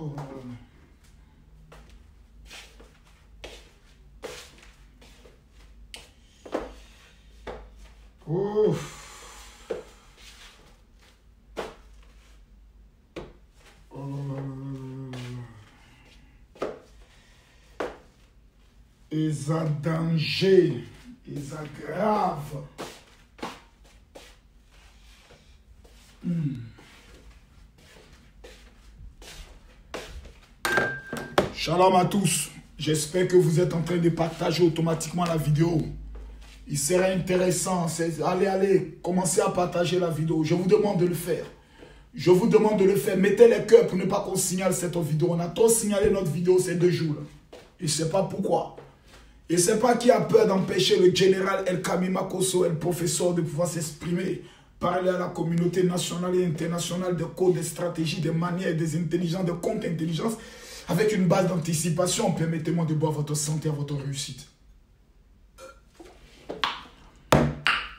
Ouf. Ils ont danger, ils ont grave. Shalom à tous. J'espère que vous êtes en train de partager automatiquement la vidéo. Il serait intéressant. Allez, commencez à partager la vidéo. Je vous demande de le faire. Je vous demande de le faire. Mettez les cœurs pour ne pas qu'on signale cette vidéo. On a trop signalé notre vidéo ces 2 jours. Je ne sais pas pourquoi. Je ne sais pas qui a peur d'empêcher le général El Kamima Kosso, le professeur, de pouvoir s'exprimer, parler à la communauté nationale et internationale de codes, de stratégies, de manières, des intelligences, de contre-intelligence, avec une base d'anticipation. Permettez-moi de boire votre santé à votre réussite.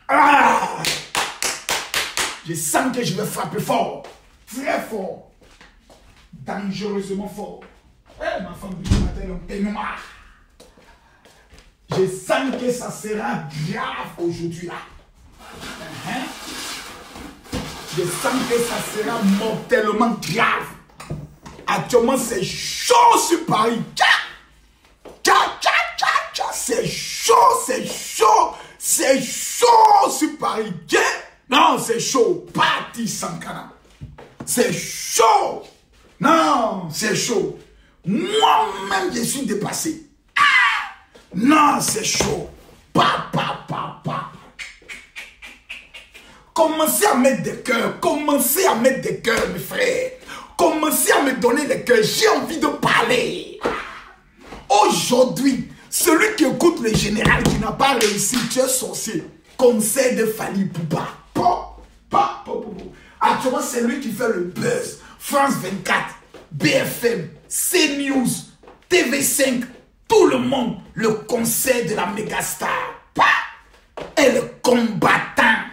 Ah! Je sens que je vais frapper fort, très fort, dangereusement fort. Eh, ma femme du matin, un peignoir. Je sens que ça sera grave aujourd'hui là. Je sens que ça sera mortellement grave. Actuellement, c'est chaud sur Paris. C'est chaud, c'est chaud. C'est chaud sur Paris. Non, c'est chaud. Parti Sankara. C'est chaud. Non, c'est chaud. Moi-même, je suis dépassé. Non, c'est chaud. Commencez à mettre des cœurs. Commencez à mettre des cœurs, mes frères. Commencez à me donner les cœurs. J'ai envie de parler. Aujourd'hui, celui qui écoute le général qui n'a pas réussi, tu es sorcier. Conseil de Fali Poupa. Actuellement, c'est lui qui fait le buzz. France 24, BFM, CNews, TV5, tout le monde. Le conseil de la mégastar. Et le combattant.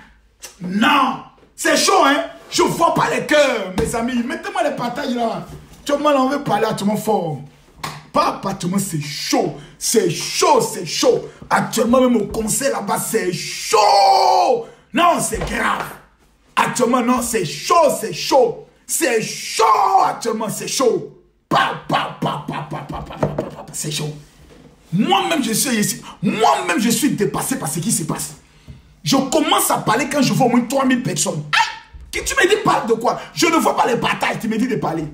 Non, c'est chaud, hein? Je vois pas les cœurs, mes amis. Mettez-moi les partages là. Tout le monde en veut parler à tout le monde fort. Pas tout le monde, c'est chaud. C'est chaud, c'est chaud. Actuellement, même au conseil là-bas, c'est chaud. Non, c'est grave. Actuellement, non, c'est chaud, c'est chaud. C'est chaud, actuellement, c'est chaud. C'est chaud. Moi-même, je suis ici. Moi-même, je suis dépassé par ce qui se passe. Je commence à parler quand je vois au moins 3000 personnes. Aïe! Tu me dis parle de quoi? Je ne vois pas les partages. Tu me dis de parler.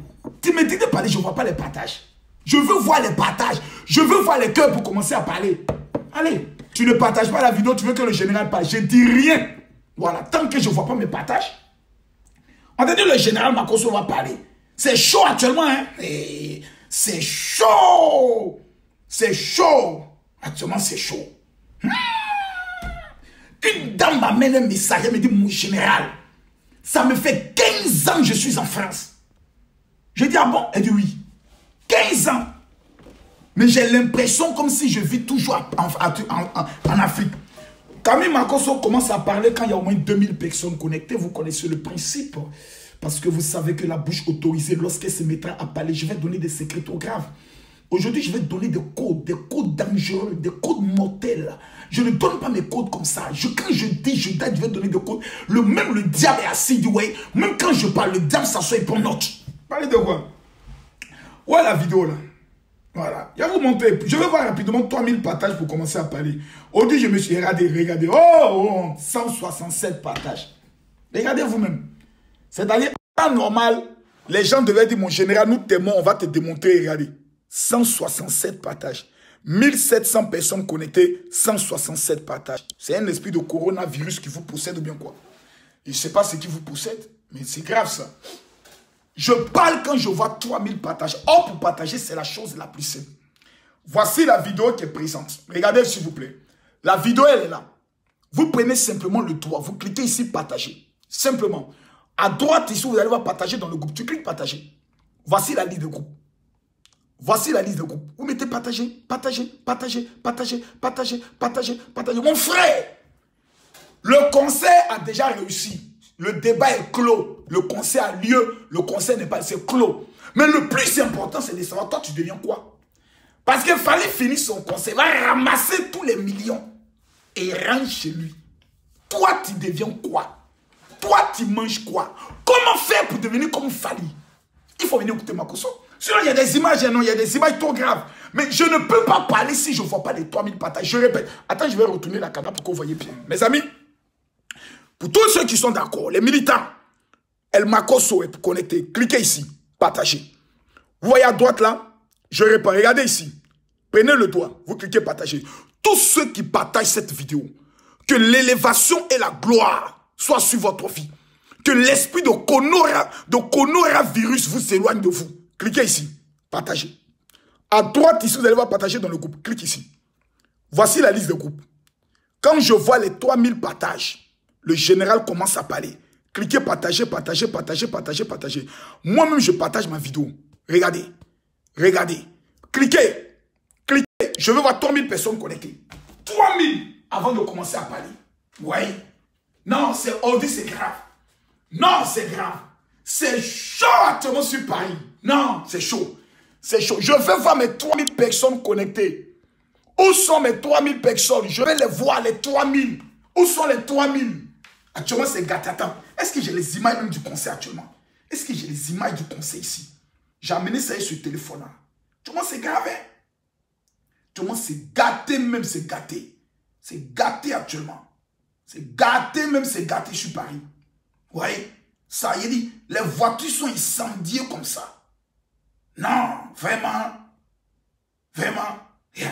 Tu me dis de parler, je ne vois pas les partages. Je veux voir les partages. Je veux voir les cœurs pour commencer à parler. Allez, tu ne partages pas la vidéo, tu veux que le général parle. Je ne dis rien. Voilà, tant que je ne vois pas mes partages. On a dit le général Makosso va parler. C'est chaud actuellement, hein? C'est chaud. C'est chaud. Actuellement, c'est chaud. Une dame m'amène un message, elle me dit, mon général, ça me fait 15 ans que je suis en France. Je dis, ah bon? Elle dit oui. 15 ans. Mais j'ai l'impression comme si je vis toujours en Afrique. Kamima Kosso commence à parler quand il y a au moins 2000 personnes connectées. Vous connaissez le principe. Parce que vous savez que la bouche autorisée, lorsqu'elle se mettra à parler, je vais donner des secrets trop graves. Aujourd'hui, je vais donner des codes dangereux, des codes mortels. Je ne donne pas mes codes comme ça. Quand je dis, je vais donner des codes. Même le diable est assis du way. Même quand je parle, le diable s'assoit et prend note. Parlez de quoi? Ouais, la vidéo là. Voilà. Je vais vous montrer. Je vais voir rapidement 3000 partages pour commencer à parler. Aujourd'hui, je me suis regardé. Oh, 167 partages. Regardez vous-même. C'est-à-dire, en normal, les gens devaient dire, mon général, nous t'aimons, on va te démontrer. Regardez. 167 partages. 1700 personnes connectées, 167 partages. C'est un esprit de coronavirus qui vous possède ou bien quoi? Je ne sais pas ce qui vous possède, mais c'est grave ça. Je parle quand je vois 3000 partages. Or, pour partager, c'est la chose la plus simple. Voici la vidéo qui est présente. Regardez s'il vous plaît. La vidéo, elle est là. Vous prenez simplement le doigt. Vous cliquez ici, partager. Simplement. À droite, ici, vous allez voir partager dans le groupe. Tu cliques partager. Voici la liste de groupe. Voici la liste de groupe. Vous mettez partager, partager, partager, partager, partager, partager, partager. Mon frère, le conseil a déjà réussi. Le débat est clos. Le conseil a lieu. Le conseil n'est pas, c'est clos. Mais le plus important, c'est de savoir, toi, tu deviens quoi? Parce qu'il fallait finir son conseil. Il va ramasser tous les millions et rentre chez lui. Toi, tu deviens quoi? Toi, tu manges quoi? Comment faire pour devenir comme Fally? Il faut venir écouter Makosso. Sinon, il y a des images, non, il y a des images trop graves. Mais je ne peux pas parler si je ne vois pas les 3000 partages. Je répète. Attends, je vais retourner la caméra pour que vous voyez bien. Mes amis, pour tous ceux qui sont d'accord, les militants, El Makosso est connecté. Cliquez ici, partagez. Vous voyez à droite là? Je réponds. Regardez ici. Prenez le doigt. Vous cliquez partager. Tous ceux qui partagent cette vidéo, que l'élévation et la gloire soient sur votre vie. Que l'esprit de coronavirus vous éloigne de vous. Cliquez ici. Partagez. À droite ici, vous allez voir partager dans le groupe. Clique ici. Voici la liste de groupes. Quand je vois les 3000 partages, le général commence à parler. Cliquez partager, partager, partager, partager, partager. Moi-même, je partage ma vidéo. Regardez. Regardez. Cliquez. Cliquez. Je veux voir 3000 personnes connectées. 3000 avant de commencer à parler. Oui. Non, c'est Audi, c'est grave. Non, c'est grave. C'est chaud actuellement sur Paris. Non, c'est chaud. C'est chaud. Je veux voir mes 3000 personnes connectées. Où sont mes 3000 personnes? Je vais les voir, les 3000. Où sont les 3000? Actuellement, c'est gâté. Attends, est-ce que j'ai les images même du conseil actuellement? Est-ce que j'ai les images du conseil ici? J'ai amené ça sur le téléphone. Hein. Actuellement, c'est grave. Hein? Actuellement, c'est gâté même, c'est gâté. C'est gâté actuellement. C'est gâté même, c'est gâté sur Paris. Vous voyez? Ça y est dit, les voitures sont incendiées comme ça. Non, vraiment. Vraiment. Il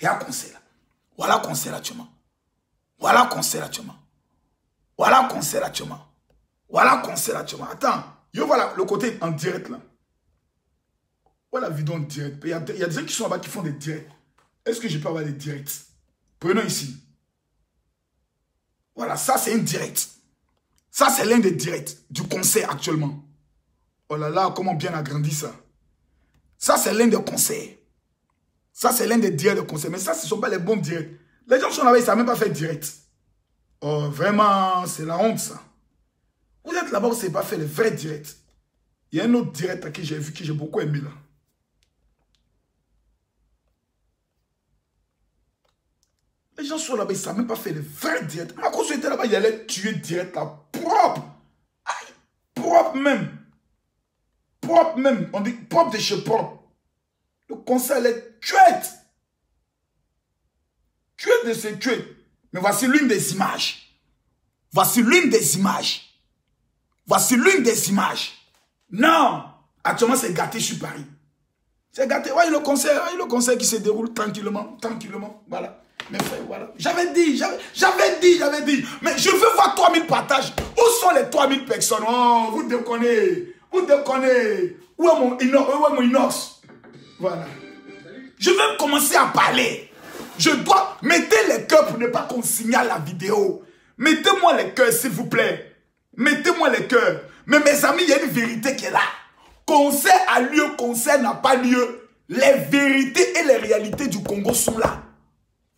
y a conseil là. Voilà conseil actuellement. Voilà conseil actuellement. Voilà conseil actuellement. Voilà conseil actuellement. Attends, je vois le côté en direct là. Voilà la vidéo en direct. Il y a des gens qui sont là-bas qui font des directs. Est-ce que je peux avoir des directs? Prenons ici. Voilà, ça c'est un direct. Ça c'est l'un des directs du conseil actuellement. Oh là là, comment bien agrandi ça. Ça c'est l'un des conseils. Ça c'est l'un des directs de conseil. Mais ça, ce ne sont pas les bons directs. Les gens sont là-bas, ils ne savent même pas faire direct. Oh, vraiment, c'est la honte ça. Vous êtes là-bas, vous ne savez pas faire les vrais directs. Il y a un autre direct que j'ai vu, que j'ai beaucoup aimé là. Les gens sont là-bas, ils ne savent même pas faire les vrais directs. Makosso était là-bas, il allait tuer direct là, propre. Aïe, propre même. Propre même. On dit propre de chez propre. Le conseil est tuette. Tuette de ces tuettes. Mais voici l'une des images. Voici l'une des images. Voici l'une des images. Non. Actuellement, c'est gâté sur Paris. C'est gâté. Voyez le conseil qui se déroule tranquillement. Tranquillement. Voilà. Mes frères, voilà. J'avais dit. Mais je veux voir 3000 partages. Où sont les 3000 personnes? Oh, vous déconnez. Vous déconnez. Où est mon inox? Voilà. Je vais commencer à parler. Je dois... Mettez les cœurs pour ne pas qu'on signale la vidéo. Mettez-moi les cœurs, s'il vous plaît. Mettez-moi les cœurs. Mais mes amis, il y a une vérité qui est là. Conseil a lieu, conseil n'a pas lieu. Les vérités et les réalités du Congo sont là.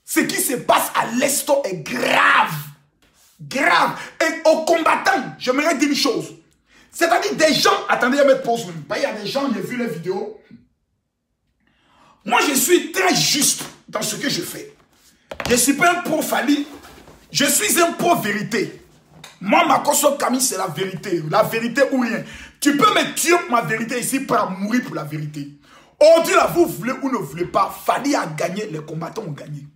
Ce qui se passe à l'Est est grave. Grave. Et aux combattants, j'aimerais dire une chose. C'est-à-dire des gens... Attendez, je vais mettre pause. Il y a des gens, j'ai vu les vidéos. Moi, je suis très juste dans ce que je fais. Je ne suis pas un pro Fally. Je suis un pro vérité. Moi, Makosso Camille, c'est la vérité. La vérité ou rien. Tu peux me tuer pour ma vérité ici, par mourir pour la vérité. Aujourd'hui, là, vous voulez ou ne voulez pas, Fally a gagné, les combattants ont gagné.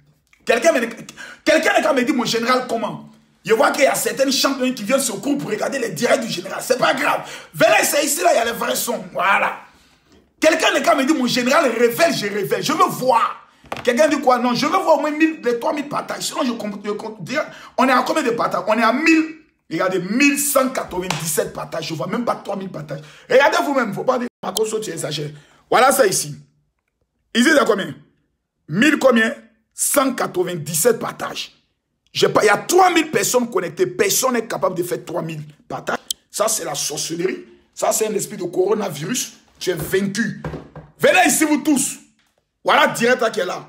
Quelqu'un n'a me dit, mon général, comment? Je vois qu'il y a certaines champions qui viennent sur cours pour regarder les directs du général. C'est pas grave. Venez, c'est ici, là, il y a les vrais sons. Voilà. Quelqu'un n'est qu'à me dire, mon général révèle, je révèle. Je veux voir. Quelqu'un dit quoi? Non, je veux voir au moins les 3000 partages. Sinon, je compte dire, on est à combien de partages? On est à 1000. Regardez, 1197 partages. Je ne vois même pas 3000 partages. Regardez vous-même. Il ne faut pas dire, Makosso, tu exagères. Voilà ça ici. Ici, c'est combien? 1000 combien? 197 partages. Il y a 3000 personnes connectées. Personne n'est capable de faire 3000 partages. Ça, c'est la sorcellerie. Ça, c'est un esprit de coronavirus. Tu es vaincu. Venez ici, vous tous. Voilà direct qui est là.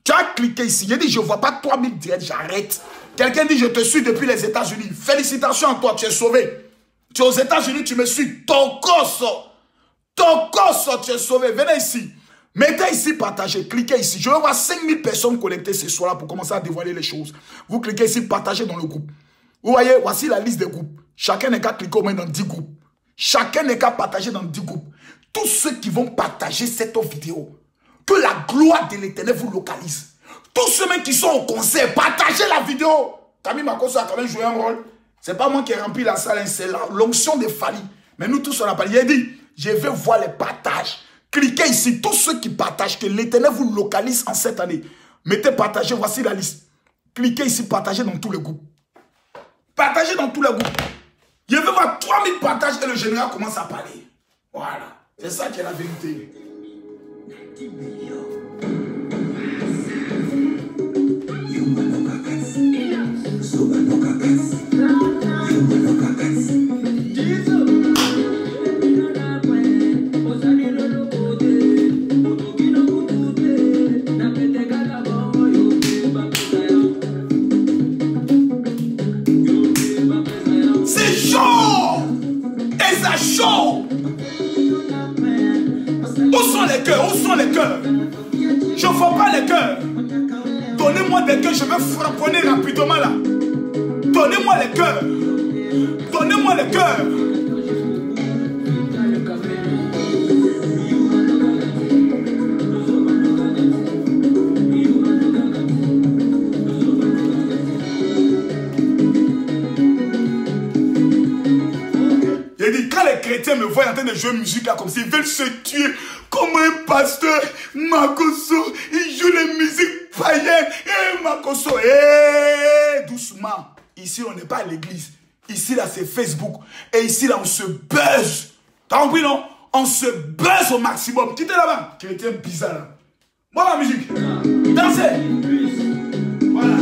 Tu as cliqué ici. J'ai dit, je ne vois pas 3000 directs. J'arrête. Quelqu'un dit, je te suis depuis les États-Unis. Félicitations à toi, tu es sauvé. Tu es aux États-Unis, tu me suis. Tokoso, tu es sauvé. Venez ici. Mettez ici, partagez, cliquez ici. Je veux voir 5000 personnes connectées ce soir-là pour commencer à dévoiler les choses. Vous cliquez ici, partagez dans le groupe. Vous voyez, voici la liste des groupes. Chacun n'est qu'à cliquer au moins dans 10 groupes. Chacun n'est qu'à partager dans 10 groupes. Tous ceux qui vont partager cette vidéo, que la gloire de l'Éternel vous localise. Tous ceux même qui sont au concert, partagez la vidéo. Camille Makosso a quand même joué un rôle. C'est pas moi qui ai rempli la salle, c'est l'onction de Fali. Mais nous tous on a parlé. Il a dit, je vais voir les partages. Cliquez ici, tous ceux qui partagent, que l'Éternel vous localise en cette année. Mettez partager, voici la liste. Cliquez ici, partagez dans tous les groupes. Partagez dans tous les groupes. Je vais voir 3000 partages et le général commence à parler. Voilà, c'est ça qui est la vérité. Où sont les cœurs? Où sont les cœurs? Je ne vois pas les cœurs. Donnez-moi des cœurs, je vais frapponner rapidement là. Donnez-moi les cœurs. Donnez-moi les cœurs. J'ai dit, quand les chrétiens me voient en train de jouer musique là comme ça, ils veulent se tuer comme un pasteur. Makosso, il joue les musiques païennes. Eh, Makosso, doucement. Ici, on n'est pas à l'église. Ici, là, c'est Facebook. Et ici, là, on se buzz. T'as compris, non? On se buzz au maximum. Quittez là-bas. Chrétien bizarre, là. Bon, la musique. Dansez. Voilà.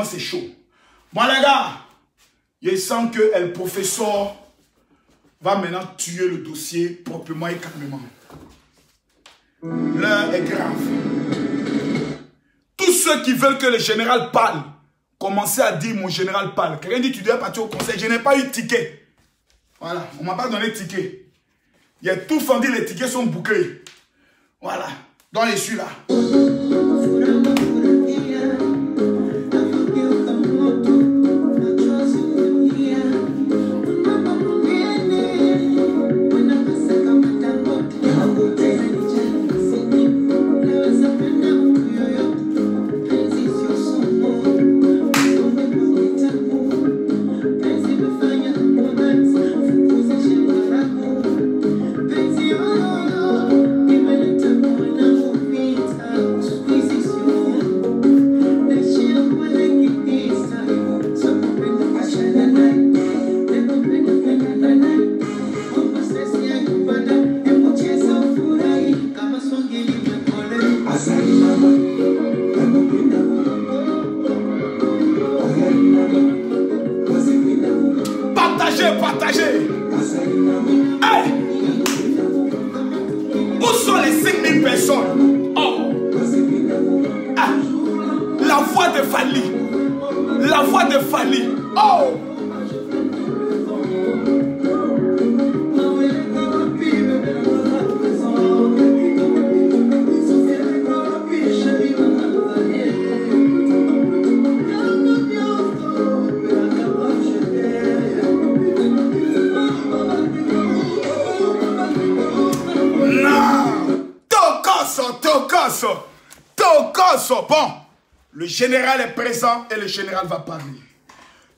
C'est chaud. Bon les gars, je sens que le professeur va maintenant tuer le dossier proprement et calmement. L'heure est grave. Tous ceux qui veulent que le général parle, commencez à dire mon général parle. Quelqu'un dit tu dois partir au conseil. Je n'ai pas eu de ticket. Voilà, on ne m'a pas donné de ticket. Il y a tout fendu, les tickets sont bouclés. Voilà, donc je suis là. Partagez. Hey. Où sont les 5000 personnes? Oh. Ah. La voix de Fali. La voix de Fali. Oh. Tokoso. Bon, le général est présent et le général va parler.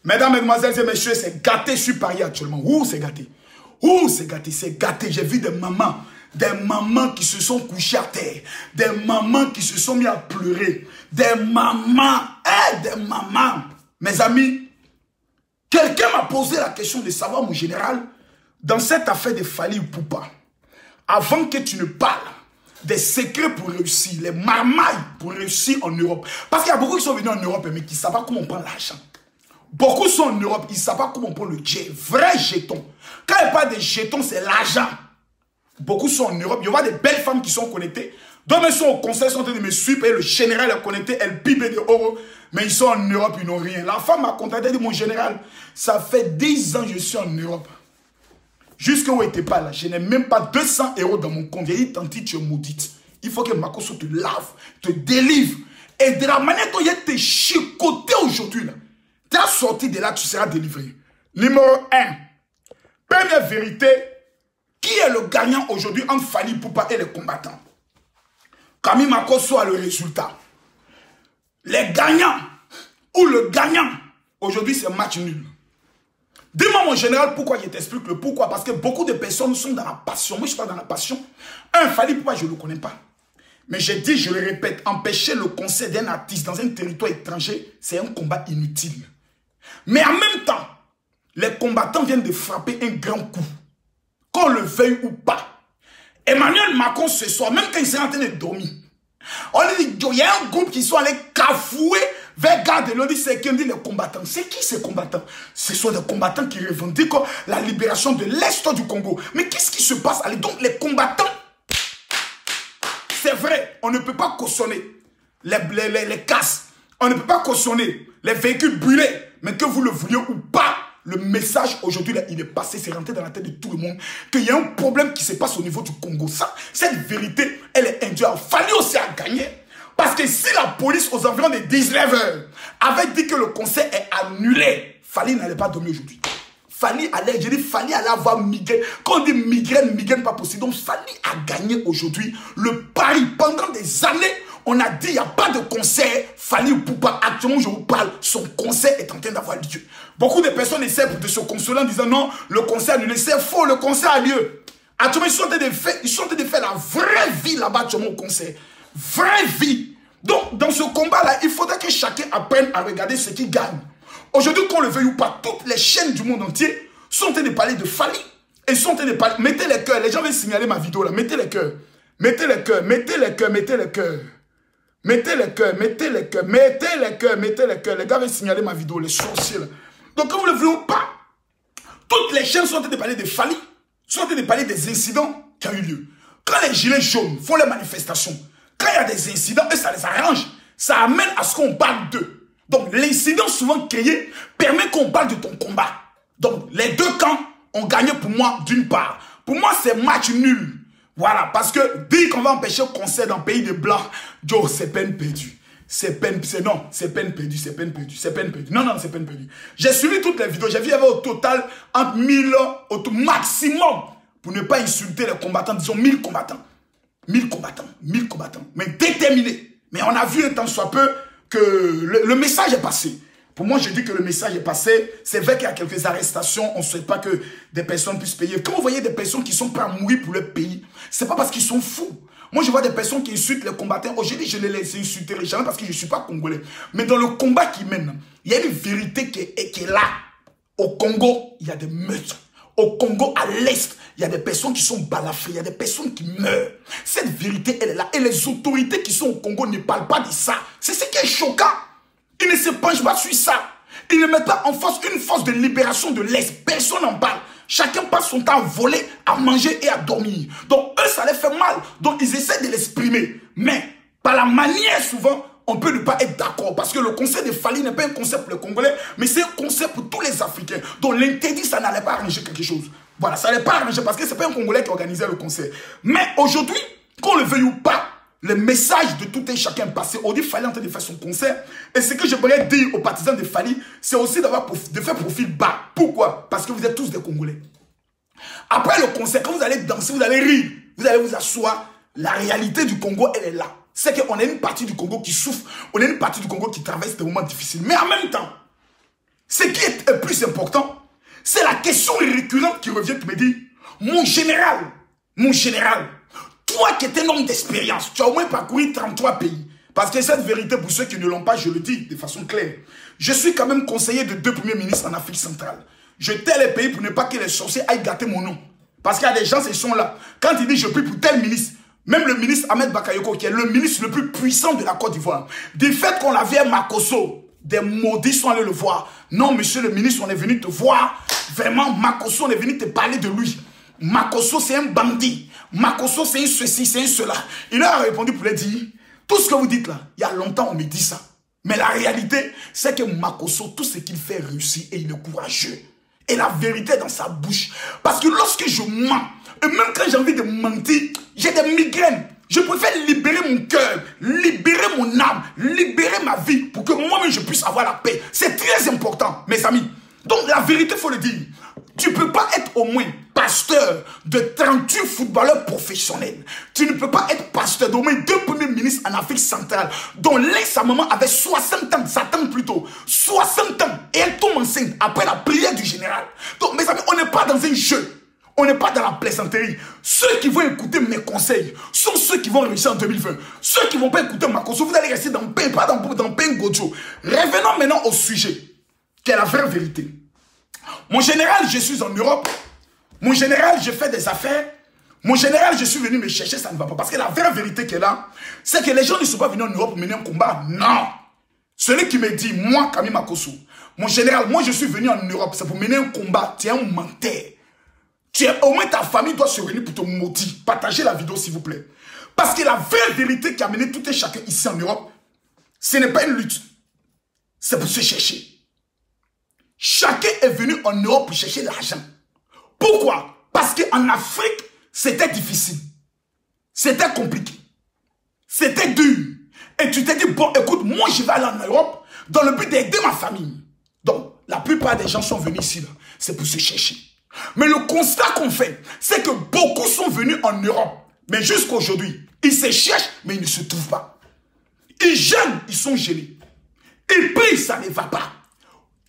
Mesdames, mesdemoiselles et messieurs, c'est gâté sur Paris actuellement. Ouh, c'est gâté. Ouh, c'est gâté, c'est gâté. J'ai vu des mamans qui se sont couchées à terre, des mamans qui se sont mis à pleurer, des mamans. Mes amis, quelqu'un m'a posé la question de savoir, mon général, dans cette affaire de Fally Ipupa, avant que tu ne parles des secrets pour réussir, les marmailles pour réussir en Europe. Parce qu'il y a beaucoup qui sont venus en Europe mais qui ne savent pas comment on prend l'argent. Beaucoup sont en Europe, ils ne savent pas comment on prend le vrai jeton. Quand il parle de jetons, c'est l'argent. Beaucoup sont en Europe, il y aura des belles femmes qui sont connectées. D'autres sont au conseil, sont en train de me suivre et le général est connecté, elle pipe de euros. Mais ils sont en Europe, ils n'ont rien. La femme m'a contacté, elle dit, mon général, ça fait 10 ans que je suis en Europe. Jusqu'à où n'était pas là, je n'ai même pas 200 € dans mon compte. J'ai dit, tanti, tu es maudite. Il faut que Makoso te lave, te délivre. Et de la manière dont il a été chicoté aujourd'hui, tu es sorti de là, tu seras délivré. Numéro 1. Première vérité, qui est le gagnant aujourd'hui entre Fally Ipupa et les combattants? Camille Makoso a le résultat. Les gagnants, ou le gagnant, aujourd'hui c'est match nul. Dis-moi mon général pourquoi je t'explique le pourquoi. Parce que beaucoup de personnes sont dans la passion. Moi je suis pas dans la passion. Fally Ipupa je ne le connais pas. Mais je dis, je le répète, empêcher le concert d'un artiste dans un territoire étranger, c'est un combat inutile. Mais en même temps, les combattants viennent de frapper un grand coup. Qu'on le veuille ou pas. Emmanuel Macron ce soir, même quand il s'est en train de dormir, on dit, il y a un groupe qui sont allés cafouer vers Garde l'on dit, c'est qui? On dit les combattants. C'est qui ces combattants? Ce sont des combattants qui revendiquent la libération de l'Est du Congo. Mais qu'est-ce qui se passe? Allez, donc les combattants, c'est vrai, on ne peut pas cautionner les casses. On ne peut pas cautionner les véhicules brûlés. Mais que vous le vouliez ou pas, le message aujourd'hui, il est passé, c'est rentré dans la tête de tout le monde, qu'il y a un problème qui se passe au niveau du Congo. Ça, cette vérité, elle est induite. Fally aussi a gagné. Parce que si la police, aux environs de 19 h, avait dit que le concert est annulé, Fally n'allait pas dormir aujourd'hui. Fally allait, je dis, Fally allait avoir migraine. Quand on dit migraine pas possible. Donc Fally a gagné aujourd'hui le pari. Pendant des années, on a dit, il n'y a pas de concert. Fally Ipupa, actuellement, je vous parle, son concert est en train d'avoir lieu. Beaucoup de personnes essaient de se consoler en disant, non, le concert annulé, c'est faux, le concert a lieu. Actuellement, ils sont en train de faire la vraie vie là-bas, actuellement, au concert. Vraie vie. Donc, dans ce combat-là, il faudrait que chacun apprenne à regarder ce qu'il gagne. Aujourd'hui, qu'on le veuille ou pas, toutes les chaînes du monde entier sont en train de parler de Fally. Elles sont en train de parler. Mettez les cœurs. Les gens veulent signaler ma vidéo là. Mettez les cœurs. Mettez les cœurs. Mettez les cœurs. Mettez les cœurs. Mettez les cœurs. Mettez les cœurs. Mettez les cœurs. Mettez les cœurs. Les gars veulent signaler ma vidéo. Les sorciers là. Donc, quand vous le voulez ou pas, toutes les chaînes sont en train de parler de Fally. Sont en train de parler des incidents qui ont eu lieu. Quand les gilets jaunes font les manifestations, quand il y a des incidents, et ça les arrange, ça amène à ce qu'on parle d'eux. Donc, l'incident souvent créé permet qu'on parle de ton combat. Donc, les deux camps ont gagné pour moi d'une part. Pour moi, c'est match nul. Voilà, parce que dire qu'on va empêcher le concert dans le pays de Blancs, Joe, c'est peine perdue. C'est peine perdue. Non, c'est peine perdue, c'est peine perdue, c'est peine perdue. Non, c'est peine perdue. J'ai suivi toutes les vidéos. J'ai vu, il y avait au total entre 1000, au maximum, pour ne pas insulter les combattants, disons 1000 combattants. 1000 combattants, 1000 combattants, mais déterminés. Mais on a vu un temps soit peu que le message est passé. Pour moi, je dis que le message est passé. C'est vrai qu'il y a quelques arrestations. On ne souhaite pas que des personnes puissent payer. Quand vous voyez des personnes qui sont prêtes à mourir pour leur pays, ce n'est pas parce qu'ils sont fous. Moi, je vois des personnes qui insultent les combattants. Aujourd'hui, je ne les insulterai jamais parce que je ne suis pas congolais. Mais dans le combat qu'ils mènent, il y a une vérité qui est là. Au Congo, il y a des meurtres. Au Congo, à l'Est, il y a des personnes qui sont balafrées, il y a des personnes qui meurent. Cette vérité, elle est là. Et les autorités qui sont au Congo ne parlent pas de ça. C'est ce qui est choquant. Ils ne se penchent pas sur ça. Ils ne mettent pas en force une force de libération de l'Est. Personne n'en parle. Chacun passe son temps à voler, à manger et à dormir. Donc, eux, ça les fait mal. Donc, ils essaient de l'exprimer. Mais, par la manière, souvent, on peut ne pas être d'accord. Parce que le concert de Fally n'est pas un concert pour les Congolais, mais c'est un concert pour tous les Africains. Donc, l'interdit, ça n'allait pas arranger quelque chose. Voilà, ça n'allait pas arranger parce que ce n'est pas un Congolais qui organisait le concert. Mais aujourd'hui, qu'on le veuille ou pas, le message de tout un chacun passé. On dit Fally en train de faire son concert. Et ce que j'aimerais dire aux partisans de Fally, c'est aussi de faire profil bas. Pourquoi? Parce que vous êtes tous des Congolais. Après le concert, quand vous allez danser, vous allez rire, vous allez vous asseoir. La réalité du Congo, elle est là. c'est qu'on a une partie du Congo qui souffre, on a une partie du Congo qui traverse des moments difficiles. Mais en même temps, ce qui est le plus important, c'est la question récurrente qui revient, qui me dit, mon général, toi qui es un homme d'expérience, tu as au moins parcouru 33 pays. Parce que cette vérité, pour ceux qui ne l'ont pas, je le dis de façon claire. Je suis quand même conseiller de 2 premiers ministres en Afrique centrale. Je tais les pays pour ne pas que les sorciers aillent gâter mon nom. Parce qu'il y a des gens, ils sont là. Quand ils disent je prie pour tel ministre, même le ministre Ahmed Bakayoko, qui est le ministre le plus puissant de la Côte d'Ivoire, du fait qu'on l'a vu à Makosso, des maudits sont allés le voir. Non, monsieur le ministre, on est venu te voir. Vraiment, Makosso, on est venu te parler de lui. Makosso, c'est un bandit. Makosso, c'est un ceci, c'est un cela. Il leur a répondu pour lui dire, tout ce que vous dites là, il y a longtemps, on me dit ça. Mais la réalité, c'est que Makosso, tout ce qu'il fait réussit et il est courageux. Et la vérité est dans sa bouche. Parce que lorsque je mens, et même quand j'ai envie de mentir, j'ai des migraines. Je préfère libérer mon cœur, libérer mon âme, libérer ma vie pour que moi-même je puisse avoir la paix. C'est très important, mes amis. Donc la vérité, il faut le dire. Tu ne peux pas être au moins pasteur de 38 footballeurs professionnels. Tu ne peux pas être pasteur d'au moins 2 premiers ministres en Afrique centrale, dont l'un, sa maman avait 60 ans, sa tante plutôt, 60 ans, et elle tombe enceinte après la prière du général. Donc mes amis, on n'est pas dans un jeu. On n'est pas dans la plaisanterie. Ceux qui vont écouter mes conseils sont ceux qui vont réussir en 2020. Ceux qui ne vont pas écouter ma conseil, vous allez rester dans pain, pas dans pain gojo. Revenons maintenant au sujet, qui est la vraie vérité. Mon général, je suis en Europe. Mon général, je fais des affaires. Mon général, je suis venu me chercher, ça ne va pas. Parce que la vraie vérité qui est là, c'est que les gens ne sont pas venus en Europe pour mener un combat. Non. Celui qui me dit, moi, Camille Makosso, mon général, moi, je suis venu en Europe, c'est pour mener un combat. Tu es un menteur. Au moins ta famille doit se réunir pour te maudire. Partagez la vidéo s'il vous plaît. Parce que la vraie vérité qui a mené tout et chacun ici en Europe, ce n'est pas une lutte. C'est pour se chercher. Chacun est venu en Europe pour chercher l'argent. Pourquoi? Parce qu'en Afrique, c'était difficile. C'était compliqué. C'était dur. Et tu t'es dit, bon, écoute, moi je vais aller en Europe dans le but d'aider ma famille. Donc, la plupart des gens sont venus ici, là. C'est pour se chercher. Mais le constat qu'on fait, c'est que beaucoup sont venus en Europe. Mais jusqu'à aujourd'hui, ils se cherchent, mais ils ne se trouvent pas. Ils gênent, ils sont gênés. Ils prient, ça ne va pas.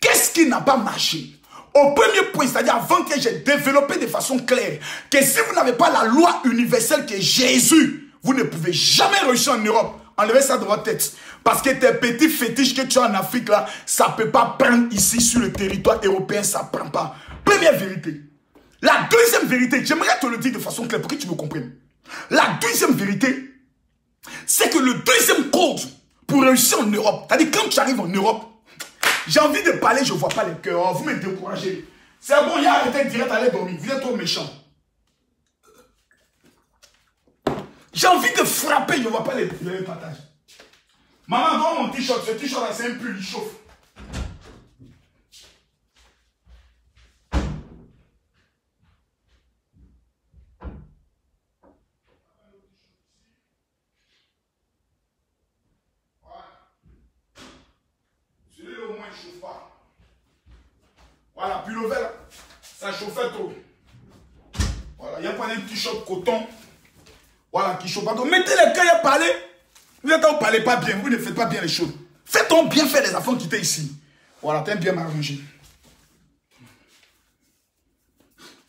Qu'est-ce qui n'a pas marché? Au premier point, c'est-à-dire avant que j'ai développé de façon claire que si vous n'avez pas la loi universelle qui est Jésus, vous ne pouvez jamais réussir en Europe. Enlevez ça de votre tête. Parce que tes petits fétiches que tu as en Afrique, là, ça ne peut pas prendre ici sur le territoire européen, ça ne prend pas. Première vérité. La deuxième vérité, j'aimerais te le dire de façon claire pour que tu me comprennes. La deuxième vérité, c'est que le deuxième code pour réussir en Europe, c'est-à-dire quand tu arrives en Europe, j'ai envie de parler, je ne vois pas les cœurs, vous me découragez. C'est bon, il y a arrêté direct à aller dormir, vous êtes trop méchant. J'ai envie de frapper, je ne vois pas les partages. Maman, donne mon t-shirt, ce t-shirt là c'est un pull, il chauffe. Voilà, puis le verre, ça chauffait trop. Voilà, il y a pas un t-shirt coton. Voilà, qui chauffe pas trop. Mettez les cœurs et parlez. Vous ne parlez pas bien, vous ne faites pas bien les choses. Faites-on bien faire les affaires qui étaient ici. Voilà, t'es bien m'arranger.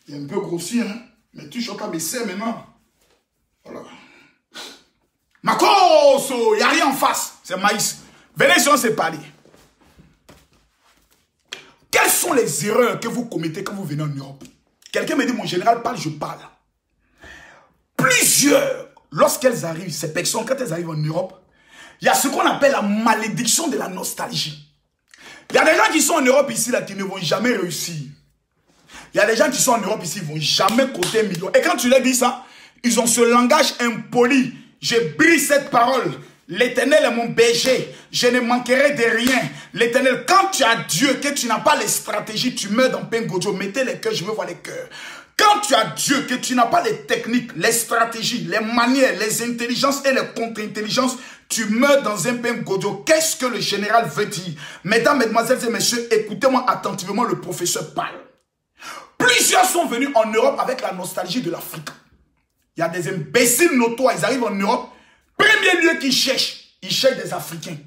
Il est un peu grossi, hein. Mais tu chauffes pas mes serres maintenant. Voilà. Makosso, il n'y a rien en face. C'est maïs. Venez sur se parler. Quelles sont les erreurs que vous commettez quand vous venez en Europe? Quelqu'un me dit, mon général parle, je parle. Plusieurs, lorsqu'elles arrivent, ces personnes, quand elles arrivent en Europe, il y a ce qu'on appelle la malédiction de la nostalgie. Il y a des gens qui sont en Europe ici, là, qui ne vont jamais réussir. Il y a des gens qui sont en Europe ici, ils ne vont jamais compter 1 million. Et quand tu leur dis ça, ils ont ce langage impoli. Je brise cette parole. L'Éternel est mon berger, je ne manquerai de rien. L'Éternel, quand tu as Dieu, que tu n'as pas les stratégies, tu meurs dans Pengojo, mettez les cœurs, je veux voir les cœurs. Quand tu as Dieu, que tu n'as pas les techniques, les stratégies, les manières, les intelligences et les contre-intelligences, tu meurs dans un Pengojo. Qu'est-ce que le général veut dire? Mesdames, mesdemoiselles et messieurs, écoutez-moi attentivement, le professeur parle. Plusieurs sont venus en Europe avec la nostalgie de l'Afrique. Il y a des imbéciles notoires, ils arrivent en Europe. Premier lieu qu'ils cherchent, ils cherchent des Africains.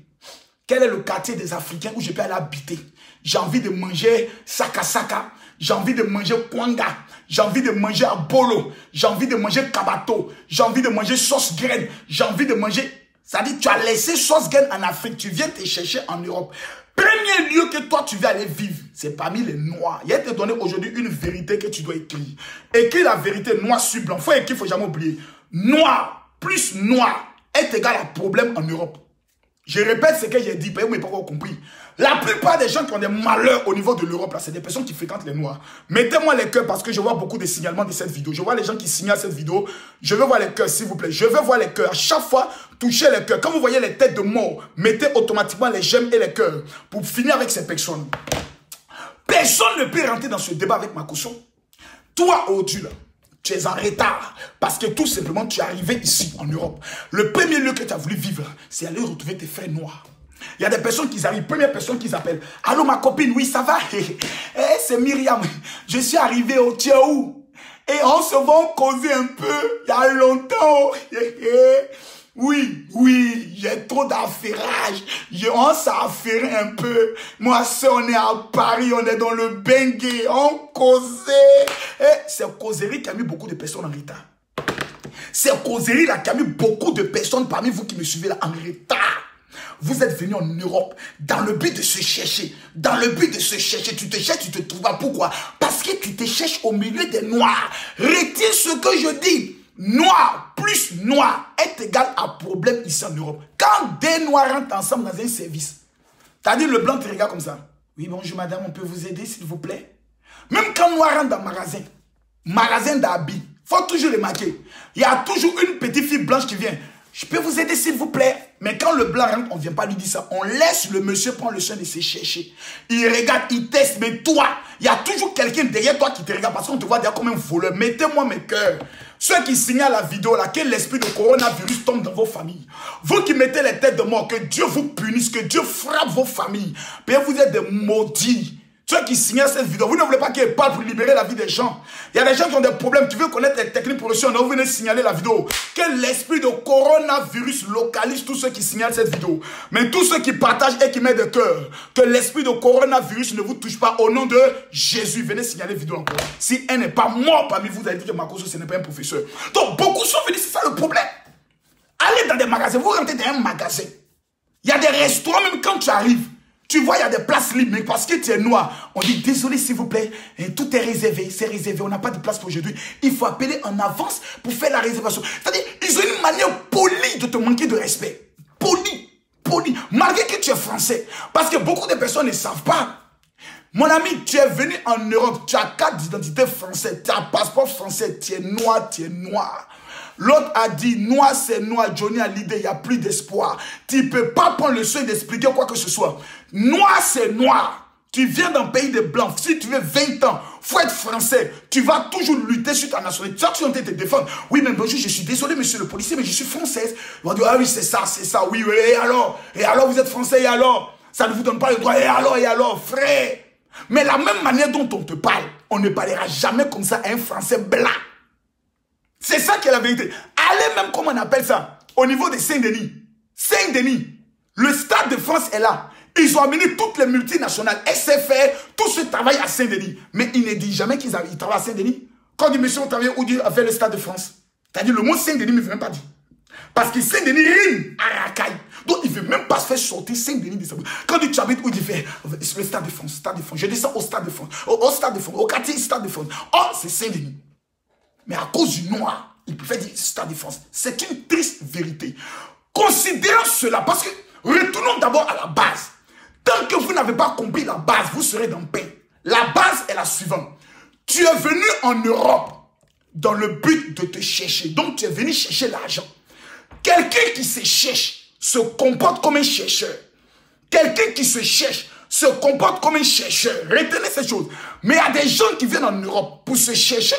Quel est le quartier des Africains où je peux aller habiter? J'ai envie de manger saka saka. J'ai envie de manger kwanga. J'ai envie de manger abolo. J'ai envie de manger kabato. J'ai envie de manger sauce graine. J'ai envie de manger... Ça dit, tu as laissé sauce graine en Afrique. Tu viens te chercher en Europe. Premier lieu que toi, tu vas aller vivre, c'est parmi les Noirs. Il va te donner aujourd'hui une vérité que tu dois écrire. Écris la vérité noir sur blanc. Faut écrire, il ne faut jamais oublier. Noir plus noir est égal à problème en Europe. Je répète ce que j'ai dit, vous n'avez pas encore compris. La plupart des gens qui ont des malheurs au niveau de l'Europe, c'est des personnes qui fréquentent les Noirs. Mettez-moi les cœurs parce que je vois beaucoup de signalements de cette vidéo. Je vois les gens qui signalent cette vidéo. Je veux voir les cœurs, s'il vous plaît. Je veux voir les cœurs. À chaque fois, touchez les cœurs. Quand vous voyez les têtes de mort, mettez automatiquement les j'aime et les cœurs pour finir avec ces personnes. Personne ne peut rentrer dans ce débat avec Makosso. Toi, aujourd'hui, là, tu es en retard parce que tout simplement, tu es arrivé ici, en Europe. Le premier lieu que tu as voulu vivre, c'est aller retrouver tes frères noirs. Il y a des personnes qui arrivent, première personne qui s'appelle. Allô ma copine, oui ça va? C'est Myriam, je suis arrivé au Tchéou. Et on se va causer un peu, il y a longtemps. Oui, j'ai trop d'affairage. On s'est affairé un peu. Moi, on est à Paris, on est dans le Bengué, on causait. C'est causerie qui a mis beaucoup de personnes en retard. C'est causerie là qui a mis beaucoup de personnes parmi vous qui me suivez là en retard. Vous êtes venus en Europe dans le but de se chercher. Dans le but de se chercher. Tu te cherches, tu te trouves pas. Pourquoi? Parce que tu te cherches au milieu des noirs. Retiens ce que je dis. Noir plus noir est égal à problème ici en Europe. Quand des noirs rentrent ensemble dans un service, t'as dit le blanc te regarde comme ça. Oui, bonjour madame, on peut vous aider s'il vous plaît? Même quand noir rentre dans le magasin d'habits, faut toujours les marquer. Il y a toujours une petite fille blanche qui vient. Je peux vous aider s'il vous plaît? Mais quand le blanc rentre, on ne vient pas lui dire ça. On laisse le monsieur prendre le soin de se chercher. Il regarde, il teste. Mais toi, il y a toujours quelqu'un derrière toi qui te regarde parce qu'on te voit derrière comme un voleur. Mettez-moi mes cœurs. Ceux qui signalent la vidéo là, que l'esprit de coronavirus tombe dans vos familles. Vous qui mettez les têtes de mort, que Dieu vous punisse, que Dieu frappe vos familles. Puis vous êtes des maudits. Ceux qui signent cette vidéo, vous ne voulez pas qu'elle parle pour libérer la vie des gens. Il y a des gens qui ont des problèmes, tu veux connaître les techniques pour réussir, vous venez signaler la vidéo. Que l'esprit de coronavirus localise tous ceux qui signalent cette vidéo. Mais tous ceux qui partagent et qui mettent de cœur, que l'esprit de coronavirus ne vous touche pas au nom de Jésus. Venez signaler la vidéo encore. Si elle n'est pas morte parmi vous, vous allez dire que Makosso, ce n'est pas un professeur. Donc beaucoup sont venus, c'est ça le problème. Allez dans des magasins, vous rentrez dans un magasin. Il y a des restaurants, même quand tu arrives. Tu vois, il y a des places libres, mais parce que tu es noir, on dit désolé s'il vous plaît, et tout est réservé, on n'a pas de place pour aujourd'hui. Il faut appeler en avance pour faire la réservation. C'est-à-dire, ils ont une manière polie de te manquer de respect. Poli, malgré que tu es français. Parce que beaucoup de personnes ne savent pas. Mon ami, tu es venu en Europe, tu as carte d'identité française, tu as un passeport français, tu es noir. L'autre a dit, noir c'est noir, Johnny a l'idée, il n'y a plus d'espoir. Tu ne peux pas prendre le soin d'expliquer quoi que ce soit. Noir c'est noir. Tu viens d'un pays de blancs. Si tu veux 20 ans, il faut être français. Tu vas toujours lutter sur ta nationalité. Tu vas toujours te défendre. Oui, mais bonjour, je suis désolé, monsieur le policier, mais je suis française. Ils vont dire, ah oui, c'est ça. Oui, et alors? Et alors, vous êtes français, et alors? Ça ne vous donne pas le droit, et alors, frère? Mais la même manière dont on te parle, on ne parlera jamais comme ça à un français blanc. C'est ça qui est la vérité. Allez même, comme on appelle ça, au niveau de Saint-Denis. Saint-Denis, le Stade de France est là. Ils ont amené toutes les multinationales, SFR, tout ce travail à Saint-Denis. Mais ils ne disent jamais qu'ils travaillent à Saint-Denis. Quand ils dit, monsieur, on travaille où dire avec le Stade de France. C'est-à-dire, le mot Saint-Denis ne veut même pas dire. Parce que Saint-Denis rime à Racaille. Donc, il ne veut même pas se faire sortir Saint-Denis de sa bouche. Quand tu habites où il fait le Stade de France, Je descends au Stade de France, au Stade de France, au quartier Stade de France. Oh, c'est Saint-Denis. Mais à cause du noir, il préfère dire Stade de France. C'est une triste vérité. Considérons cela, parce que retournons d'abord à la base. Tant que vous n'avez pas compris la base, vous serez dans paix. La base est la suivante. Tu es venu en Europe dans le but de te chercher. Donc tu es venu chercher l'argent. Quelqu'un qui se cherche se comporte comme un chercheur. Quelqu'un qui se cherche se comporte comme un chercheur. Retenez ces choses. Mais il y a des gens qui viennent en Europe pour se chercher.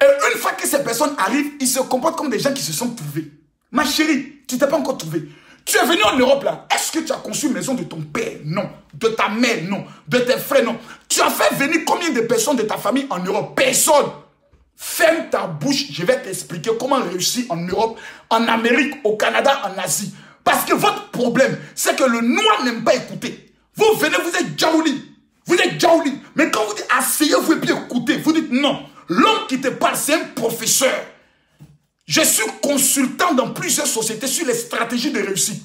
Et une fois que ces personnes arrivent, ils se comportent comme des gens qui se sont trouvés. Ma chérie, tu ne t'es pas encore trouvé. Tu es venu en Europe là. Est-ce que tu as conçu une maison de ton père? Non. De ta mère? Non. De tes frères? Non. Tu as fait venir combien de personnes de ta famille en Europe? Personne. Ferme ta bouche, je vais t'expliquer comment réussir en Europe, en Amérique, au Canada, en Asie. Parce que votre problème, c'est que le noir n'aime pas écouter. Vous venez, vous êtes Djaouli. Vous êtes Djaouli. Mais quand vous dites asseyez-vous et puis écoutez, vous dites non. L'homme qui te parle, c'est un professeur. Je suis consultant dans plusieurs sociétés sur les stratégies de réussite.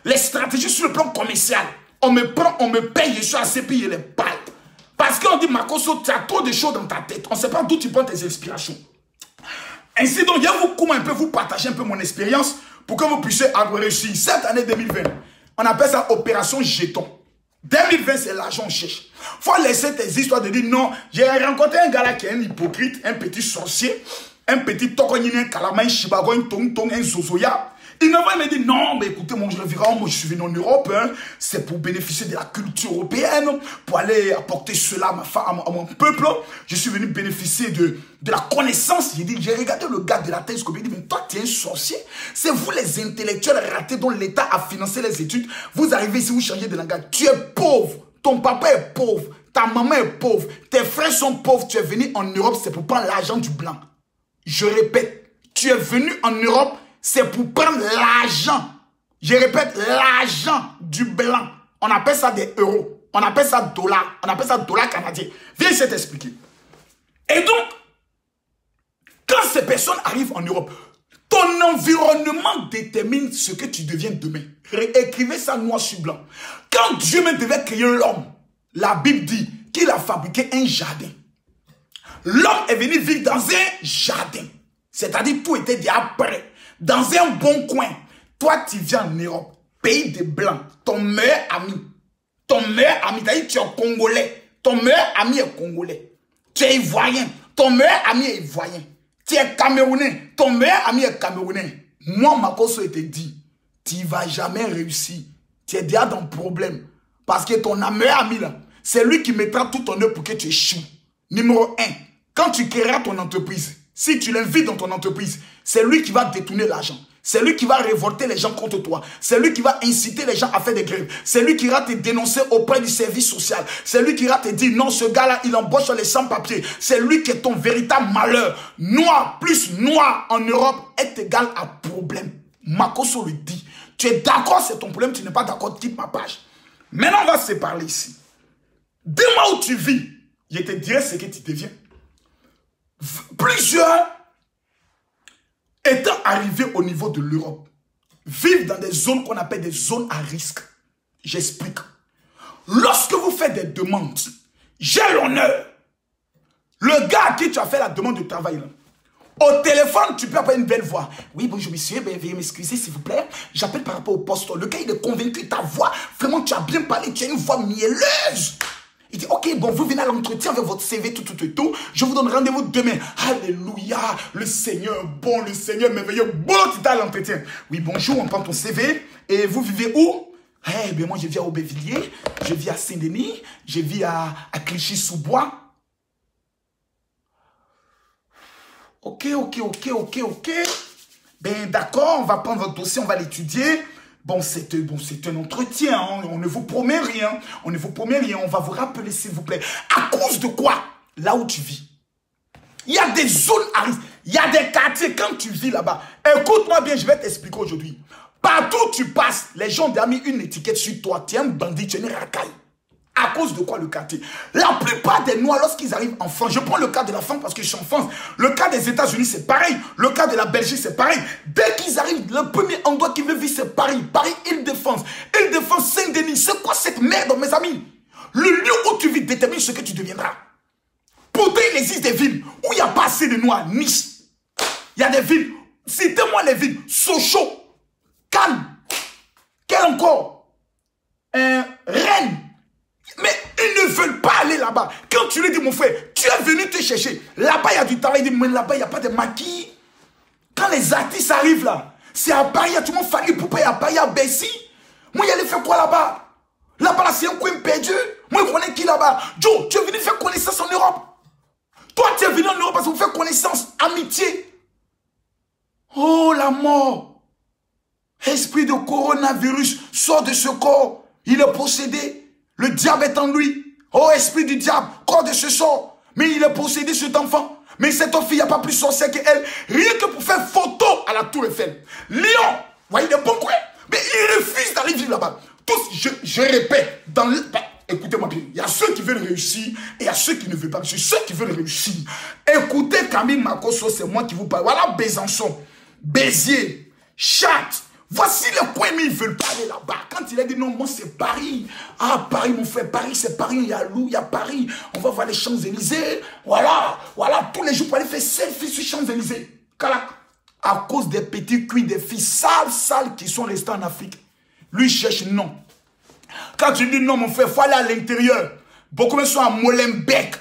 Les stratégies sur le plan commercial. On me prend, on me paye, je suis assez payé les balles. Parce qu'on dit, Makosso, tu as trop de choses dans ta tête. On ne sait pas d'où tu prends tes inspirations. Ainsi donc, je vais vous partager un peu mon expérience pour que vous puissiez réussir cette année 2020. On appelle ça opération jeton. 2020, c'est l'argent on cherche. Il faut laisser tes histoires de dire non. J'ai rencontré un gars là qui est un hypocrite, un petit sorcier, un petit tokonine, un kalama, un shibago, un tong-tong, un zozoya. Il me dit non, mais écoutez, mon révérend, moi je suis venu en Europe, hein, c'est pour bénéficier de la culture européenne, pour aller apporter cela à mon peuple. Je suis venu bénéficier de la connaissance. J'ai regardé le gars de la thèse, il dit, mais toi tu es un sorcier. C'est vous les intellectuels ratés dont l'État a financé les études. Vous arrivez ici, vous changez de langage. Tu es pauvre, ton papa est pauvre, ta maman est pauvre, tes frères sont pauvres. Tu es venu en Europe, c'est pour prendre l'argent du blanc. Je répète, tu es venu en Europe, c'est pour prendre l'argent. Je répète, l'argent du blanc. On appelle ça des euros. On appelle ça dollars. On appelle ça dollars canadiens. Viens, je vais t'expliquer. Et donc, quand ces personnes arrivent en Europe, ton environnement détermine ce que tu deviens demain. Écrivez ça noir sur blanc. Quand Dieu me devait créer l'homme, la Bible dit qu'il a fabriqué un jardin. L'homme est venu vivre dans un jardin. C'est-à-dire tout était déjà prêt. Dans un bon coin. Toi, tu viens en Europe, pays des Blancs. Ton meilleur ami, c'est-à-dire tu es Congolais. Ton meilleur ami est Congolais. Tu es Ivoirien. Ton meilleur ami est Ivoirien. Tu es Camerounais. Ton meilleur ami est Camerounais. Moi, Makosso, te dit, tu ne vas jamais réussir. Tu es déjà dans le problème. Parce que ton meilleur ami, là, c'est lui qui mettra tout ton œuvre pour que tu échoues. Numéro 1, quand tu créeras ton entreprise, si tu l'invites dans ton entreprise, c'est lui qui va détourner l'argent. C'est lui qui va révolter les gens contre toi. C'est lui qui va inciter les gens à faire des grèves. C'est lui qui va te dénoncer auprès du service social. C'est lui qui va te dire non, ce gars-là, il embauche les sans-papiers. C'est lui qui est ton véritable malheur. Noir plus noir en Europe est égal à problème. Makosso le dit. Tu es d'accord, c'est ton problème. Tu n'es pas d'accord, quitte ma page. Maintenant, on va se parler ici. Dis-moi où tu vis. Je te dirai ce que tu deviens. Plusieurs étant arrivés au niveau de l'Europe vivent dans des zones qu'on appelle des zones à risque. J'explique. Lorsque vous faites des demandes, j'ai l'honneur. Le gars à qui tu as fait la demande de travail, là, au téléphone, tu peux appeler une belle voix. Oui, bonjour monsieur, veuillez m'excuser s'il vous plaît. J'appelle par rapport au poste. Le gars, il est convaincu, ta voix, vraiment, tu as bien parlé, tu as une voix mielleuse. Il dit, ok, bon, vous venez à l'entretien avec votre CV, tout. Je vous donne rendez-vous demain. Alléluia, le Seigneur bon, le Seigneur merveilleux. Bon, tu es à l'entretien. Oui, bonjour, on prend ton CV. Et vous vivez où? Eh bien, moi, je vis à Aubervilliers, je vis à Saint-Denis, je vis à Clichy-sous-Bois. Ok. Ben, d'accord, on va prendre votre dossier, on va l'étudier. Bon, c'est un entretien, hein. On ne vous promet rien. On va vous rappeler, s'il vous plaît. À cause de quoi? Là où tu vis. Il y a des zones à risque. Il y a des quartiers, quand tu vis là-bas. Écoute-moi bien, je vais t'expliquer aujourd'hui. Partout où tu passes, les gens ont mis une étiquette sur toi. Tu es un bandit, tu es une racaille. À cause de quoi le quartier? La plupart des Noirs, lorsqu'ils arrivent en France, je prends le cas de la France parce que je suis en France. Le cas des États-Unis, c'est pareil. Le cas de la Belgique, c'est pareil. Dès qu'ils arrivent, le premier endroit qu'ils veulent vivre, c'est Paris. Paris, Île-de-France. Île-de-France, Saint-Denis. C'est quoi cette merde, mes amis? Le lieu où tu vis détermine ce que tu deviendras. Pourtant, il existe des villes où il n'y a pas assez de Noirs. Nice. Il y a des villes. Citez-moi les villes. Sochaux. Cannes. Quel encore? Rennes. Mais ils ne veulent pas aller là-bas. Quand tu lui dis, mon frère, tu es venu te chercher. Là-bas, il y a du travail. Il dit, mais là-bas, il n'y a pas de maquis. Quand les artistes arrivent là, c'est à Paris, il y a tout le monde Fali Poupa, il y a Paris, il y a Bessie. Moi, il allait faire quoi là-bas? Là-bas, là, c'est un coin perdu. Moi, je connais qui là-bas? Joe, tu es venu faire connaissance en Europe. Toi, tu es venu en Europe parce que vous faites connaissance, amitié. Oh, la mort. Esprit de coronavirus, sort de ce corps. Il est possédé. Le diable est en lui. Oh, esprit du diable, corps de ce sort. Mais il est possédé, cet enfant. Mais cette fille, il n'y a pas plus sorcière qu'elle. Rien que pour faire photo à la Tour Eiffel. Lyon, vous voyez des bons coins. Mais ils refusent d'aller vivre là-bas. Tous, je répète, écoutez-moi bien, il y a ceux qui veulent réussir et il y a ceux qui ne veulent pas réussir. Ceux qui veulent réussir, écoutez Camille Makosso, c'est moi qui vous parle. Voilà Besançon, Béziers, Chartres. Voici les coins, mais ils ne veulent pas aller là-bas. Quand il a dit non, moi c'est Paris. Ah, Paris, mon frère, Paris, c'est Paris. Il y a Lou, il y a Paris. On va voir les Champs-Élysées. Voilà, tous les jours pour aller faire selfie sur Champs-Élysées. À cause des petits cuits, des filles sales qui sont restées en Afrique. Lui cherche non. Quand tu dis non, mon frère, il faut aller à l'intérieur. Beaucoup sont à Molenbeek.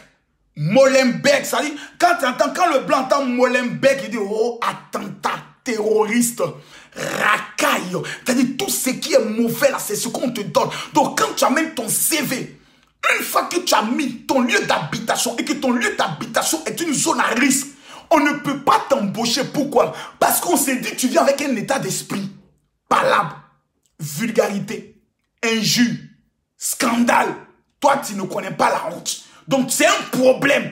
Molenbeek, ça dit, quand le blanc entend Molenbeek, il dit, oh, attentat, terroriste, racaille. C'est-à-dire, tout ce qui est mauvais là, c'est ce qu'on te donne. Donc, quand tu amènes ton CV, une fois que tu as mis ton lieu d'habitation et que ton lieu d'habitation est une zone à risque, on ne peut pas t'embaucher. Pourquoi? Parce qu'on s'est dit, tu viens avec un état d'esprit. Palabre, vulgarité, injure, scandale. Toi, tu ne connais pas la honte. Donc, c'est un problème.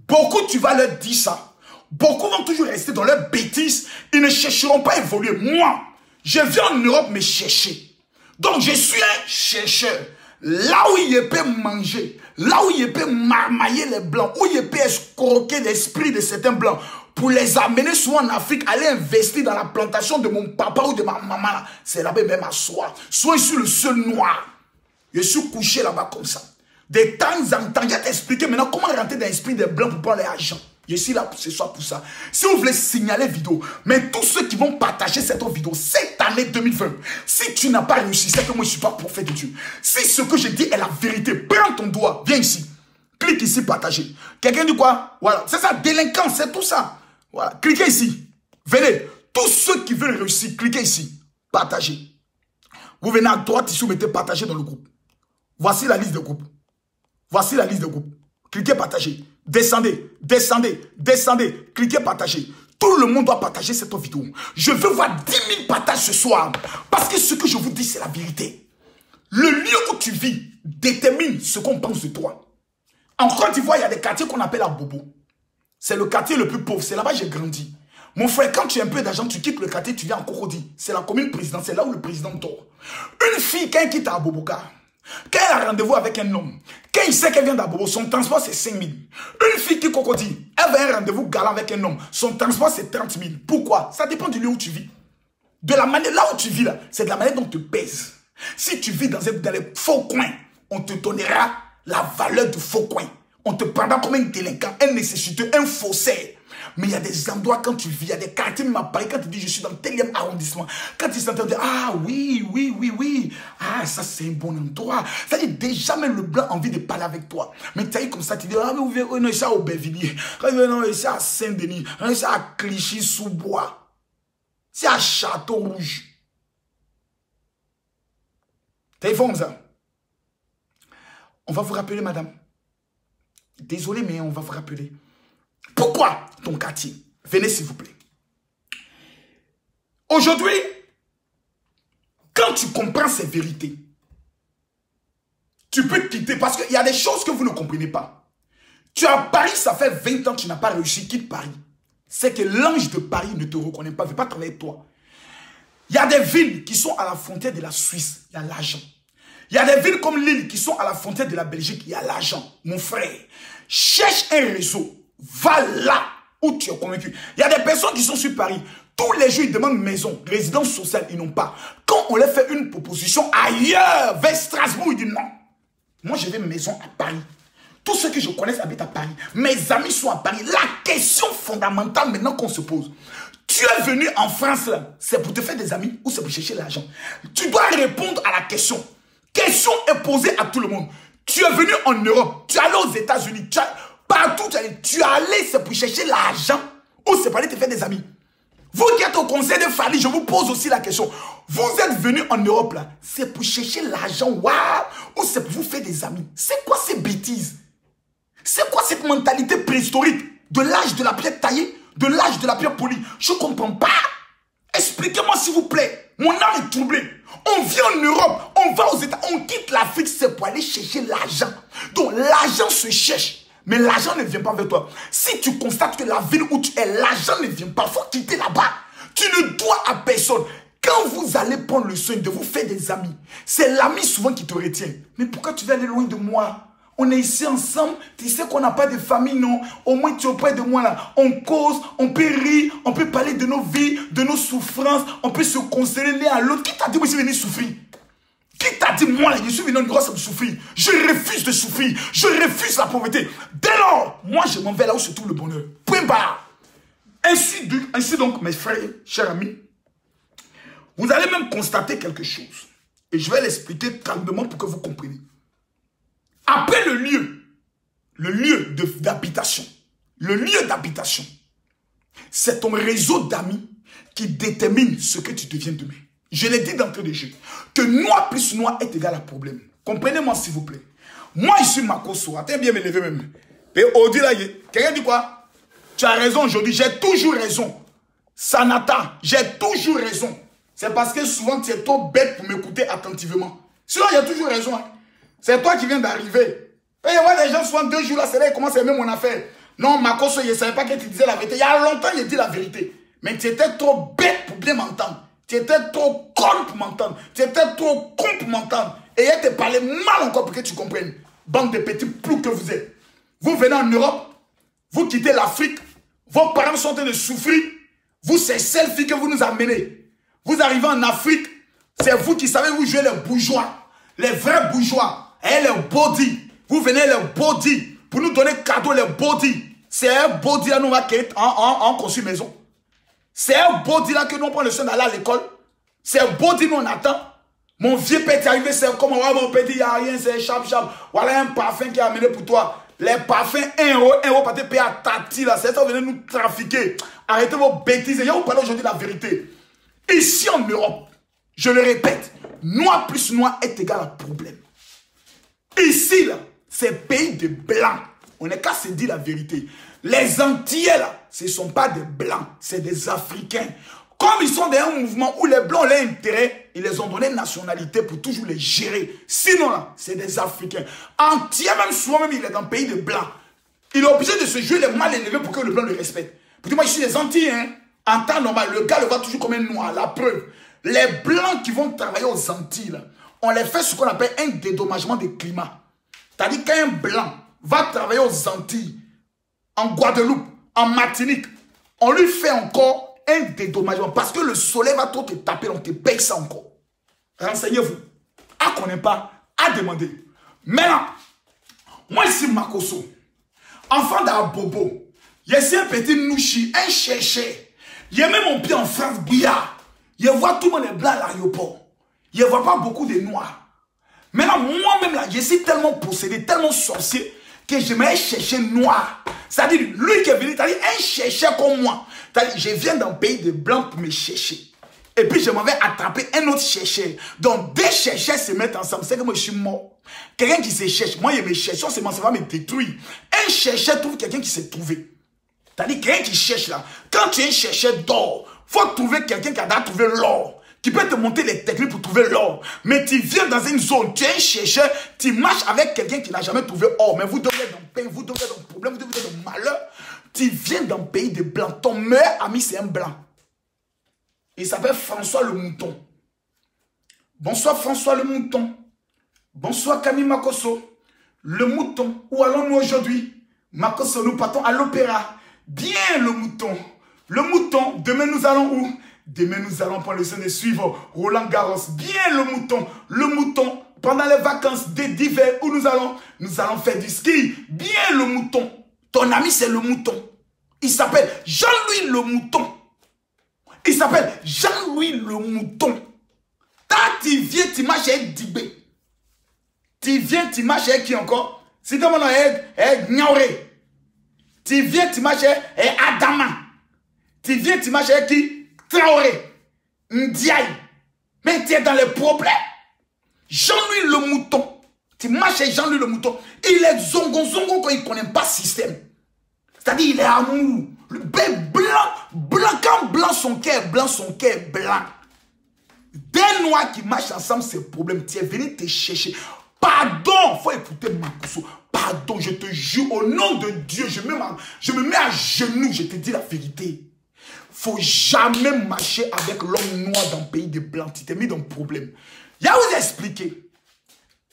Beaucoup, tu vas leur dire ça. Beaucoup vont toujours rester dans leur bêtise. Ils ne chercheront pas à évoluer. Moi, je viens en Europe me chercher. Donc, je suis un chercheur. Là où il peut manger, là où il peut marmailler les blancs, où il peut escroquer l'esprit de certains blancs, pour les amener soit en Afrique, aller investir dans la plantation de mon papa ou de ma maman, c'est là-bas même à soi. Soit je suis le seul noir. Je suis couché là-bas comme ça. De temps en temps, je vais t'expliquer maintenant comment rentrer dans l'esprit des blancs pour prendre l'argent. Je suis là ce soir pour ça. Si vous voulez signaler vidéo, mais tous ceux qui vont partager cette vidéo cette année 2020, si tu n'as pas réussi, c'est que moi je ne suis pas prophète de Dieu. Si ce que je dis est la vérité, prends ton doigt, viens ici. Clique ici, partager. Quelqu'un dit quoi? Voilà, c'est ça, délinquance, c'est tout ça. Voilà, cliquez ici. Venez, tous ceux qui veulent réussir, cliquez ici, partagez. Vous venez à droite ici, vous mettez partager dans le groupe. Voici la liste de groupes. Voici la liste de groupes. Cliquez, partagez. Descendez, descendez, descendez. Cliquez, partagez. Tout le monde doit partager cette vidéo. Je veux voir 10 000 partages ce soir. Parce que ce que je vous dis, c'est la vérité. Le lieu où tu vis détermine ce qu'on pense de toi. En Côte d'Ivoire, il y a des quartiers qu'on appelle à Bobo. C'est le quartier le plus pauvre. C'est là-bas que j'ai grandi. Mon frère, quand tu as un peu d'argent, tu quittes le quartier, tu viens en Cocody. C'est la commune présidentielle, là où le président dort. Une fille, quand elle quitte à Boboka, quand elle a rendez-vous avec un homme, quand il sait qu'elle vient d'Abobo, son transport c'est 5 000. Une fille qui Cocody, elle va à un rendez-vous galant avec un homme, son transport c'est 30 000. Pourquoi? Ça dépend du lieu où tu vis. De la manière, là où tu vis là, c'est de la manière dont on te pèse. Si tu vis dans les faux coins, on te donnera la valeur du faux coin. On te prendra comme un délinquant, un nécessiteux, un faussaire. Mais il y a des endroits quand tu vis, il y a des quartiers, même à Paris, quand tu dis je suis dans le telième arrondissement, quand ils s'entendent dire ah oui, ah ça c'est un bon endroit. C'est-à-dire déjà même le blanc a envie de parler avec toi. Mais tu as comme ça, tu dis ah mais vous verrez, non, c'est à Aubervilliers, non, c'est à Saint-Denis, c'est à Clichy-sous-Bois, c'est à Château-Rouge. T'as comme ça. On va vous rappeler madame. Désolé mais on va vous rappeler. Pourquoi ton quartier? Venez s'il vous plaît. Aujourd'hui, quand tu comprends ces vérités, tu peux quitter parce qu'il y a des choses que vous ne comprenez pas. Tu es à Paris, ça fait 20 ans que tu n'as pas réussi, quitte Paris. C'est que l'ange de Paris ne te reconnaît pas, ne veut pas travailler avec toi. Il y a des villes qui sont à la frontière de la Suisse, il y a l'argent. Il y a des villes comme Lille qui sont à la frontière de la Belgique, il y a l'argent. Mon frère, cherche un réseau. Va là où tu es convaincu. Il y a des personnes qui sont sur Paris. Tous les jours, ils demandent maison, résidence sociale, ils n'ont pas. Quand on leur fait une proposition ailleurs, vers Strasbourg, ils disent non. Moi, j'ai une maison à Paris. Tous ceux que je connais habitent à Paris. Mes amis sont à Paris. La question fondamentale maintenant qu'on se pose. Tu es venu en France, là, c'est pour te faire des amis ou c'est pour chercher l'argent? Tu dois répondre à la question. Question est posée à tout le monde. Tu es venu en Europe, tu es allé aux États-Unis, partout, tu es allé, c'est pour chercher l'argent ou c'est pour aller te faire des amis. Vous qui êtes au conseil de famille, je vous pose aussi la question. Vous êtes venu en Europe, là, c'est pour chercher l'argent, waouh, ou c'est pour vous faire des amis? C'est quoi ces bêtises? C'est quoi cette mentalité préhistorique de l'âge de la pierre taillée, de l'âge de la pierre polie? Je ne comprends pas. Expliquez-moi s'il vous plaît. Mon âme est troublée. On vient en Europe, on va aux États, on quitte l'Afrique, c'est pour aller chercher l'argent. Donc l'argent se cherche. Mais l'argent ne vient pas vers toi. Si tu constates que la ville où tu es, l'argent ne vient pas, il faut quitter là-bas. Tu ne dois à personne. Quand vous allez prendre le soin de vous faire des amis, c'est l'ami souvent qui te retient. Mais pourquoi tu veux aller loin de moi? On est ici ensemble, tu sais qu'on n'a pas de famille, non? Au moins tu es auprès de moi là. On cause, on peut rire, on peut parler de nos vies, de nos souffrances, on peut se consoler l'un à l'autre. Qui t'a dit que je suis venu souffrir? Qui t'a dit, moi, je suis venu en Europe pour souffrir? Je refuse de souffrir. Je refuse la pauvreté. Dès lors, moi, je m'en vais là où se trouve le bonheur. Point barre. Ainsi donc, mes frères, chers amis, vous allez même constater quelque chose. Et je vais l'expliquer calmement pour que vous compreniez. Après le lieu d'habitation, c'est ton réseau d'amis qui détermine ce que tu deviens demain. Je l'ai dit d'entrée de jeu, que noir plus noir est égal à problème. Comprenez-moi s'il vous plaît. Moi, je suis Makosso. Attends bien me lever même. Et Audi là, quelqu'un dit quoi? Tu as raison aujourd'hui, j'ai toujours raison. Sanata, j'ai toujours raison. C'est parce que souvent tu es trop bête pour m'écouter attentivement. Sinon, j'ai toujours raison. Hein. C'est toi qui viens d'arriver. Et moi, les gens, souvent 2 jours là, c'est là, ils commencent à aimer mon affaire. Non, Makosso, je ne savais pas que tu disais la vérité. Il y a longtemps, il dit la vérité. Mais tu étais trop bête pour bien m'entendre. Tu étais trop con pour m'entendre. Tu étais trop con pour m'entendre. Et elle te parlait mal encore pour que tu comprennes. Bande de petits plous que vous êtes. Vous venez en Europe, vous quittez l'Afrique, vos parents sont en train de souffrir. Vous, c'est celle-ci que vous nous amenez. Vous arrivez en Afrique, c'est vous qui savez vous jouer les bourgeois. Les vrais bourgeois. Et les body. Vous venez les body. Pour nous donner cadeau les body. C'est un body là nous va en construire maison. C'est un body là que nous on prend le soin d'aller à l'école. C'est un body nous on attend. Mon vieux père est arrivé, c'est comme mon petit, il n'y a rien, c'est chap. Voilà un parfum qui est amené pour toi. Les parfums 1 euro par te payer à Tati là. C'est ça, vous venez nous trafiquer. Arrêtez vos bêtises. Je vais vous parler aujourd'hui de la vérité. Ici en Europe, je le répète, noir plus noir est égal à problème. Ici là, c'est pays de blancs. On n'est qu'à se dire la vérité. Les Antillais là, ce ne sont pas des blancs, c'est des Africains. Comme ils sont dans un mouvement où les blancs ont leur intérêt, ils les ont donné nationalité pour toujours les gérer. Sinon là, c'est des Africains. Antillais même souvent même il est dans un pays de blancs. Il est obligé de se jouer les mal élevés pour que le blanc le respecte. Pour dire moi je suis des Antillais, hein. En temps normal, le gars le voit toujours comme un noir. La preuve, les blancs qui vont travailler aux Antilles, là, on les fait ce qu'on appelle un dédommagement des climats. C'est-à-dire qu'un blanc va travailler aux Antilles, en Guadeloupe, en Martinique, on lui fait encore un dédommagement parce que le soleil va trop te taper, on te paye ça encore. Renseignez-vous. À qu'on n'ait pas, à demander. Maintenant, moi ici, Makosso, enfant d'Abobo, il y a un petit nouchi, un chercheur. Il y a même mon pied en France, bouillard. Je vois tout le monde est blanc à l'aéroport. Je ne vois pas beaucoup de noirs. Maintenant, moi-même là, je suis tellement possédé, tellement sorcier, que je m'ai cherché noir. C'est-à-dire, lui qui est venu, c'est-à-dire un chercheur comme moi. C'est-à-dire, je viens d'un pays de blancs pour me chercher. Et puis, je m'en vais attraper un autre chercheur. Donc, 2 chercheurs se mettent ensemble. C'est que moi, je suis mort. Quelqu'un qui se cherche, moi, je me cherche, ça va me détruire. Un chercheur trouve quelqu'un qui s'est trouvé. C'est-à-dire, quelqu'un qui cherche là. Quand tu es un chercheur d'or, il faut trouver quelqu'un qui a déjà trouvé l'or. Qui peut te montrer les techniques pour trouver l'or. Mais tu viens dans une zone, tu es un chercheur, tu marches avec quelqu'un qui n'a jamais trouvé or. Mais vous devez être dans pain, vous devez être dans problème, vous devez être dans malheur. Tu viens d'un pays de blancs. Ton meilleur ami, c'est un blanc. Il s'appelle François le Mouton. Bonsoir François le Mouton. Bonsoir Camille Makosso. Le Mouton. Où allons-nous aujourd'hui? Makosso, nous partons à l'opéra. Bien le Mouton. Le Mouton, demain nous allons où? Demain nous allons prendre le soin de suivre Roland Garros. Bien le Mouton. Le Mouton, pendant les vacances d'hiver où nous allons faire du ski. Bien le Mouton. Ton ami c'est le Mouton. Il s'appelle Jean-Louis le Mouton. Il s'appelle Jean-Louis le Mouton. Tu viens, tu marches avec Dibé. Tu viens, tu marches avec qui encore? Si tu m'en as Niaoré. Tu viens, tu marches avec Adama. Tu viens, tu marches avec qui? Traoré. Ndiaye. Mais tu es dans les problèmes. Jean-Louis le Mouton. Tu marches avec Jean-Louis le Mouton. Il est zongon quand il ne connaît pas le système. C'est-à-dire, il est amour. Le blanc, quand blanc son cœur est blanc. Des noirs qui marchent ensemble, c'est le problème. Tu es venu te chercher. Pardon, il faut écouter Makosso. pardon, je te jure, au nom de Dieu, je me mets à genoux, je te dis la vérité. Faut jamais marcher avec l'homme noir dans le pays des Blancs. Tu t'es mis dans le problème. Il a vous expliqué.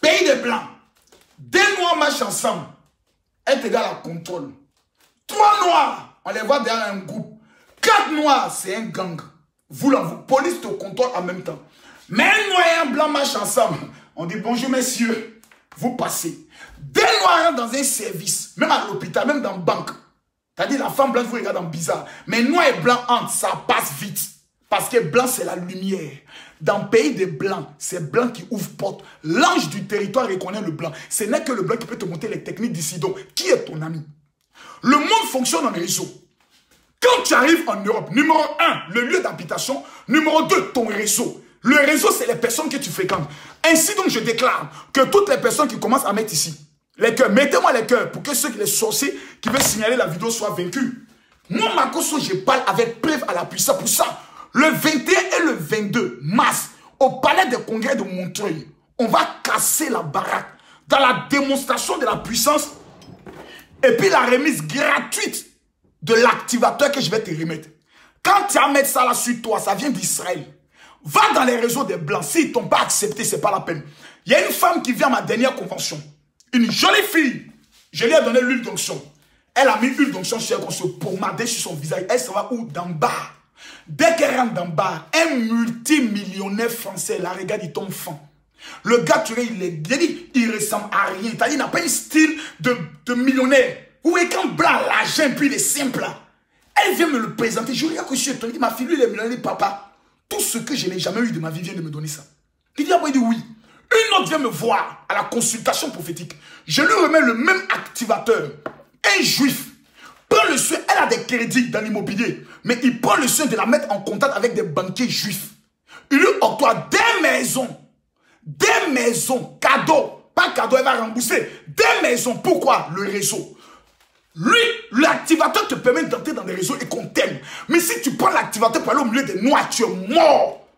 Pays des Blancs. 2 noirs marchent ensemble. Est égal à contrôle. 3 noirs, on les voit derrière un groupe. 4 noirs, c'est un gang. Vous, police te contrôle en même temps. Mais un noir et un blanc marchent ensemble. On dit bonjour messieurs, vous passez. 2 noirs rentrent dans un service, même à l'hôpital, même dans la banque. C'est-à-dire la femme blanche vous regarde en bizarre. Mais noir et blanc entrent, ça passe vite. Parce que blanc c'est la lumière. Dans le pays des blancs, c'est blanc qui ouvre porte. L'ange du territoire reconnaît le blanc. Ce n'est que le blanc qui peut te montrer les techniques d'ici. Donc, qui est ton ami? Le monde fonctionne en réseau. Quand tu arrives en Europe, numéro 1, le lieu d'habitation. Numéro 2, ton réseau. Le réseau, c'est les personnes que tu fréquentes. Ainsi donc, je déclare que toutes les personnes qui commencent à mettre ici, les cœurs, mettez-moi les cœurs pour que les sorciers qui veulent signaler la vidéo soient vaincus. Moi, Makosso, je parle avec preuve à la puissance. Pour ça, le 21 et le 22 mars, au palais des congrès de Montreuil, on va casser la baraque dans la démonstration de la puissance et puis la remise gratuite de l'activateur que je vais te remettre. Quand tu vas mettre ça là sur toi, ça vient d'Israël. Va dans les réseaux des Blancs. S'ils ne t'ont pas accepté, ce n'est pas la peine. Il y a une femme qui vient à ma dernière convention. Une jolie fille. Je lui ai donné l'huile d'onction. Elle a mis l'huile d'onction sur elle, qu'on se pommadait sur son visage. Elle se va où? Dans le bar. Dès qu'elle rentre dans le bar, un multimillionnaire français la regarde, il tombe fan. Le gars, tu vois, il ressemble à rien. Il n'a pas un style de millionnaire. Vous voyez, quand blanc, l'argent, puis il est simple. Elle vient me le présenter. Je regarde que je suis étonné. Ma fille, lui, il est millionnaire, papa. Tout ce que je n'ai jamais eu de ma vie vient de me donner ça. Il dit, après, il dit oui. Une autre vient me voir à la consultation prophétique. Je lui remets le même activateur. Un juif prend le soin. Elle a des crédits dans l'immobilier. Mais il prend le soin de la mettre en contact avec des banquiers juifs. Il lui octroie des maisons. Des maisons. Cadeaux. Pas cadeau, elle va rembourser. Des maisons. Pourquoi? Le réseau. Lui, l'activateur te permet d'entrer dans des réseaux et qu'on t'aime. Mais si tu prends l'activateur pour aller au milieu des noirs, tu es mort.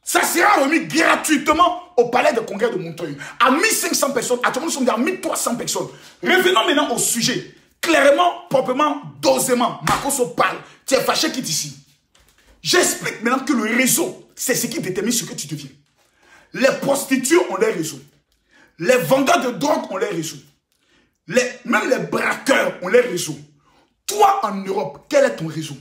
Ça sera remis gratuitement au palais de congrès de Montreuil. À 1500 personnes, actuellement nous sommes à 1300 personnes. Revenons maintenant au sujet. Clairement, proprement, dosément. Makosso parle. Tu es fâché, quitte ici. J'explique maintenant que le réseau, c'est ce qui détermine ce que tu deviens. Les prostituées ont leur réseau. Les vendeurs de drogue ont leur réseau. Même les braqueurs ont leur réseau. Toi, en Europe, quel est ton réseau?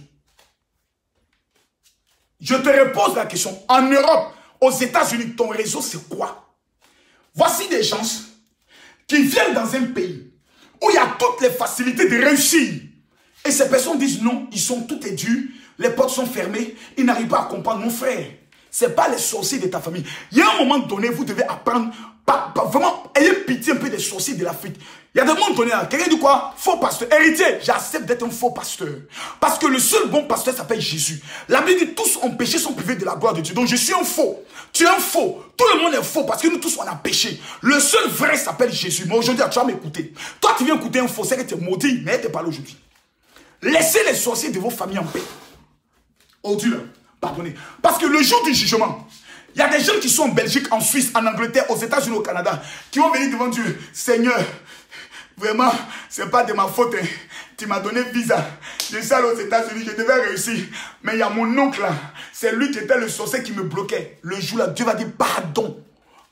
Je te repose la question. En Europe, aux États-Unis, ton réseau, c'est quoi? Voici des gens qui viennent dans un pays où il y a toutes les facilités de réussir. Et ces personnes disent non, ils sont tout édus, les portes sont fermées, ils n'arrivent pas à comprendre. Mon frère, ce n'est pas les sorciers de ta famille. Il y a un moment donné, vous devez apprendre, vraiment, ayez pitié un peu des sorciers de l'Afrique. Il y a des moments donnés, quelqu'un dit quoi? Faux pasteur. Héritier, j'accepte d'être un faux pasteur. Parce que le seul bon pasteur s'appelle Jésus. La Bible dit tous ont péché, sont privés de la gloire de Dieu. Donc je suis un faux. Tu es un faux. Tout le monde est faux parce que nous tous on a péché. Le seul vrai s'appelle Jésus. Mais aujourd'hui, tu vas m'écouter. Toi, tu viens écouter un faux, c'est que tu es maudit, mais tu parles aujourd'hui. Laissez les sorciers de vos familles en paix. Oh Dieu, pardonnez. Parce que le jour du jugement, il y a des gens qui sont en Belgique, en Suisse, en Angleterre, aux États-Unis, au Canada, qui vont venir devant Dieu. Seigneur, vraiment, ce n'est pas de ma faute. Hein. Tu m'as donné visa. Je suis allé aux États-Unis, je devais réussir. Mais il y a mon oncle là. C'est lui qui était le sorcier qui me bloquait. Le jour-là, Dieu va dire pardon.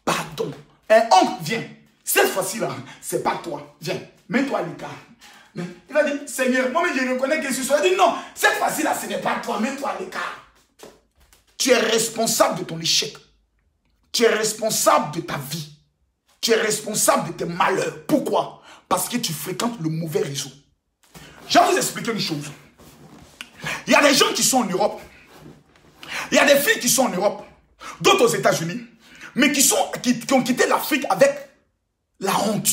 Pardon. Un oncle, viens. Cette fois-ci là, c'est pas toi. Viens, mets-toi à l'écart. Il va dire, Seigneur, moi je reconnais que je suis sorcier. Il dit non, cette fois-ci là, ce n'est pas toi. Mets-toi à l'écart. Tu es responsable de ton échec. Tu es responsable de ta vie. Tu es responsable de tes malheurs. Pourquoi? Parce que tu fréquentes le mauvais réseau. Je vais vous expliquer une chose. Il y a des gens qui sont en Europe. Il y a des filles qui sont en Europe. D'autres aux États-Unis. Mais qui ont quitté l'Afrique avec la honte.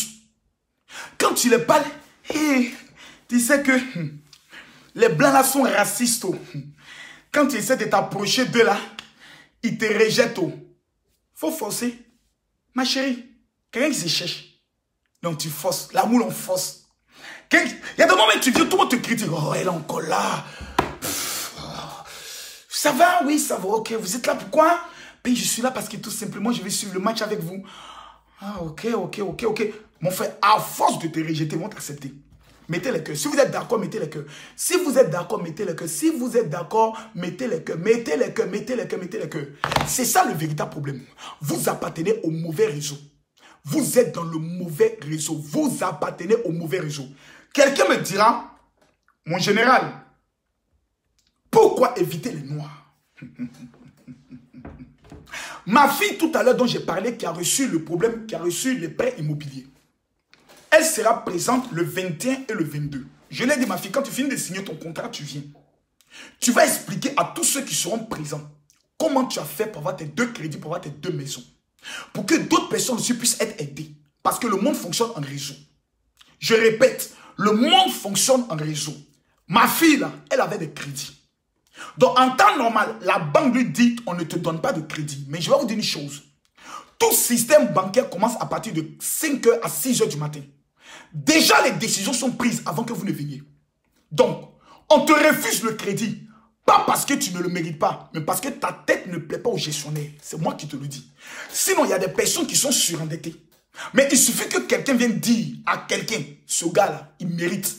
Quand tu les parles, hey, tu sais que les blancs là sont racistes. Quand tu essaies de t'approcher d'eux là, ils te rejettent. Faut forcer. Ma chérie, quelqu'un qui se cherche. Donc tu forces. L'amour, on force. Il y a des moments où tu viens, tout le monde te critique. Oh, elle est encore là. Ça va, oui, ça va, ok. Vous êtes là, pourquoi? Puis je suis là parce que tout simplement, je vais suivre le match avec vous. Ah, ok. Mon frère, à force de te rejeter, ils vont t'accepter. Mettez les cœurs. Si vous êtes d'accord, mettez les cœurs. Si vous êtes d'accord, mettez les cœurs. Si vous êtes d'accord, mettez les cœurs. Mettez les cœurs, mettez les cœurs, mettez les cœurs. C'est ça le véritable problème. Vous appartenez au mauvais réseau. Vous êtes dans le mauvais réseau. Vous appartenez au mauvais réseau. Quelqu'un me dira, mon général, pourquoi éviter les noirs? Ma fille tout à l'heure dont j'ai parlé, qui a reçu le problème, qui a reçu les prêts immobiliers. Elle sera présente le 21 et le 22. Je l'ai dit, ma fille, quand tu finis de signer ton contrat, tu viens. Tu vas expliquer à tous ceux qui seront présents comment tu as fait pour avoir tes 2 crédits, pour avoir tes 2 maisons. Pour que d'autres personnes aussi puissent être aidées. Parce que le monde fonctionne en réseau. Je répète, le monde fonctionne en réseau. Ma fille, là, elle avait des crédits. Donc, en temps normal, la banque lui dit, on ne te donne pas de crédit. Mais je vais vous dire une chose. Tout système bancaire commence à partir de 5h à 6h du matin. Déjà, les décisions sont prises avant que vous ne veniez. Donc, on te refuse le crédit. Pas parce que tu ne le mérites pas, mais parce que ta tête ne plaît pas au gestionnaire. C'est moi qui te le dis. Sinon, il y a des personnes qui sont surendettées. Mais il suffit que quelqu'un vienne dire à quelqu'un, ce gars-là, il mérite.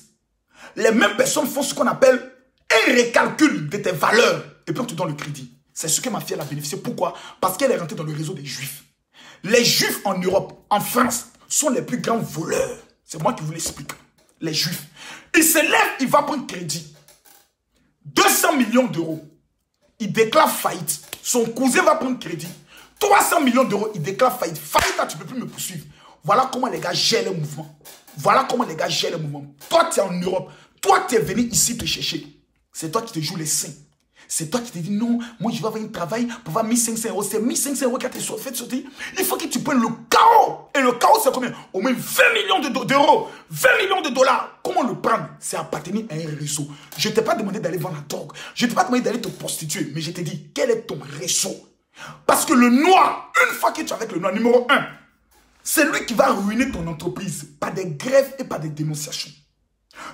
Les mêmes personnes font ce qu'on appelle un recalcul de tes valeurs. Et puis on te donne le crédit. C'est ce que ma fille a bénéficié. Pourquoi? Parce qu'elle est rentrée dans le réseau des Juifs. Les Juifs en Europe, en France, sont les plus grands voleurs. C'est moi qui vous l'explique. Les Juifs. Il se lève, il va prendre crédit. 200 millions d'euros. Il déclare faillite. Son cousin va prendre crédit. 300 millions d'euros, il déclare faillite. Faillite, là, tu ne peux plus me poursuivre. Voilà comment les gars gèrent le mouvement. Voilà comment les gars gèrent le mouvement. Toi, tu es en Europe. Toi, tu es venu ici te chercher. C'est toi qui te joues les saints. C'est toi qui te dis non, moi je vais avoir un travail pour avoir 1500 euros. C'est 1500 euros qui a été fait sortir. Il faut que tu prennes le chaos. Et le chaos, c'est combien? Au moins 20 millions d'euros. 20 millions de dollars. Comment le prendre? C'est appartenir à un réseau. Je ne t'ai pas demandé d'aller vendre la drogue. Je ne t'ai pas demandé d'aller te prostituer. Mais je t'ai dit, quel est ton réseau? Parce que le noir, une fois que tu es avec le noir, numéro 1, c'est lui qui va ruiner ton entreprise par des grèves et par des dénonciations.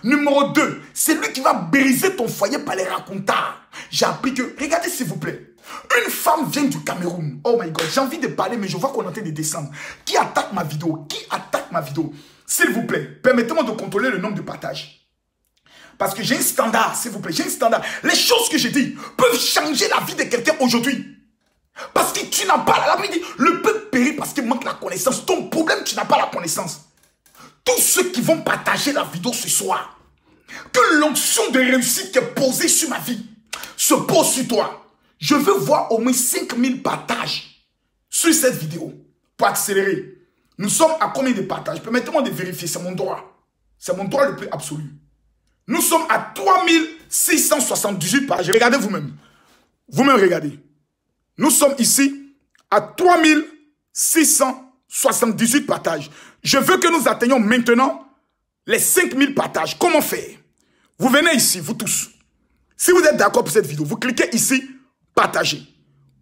Numéro 2, c'est lui qui va briser ton foyer par les racontards. J'ai appris que, regardez s'il vous plaît, une femme vient du Cameroun. Oh my God, j'ai envie de parler, mais je vois qu'on est en train de descendre. Qui attaque ma vidéo? Qui attaque ma vidéo? S'il vous plaît, permettez-moi de contrôler le nombre de partages. Parce que j'ai un standard, s'il vous plaît, j'ai un standard. Les choses que j'ai dit peuvent changer la vie de quelqu'un aujourd'hui. Parce que tu n'as pas la vie. Le peuple périt parce qu'il manque la connaissance. Ton problème, tu n'as pas la connaissance. Tous ceux qui vont partager la vidéo ce soir, que l'onction de réussite qui est posée sur ma vie se pose sur toi. Je veux voir au moins 5000 partages sur cette vidéo pour accélérer. Nous sommes à combien de partages? Permettez-moi de vérifier, c'est mon droit. C'est mon droit le plus absolu. Nous sommes à 3678 partages. Regardez vous-même. Vous-même regardez. Nous sommes ici à 3678 partages. Je veux que nous atteignions maintenant les 5000 partages. Comment faire? Vous venez ici, vous tous. Si vous êtes d'accord pour cette vidéo, vous cliquez ici, partager.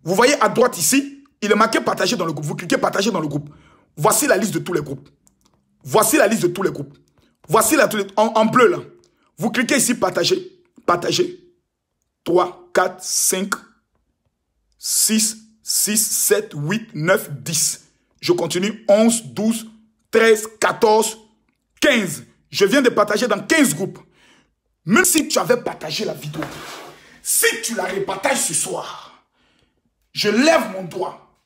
Vous voyez à droite ici, il est marqué partager dans le groupe. Vous cliquez partager dans le groupe. Voici la liste de tous les groupes. Voici la liste de tous les groupes. Voici la en bleu là. Vous cliquez ici partager. Partager. 3, 4, 5, 6, 7, 8, 9, 10. Je continue. 11, 12, 13, 14, 15. Je viens de partager dans 15 groupes. Même si tu avais partagé la vidéo, si tu la repartages ce soir, je lève mon doigt.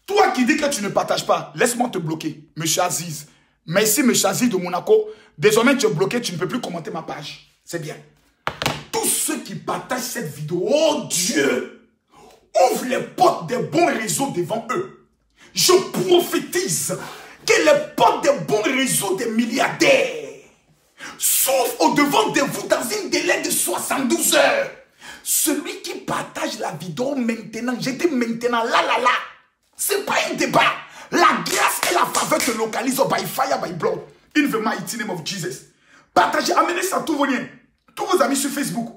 Toi qui dis que tu ne partages pas, laisse-moi te bloquer. Monsieur Aziz. Merci, Monsieur Aziz de Monaco. Désormais, tu es bloqué, tu ne peux plus commenter ma page. C'est bien. Tous ceux qui partagent cette vidéo, oh Dieu, ouvre les portes des bons réseaux devant eux. Je prophétise que les portes des bons réseaux des milliardaires s'ouvrent au-devant de vous dans un délai de 72 heures. Celui qui partage la vidéo maintenant, je dis maintenant, là. C'est pas un débat. La grâce et la faveur te localisent by fire, by blood. In the mighty name of Jesus. Partagez, amenez ça à tous vos liens. Tous vos amis sur Facebook.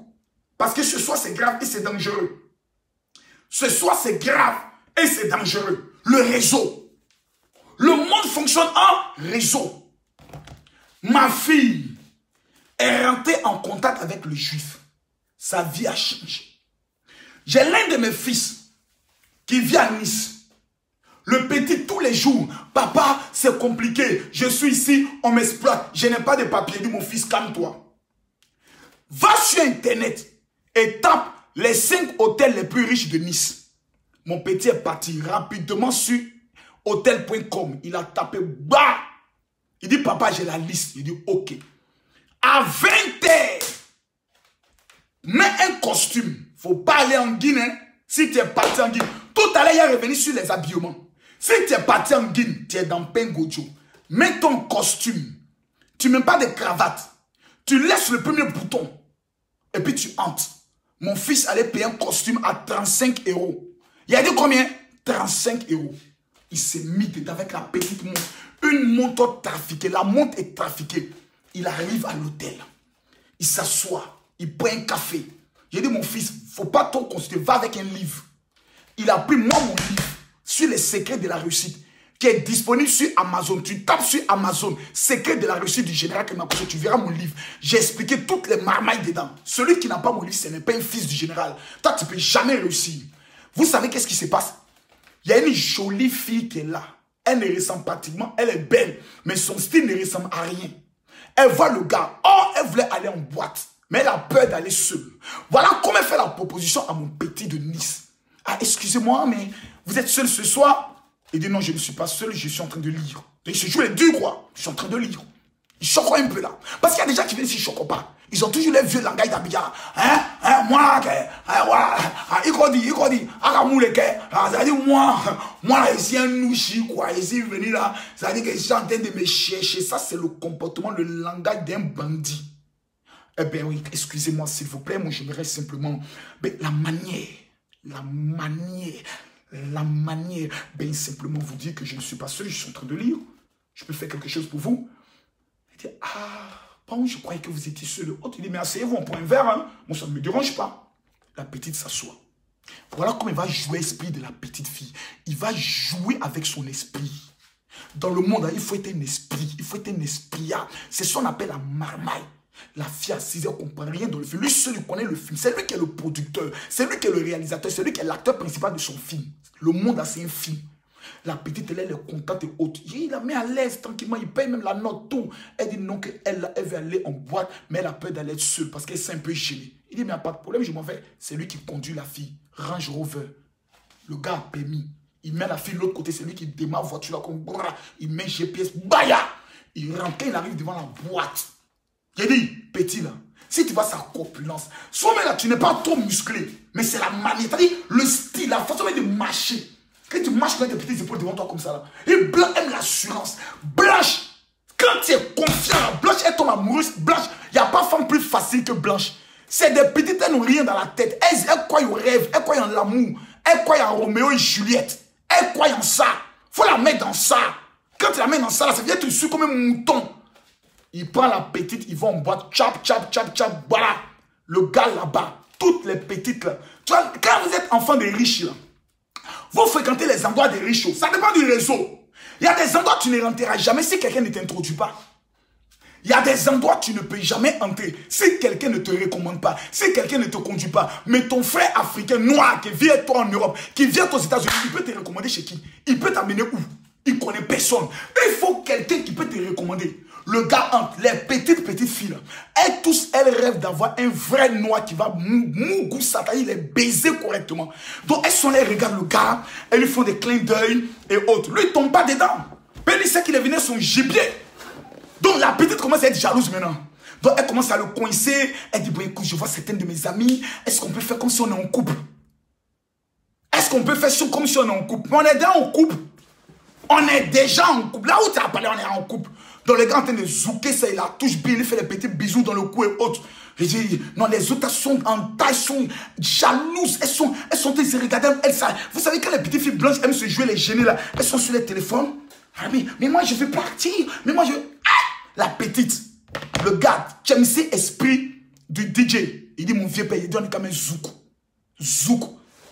Parce que ce soir c'est grave et c'est dangereux. Ce soir c'est grave et c'est dangereux. Le réseau. Le monde fonctionne en réseau. Ma fille est rentrée en contact avec le juif. Sa vie a changé. J'ai l'un de mes fils qui vit à Nice. Le petit, tous les jours, papa, c'est compliqué. Je suis ici, on m'exploite. Je n'ai pas de papier. Dit mon fils, calme-toi. Va sur Internet et tape les 5 hôtels les plus riches de Nice. Mon petit est parti rapidement sur hotel.com. Il a tapé bas. Il dit, papa, j'ai la liste. Il dit, ok. À 20h, mets un costume. Il ne faut pas aller en Guinée. Si tu es parti en Guinée. Tout à l'heure, il est revenu sur les habillements. Si tu es parti en Guinée, tu es dans Pengojo. Mets ton costume. Tu ne mets pas de cravate. Tu laisses le premier bouton. Et puis tu entres. Mon fils allait payer un costume à 35 €. Il a dit combien? 35 €. Il s'est mis dedans avec la petite montre. Une montre trafiquée. La montre est trafiquée. Il arrive à l'hôtel. Il s'assoit. Il prend un café. J'ai dit mon fils, il ne faut pas trop consulter. Va avec un livre. Il a pris moi mon livre sur les secrets de la réussite qui est disponible sur Amazon. Tu tapes sur Amazon, secrets de la réussite du général Kemakoso, tu verras mon livre. J'ai expliqué toutes les marmailles dedans. Celui qui n'a pas mon livre, ce n'est pas un fils du général. Toi, tu ne peux jamais réussir. Vous savez qu'est-ce qui se passe? Il y a une jolie fille qui est là. Elle ne ressemble pratiquement, elle est belle, mais son style ne ressemble à rien. Elle voit le gars, oh, elle voulait aller en boîte, mais elle a peur d'aller seule. Voilà comment elle fait la proposition à mon petit de Nice. Ah, excusez-moi, mais vous êtes seul ce soir? Il dit non, je ne suis pas seul, je suis en train de lire. Il se joue les deux, quoi. Je suis en train de lire. Il choque un peu là. Parce qu'il y a des gens qui viennent ici, ils ne choquent pas. Ils ont toujours les vieux langages d'Abidjan. Moi, il dit, moi, ici, un nouchi, quoi. Ici, venu là, ça veut dire que je suis en train de me chercher. Ça, c'est le comportement, le langage d'un bandit. Eh bien, oui, excusez-moi, s'il vous plaît, moi, j'aimerais simplement, mais la manière, bien simplement vous dire que je ne suis pas seul, je suis en train de lire. Je peux faire quelque chose pour vous. Il dit, ah, bon, je croyais que vous étiez seul. L'autre, il dit, mais asseyez-vous, on prend un verre, hein. Moi, ça ne me dérange pas. La petite s'assoit. Voilà comment il va jouer l'esprit de la petite fille. Il va jouer avec son esprit. Dans le monde, il faut être un esprit. Il faut être un esprit. C'est ce qu'on appelle la marmaille. La fille assise, elle ne comprend rien dans le film. Lui seul, il connaît le film. C'est lui qui est le producteur. C'est lui qui est le réalisateur. C'est lui qui est l'acteur principal de son film. Le monde, c'est un film. La petite, elle est contente et haute. Il la met à l'aise tranquillement. Il paye même la note, tout. Elle dit non, qu'elle veut aller en boîte, mais elle a peur d'aller seule parce qu'elle s'est un peu gênée. Il dit, mais il n'y a pas de problème, je m'en vais. C'est lui qui conduit la fille. Range Rover. Le gars a permis. Il met la fille de l'autre côté. C'est lui qui démarre la voiture là, comme bras. Il met GPS. Baya! Il rentre, il arrive devant la boîte. J'ai dit, petit là, si tu vois sa corpulence, soit là, tu n'es pas trop musclé, mais c'est la manière, c'est-à-dire le style, la façon de marcher. Quand tu marches avec tes petites épaules devant toi comme ça là, et Blanche aime l'assurance. Blanche, quand tu es confiant, Blanche, elle tombe amoureuse. Blanche, il n'y a pas femme plus facile que Blanche. C'est des petites, elles n'ont rien dans la tête. Elles croient au rêve, elles croient en l'amour, elles croient en Roméo et Juliette. Elles croient en ça. Il faut la mettre dans ça. Quand tu la mets dans ça, là, ça vient te suivre comme un mouton. Il prend la petite, il va en boîte, chap, chap, chap, chap, voilà. Le gars là-bas, toutes les petites là. Tu vois, quand vous êtes enfant des riches là, vous fréquentez les endroits des riches, ça dépend du réseau. Il y a des endroits où tu ne rentreras jamais si quelqu'un ne t'introduit pas. Il y a des endroits où tu ne peux jamais entrer si quelqu'un ne te recommande pas, si quelqu'un ne te conduit pas. Mais ton frère africain noir qui vient toi en Europe, qui vient aux États-Unis, il peut te recommander chez qui? Il peut t'amener où? Il ne connaît personne. Il faut quelqu'un qui peut te recommander. Le gars entre les petites filles, elles tous, elles rêvent d'avoir un vrai noir qui va mougou sataner, les baiser correctement. Donc elles sont là, elles regardent le gars, elles lui font des clins d'œil et autres. Lui, il ne tombe pas dedans. Mais il sait qu'il est venu son gibier. Donc la petite commence à être jalouse maintenant. Donc elle commence à le coincer. Elle dit, bon écoute, je vois certaines de mes amies. Est-ce qu'on peut faire comme si on est en couple? Est-ce qu'on peut faire comme si on est en couple? Mais on est déjà en couple. On est déjà en couple. Là où tu as parlé, on est en couple. Donc les gars en train de zouker ça, il la touche bien, il fait les petits bisous dans le cou et autres. Je dis, non, les autres sont en taille, sont jalouses, elles sont en train de se regarder. Vous savez quand les petites filles blanches aiment se jouer les gêner là, elles sont sur les téléphones. Ah, mais moi je veux partir, mais moi je... Ah, la petite, le gars, Chemsé esprit du DJ. Il dit, mon vieux père, il dit, on est comme un zouk. Zouk.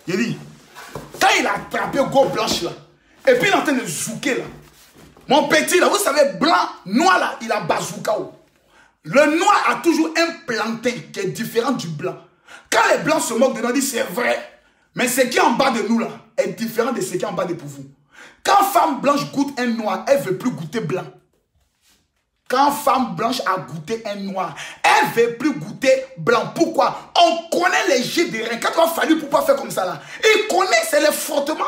Il dit, quand il a attrapé Go Blanche là, et puis il est en train de zouker là. Mon petit là, vous savez, blanc, noir là, il a bazooka. Le noir a toujours un plantain qui est différent du blanc. Quand les blancs se moquent de nous, ils disent c'est vrai. Mais ce qui est en bas de nous là est différent de ce qui est en bas de pour vous. Quand femme blanche goûte un noir, elle ne veut plus goûter blanc. Quand femme blanche a goûté un noir, elle ne veut plus goûter blanc. Pourquoi? On connaît les jets de reins. Quand on a fallu pour pas faire comme ça là, il connaît, c'est les frottements.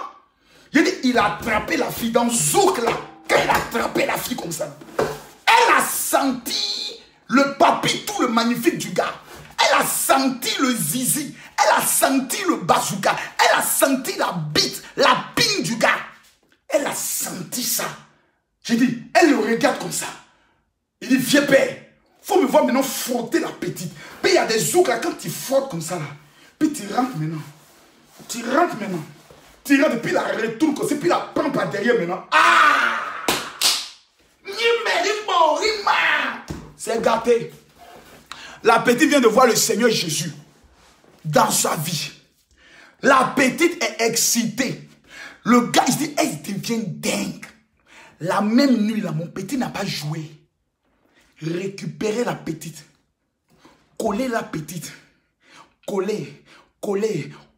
Je dis, il a attrapé la fille dans Zouk là. Quand il a attrapé la fille comme ça, elle a senti le papi, tout le magnifique du gars. Elle a senti le zizi. Elle a senti le bazooka. Elle a senti la bite, la pine du gars. Elle a senti ça. J'ai dit, elle le regarde comme ça. Il dit, viens père, faut me voir maintenant frotter la petite. Puis il y a des zouks là, quand tu frottes comme ça là, puis tu rentres maintenant. Tu rentres maintenant. Tu rentres, puis la retourne comme ça, puis la prends par derrière maintenant. Ah! C'est gâté. La petite vient de voir le Seigneur Jésus dans sa vie. La petite est excitée. Le gars, il se dit, elle devient dingue. La même nuit là, mon petit n'a pas joué. Récupérer la petite, coller la petite, coller.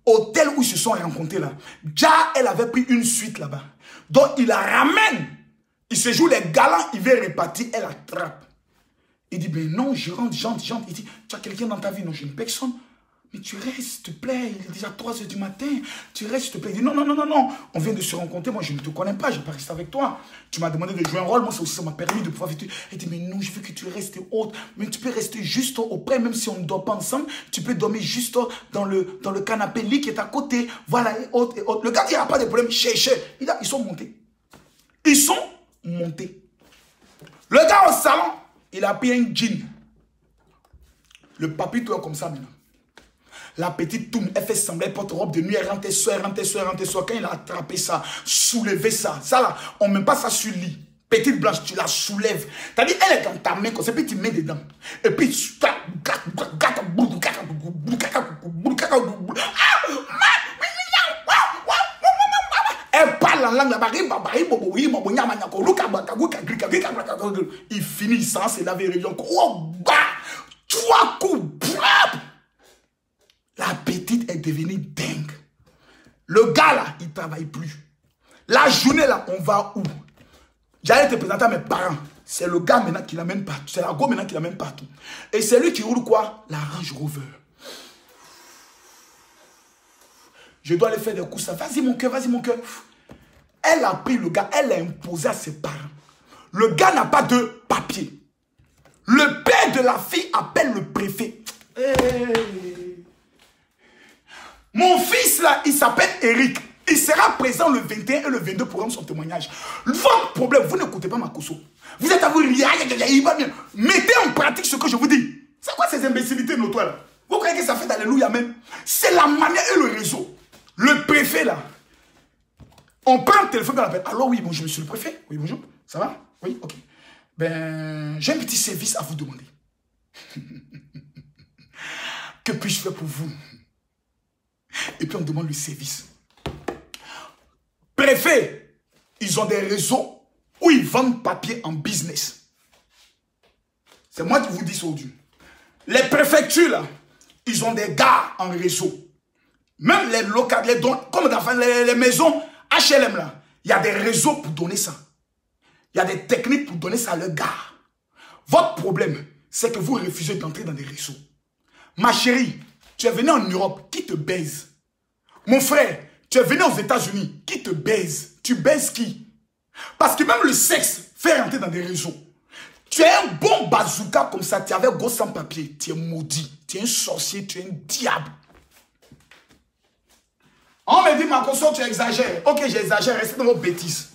Hôtel où ils se sont rencontrés là. Déjà, elle avait pris une suite là-bas. Donc, il la ramène. Il se joue les galants, il veut répartir, elle attrape. Il dit, ben non, je rentre. Il dit, tu as quelqu'un dans ta vie? Non, je n'ai personne. Mais tu restes, s'il te plaît, il est déjà 3 h du matin. Tu restes, s'il te plaît. Il dit, non. On vient de se rencontrer, moi je ne te connais pas, je ne vais pas rester avec toi. Tu m'as demandé de jouer un rôle, moi ça m'a permis de pouvoir vivre. Il dit, mais non, je veux que tu restes haute. Mais tu peux rester juste auprès, même si on ne dort pas ensemble. Tu peux dormir juste dans le canapé lit qui est à côté. Voilà, et haute. Le gars, il n'y a pas de problème. Cherchez. Ils sont montés. Le gars au salon, il a pris un jean. Le papy, toi, comme ça maintenant. La petite tourne, elle fait semblant, elle porte robe de nuit, elle rentre soir. Quand il a attrapé ça, soulevé ça, ça là, on ne met pas ça sur le lit. Petite blanche, tu la soulèves. C'est-à-dire, elle est dans ta main, comme ça, puis tu mets dedans. Et puis, tu... Elle parle en langue là-bas. Il finit sans se laver les gens. 3 coups. La petite est devenue dingue. Le gars là, il ne travaille plus. La journée là, on va où? J'allais te présenter à mes parents. C'est le gars maintenant qui l'amène partout. C'est la go maintenant qui l'amène partout. Et c'est lui qui roule quoi? La Range Rover. Je dois aller faire des coups. Vas-y mon cœur. Elle a pris le gars, elle l'a imposé à ses parents. Le gars n'a pas de papier. Le père de la fille appelle le préfet. Hey. Mon fils là, il s'appelle Eric. Il sera présent le 21 et le 22 pour rendre son témoignage. Votre problème, vous n'écoutez pas Makosso. Vous êtes à vous rire, il va bien. Mettez en pratique ce que je vous dis. C'est quoi ces imbécilités notoires là? Vous croyez que ça fait d'alléluia même? C'est la manière et le réseau. Le préfet là. On prend le téléphone et on appelle. Alors oui, bonjour monsieur le préfet. Oui, bonjour. Ça va? Oui, ok. Ben, j'ai un petit service à vous demander. Que puis-je faire pour vous? Et puis on demande le service. Préfet, ils ont des réseaux où ils vendent papier en business. C'est moi qui vous dis ça aujourd'hui. Les préfectures, là, ils ont des gars en réseau. Même les locales, comme dans les maisons HLM, là, il y a des réseaux pour donner ça. Il y a des techniques pour donner ça à leurs gars. Votre problème, c'est que vous refusez d'entrer dans des réseaux. Ma chérie, tu es venu en Europe, qui te baise? Mon frère, tu es venu aux États-Unis, qui te baise? Tu baises qui? Parce que même le sexe fait rentrer dans des réseaux. Tu es un bon bazooka comme ça, tu es avec gosse sans papier, tu es maudit, tu es un sorcier, tu es un diable. On me dit, Makosso, tu exagères. Ok, j'exagère, restez dans vos bêtises.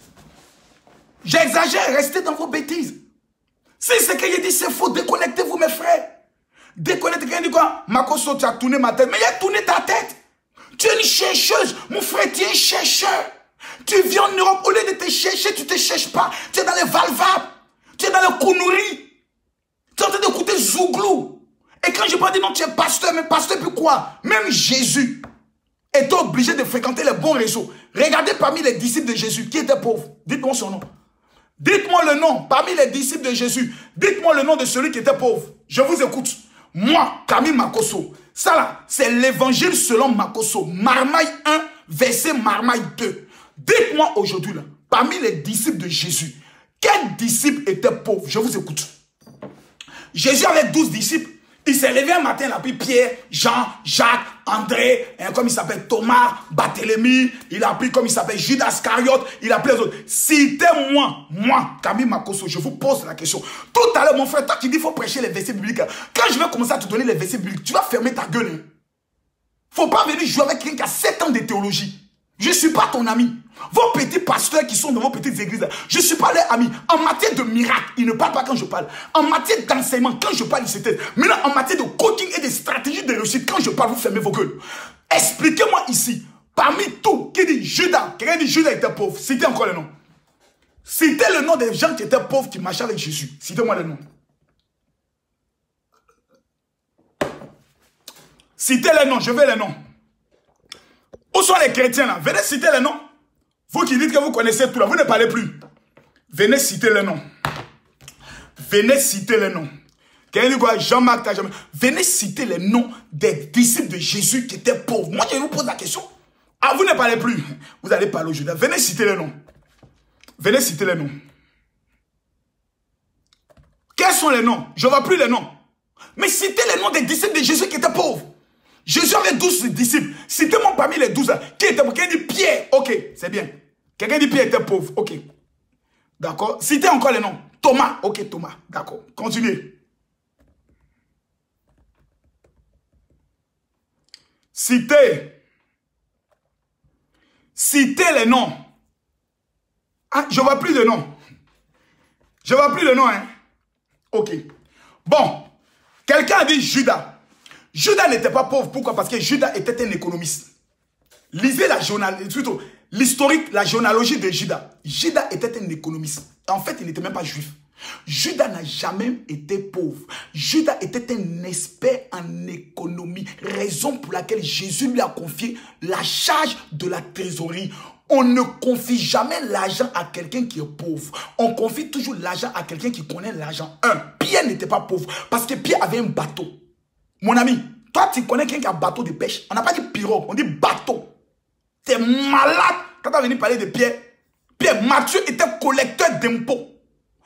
J'exagère, restez dans vos bêtises. Si ce que je dis, c'est faux, déconnectez-vous, mes frères. Déconnectez, quelqu'un dit quoi? Makosso, tu as tourné ma tête. Mais il a tourné ta tête. Tu es une chercheuse. Mon frère, tu es un chercheur. Tu viens en Europe, au lieu de te chercher, tu ne te cherches pas. Tu es dans les valvapes. Tu es dans le Kounouri. Tu es en train d'écouter Zouglou. Et quand je parle de non, tu es pasteur, mais pasteur, puis quoi? Même Jésus était obligé de fréquenter les bons réseaux. Regardez parmi les disciples de Jésus, qui était pauvre. Dites-moi son nom. Dites-moi le nom, parmi les disciples de Jésus. Dites-moi le nom de celui qui était pauvre. Je vous écoute. Moi, Camille Makosso. Ça là, c'est l'évangile selon Makosso. Marmaille 1, verset Marmaille 2. Dites-moi aujourd'hui là, parmi les disciples de Jésus, quel disciple était pauvre? Je vous écoute. Jésus avait 12 disciples. Il s'est levé un matin, il a pris Pierre, Jean, Jacques, André, comme il s'appelle Thomas, Barthélemy, il a pris comme il s'appelle Judas Iscariote, il a pris les autres. Citez-moi, moi, Camille Makosso, je vous pose la question. Tout à l'heure, mon frère, toi tu dis qu'il faut prêcher les versets bibliques. Quand je vais commencer à te donner les versets bibliques, tu vas fermer ta gueule. Il ne faut pas venir jouer avec quelqu'un qui a 7 ans de théologie. Je ne suis pas ton ami. Vos petits pasteurs qui sont dans vos petites églises, je ne suis pas leur ami. En matière de miracles, ils ne parlent pas quand je parle. En matière d'enseignement, quand je parle, ils se taisent. Maintenant, en matière de coaching et de stratégie de réussite, quand je parle, vous fermez vos gueules. Expliquez-moi ici, parmi tout, qui dit Judas, quelqu'un dit Judas était pauvre, citez encore le nom. Citez le nom des gens qui étaient pauvres, qui marchaient avec Jésus. Citez-moi le nom. Citez les noms, je veux les noms. Où sont les chrétiens là? Venez citer les noms. Vous qui dites que vous connaissez tout là, vous ne parlez plus. Venez citer les noms. Venez citer les noms. Quelqu'un dit quoi? Jean-Marc, venez citer les noms des disciples de Jésus qui étaient pauvres. Moi, je vous pose la question. Ah, vous ne parlez plus. Vous allez parler au Judas. Venez citer les noms. Venez citer les noms. Quels sont les noms? Je ne vois plus les noms. Mais citez les noms des disciples de Jésus qui étaient pauvres. Jésus avait 12 disciples. Citez-moi parmi les 12. Qui était pauvre? Quelqu'un dit Pierre. Ok, c'est bien. Quelqu'un dit Pierre était pauvre. Ok. D'accord. Citez encore les noms. Thomas. Ok, Thomas. D'accord. Continuez. Citez. Citez les noms. Ah, je ne vois plus de noms. Je ne vois plus de noms, hein. Ok. Bon. Quelqu'un a dit Judas. Judas n'était pas pauvre. Pourquoi? Parce que Judas était un économiste. Lisez l'historique, la généalogie de Judas. Judas était un économiste. En fait, il n'était même pas juif. Judas n'a jamais été pauvre. Judas était un expert en économie. Raison pour laquelle Jésus lui a confié la charge de la trésorerie. On ne confie jamais l'argent à quelqu'un qui est pauvre. On confie toujours l'argent à quelqu'un qui connaît l'argent. Pierre n'était pas pauvre parce que Pierre avait un bateau. Mon ami, toi tu connais quelqu'un qui a un bateau de pêche. On n'a pas dit pirogue, on dit bateau. T'es malade quand tu as venu parler de Pierre. Pierre, Matthieu était collecteur d'impôts.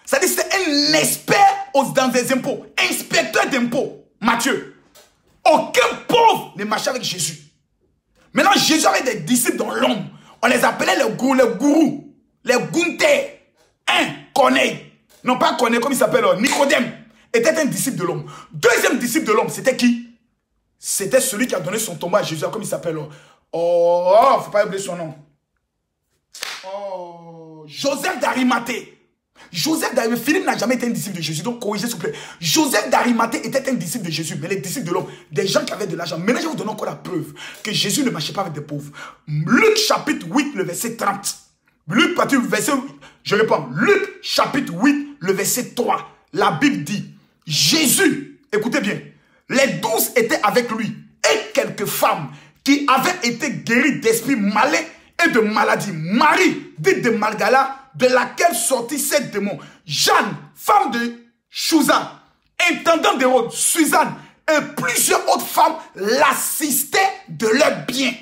C'est-à-dire c'était un expert dans des impôts. Inspecteur d'impôts. Matthieu. Aucun pauvre ne marchait avec Jésus. Maintenant, Jésus avait des disciples dans l'ombre. On les appelait les gourous. Les Gunther. Corneille. Non pas Corneille, comme il s'appelle, Nicodème. Était un disciple de l'homme. Deuxième disciple de l'homme, c'était qui? C'était celui qui a donné son tombeau à Jésus, comme il s'appelle. Faut pas oublier son nom. Joseph d'Arimathée. Joseph d'Arimathée, Philippe n'a jamais été un disciple de Jésus, donc corrigez s'il vous plaît. Joseph d'Arimathée était un disciple de Jésus, mais les disciples de l'homme, des gens qui avaient de l'argent. Maintenant, je vous donne encore la preuve que Jésus ne marchait pas avec des pauvres. Luc chapitre 8, le verset 30. Luc chapitre 8, le verset 3. La Bible dit, Jésus, écoutez bien, les 12 étaient avec lui et quelques femmes qui avaient été guéries d'esprits malins et de maladies. Marie, dite de Magdala, de laquelle sortit 7 démons. Jeanne, femme de Chouza, intendant d'Hérode, Suzanne et plusieurs autres femmes l'assistaient de leurs biens.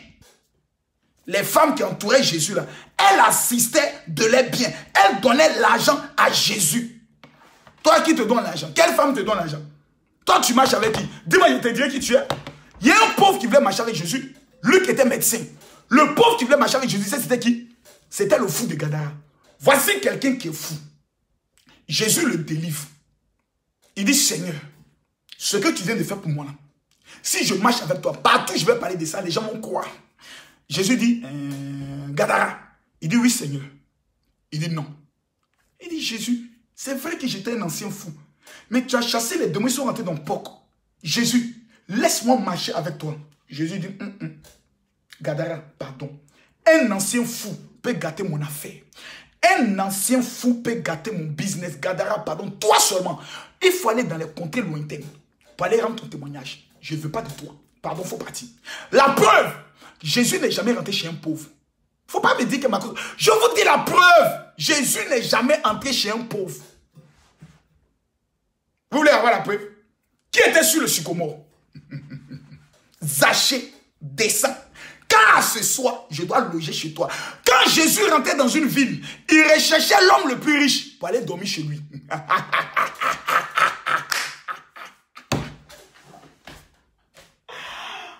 Les femmes qui entouraient Jésus là, elles assistaient de leurs biens. Elles donnaient l'argent à Jésus. Toi qui te donne l'argent? Quelle femme te donne l'argent? Toi tu marches avec qui? Dis-moi, je te dirai qui tu es. Il y a un pauvre qui voulait marcher avec Jésus. Luc était médecin. Le pauvre qui voulait marcher avec Jésus, c'était qui? C'était le fou de Gadara. Voici quelqu'un qui est fou. Jésus le délivre. Il dit, Seigneur, ce que tu viens de faire pour moi là, si je marche avec toi, partout je vais parler de ça, les gens vont croire. Jésus dit, Gadara. Il dit, oui Seigneur. Il dit, non. Il dit, Jésus, c'est vrai que j'étais un ancien fou. Mais tu as chassé les démons, ils sont rentrés dans le porc. Jésus, laisse-moi marcher avec toi. Jésus dit, Gadara, pardon. Un ancien fou peut gâter mon affaire. Un ancien fou peut gâter mon business. Gadara, pardon, toi seulement. Il faut aller dans les contrées lointaines pour aller rendre ton témoignage. Je ne veux pas de toi. Pardon, il faut partir. La preuve, Jésus n'est jamais rentré chez un pauvre. Il ne faut pas me dire que ma cause... Je vous dis la preuve. Jésus n'est jamais entré chez un pauvre. Vous voulez avoir la preuve? Qui était sur le sycomore? Zachée descend. Quand car ce soir, je dois loger chez toi. Quand Jésus rentrait dans une ville, il recherchait l'homme le plus riche pour aller dormir chez lui.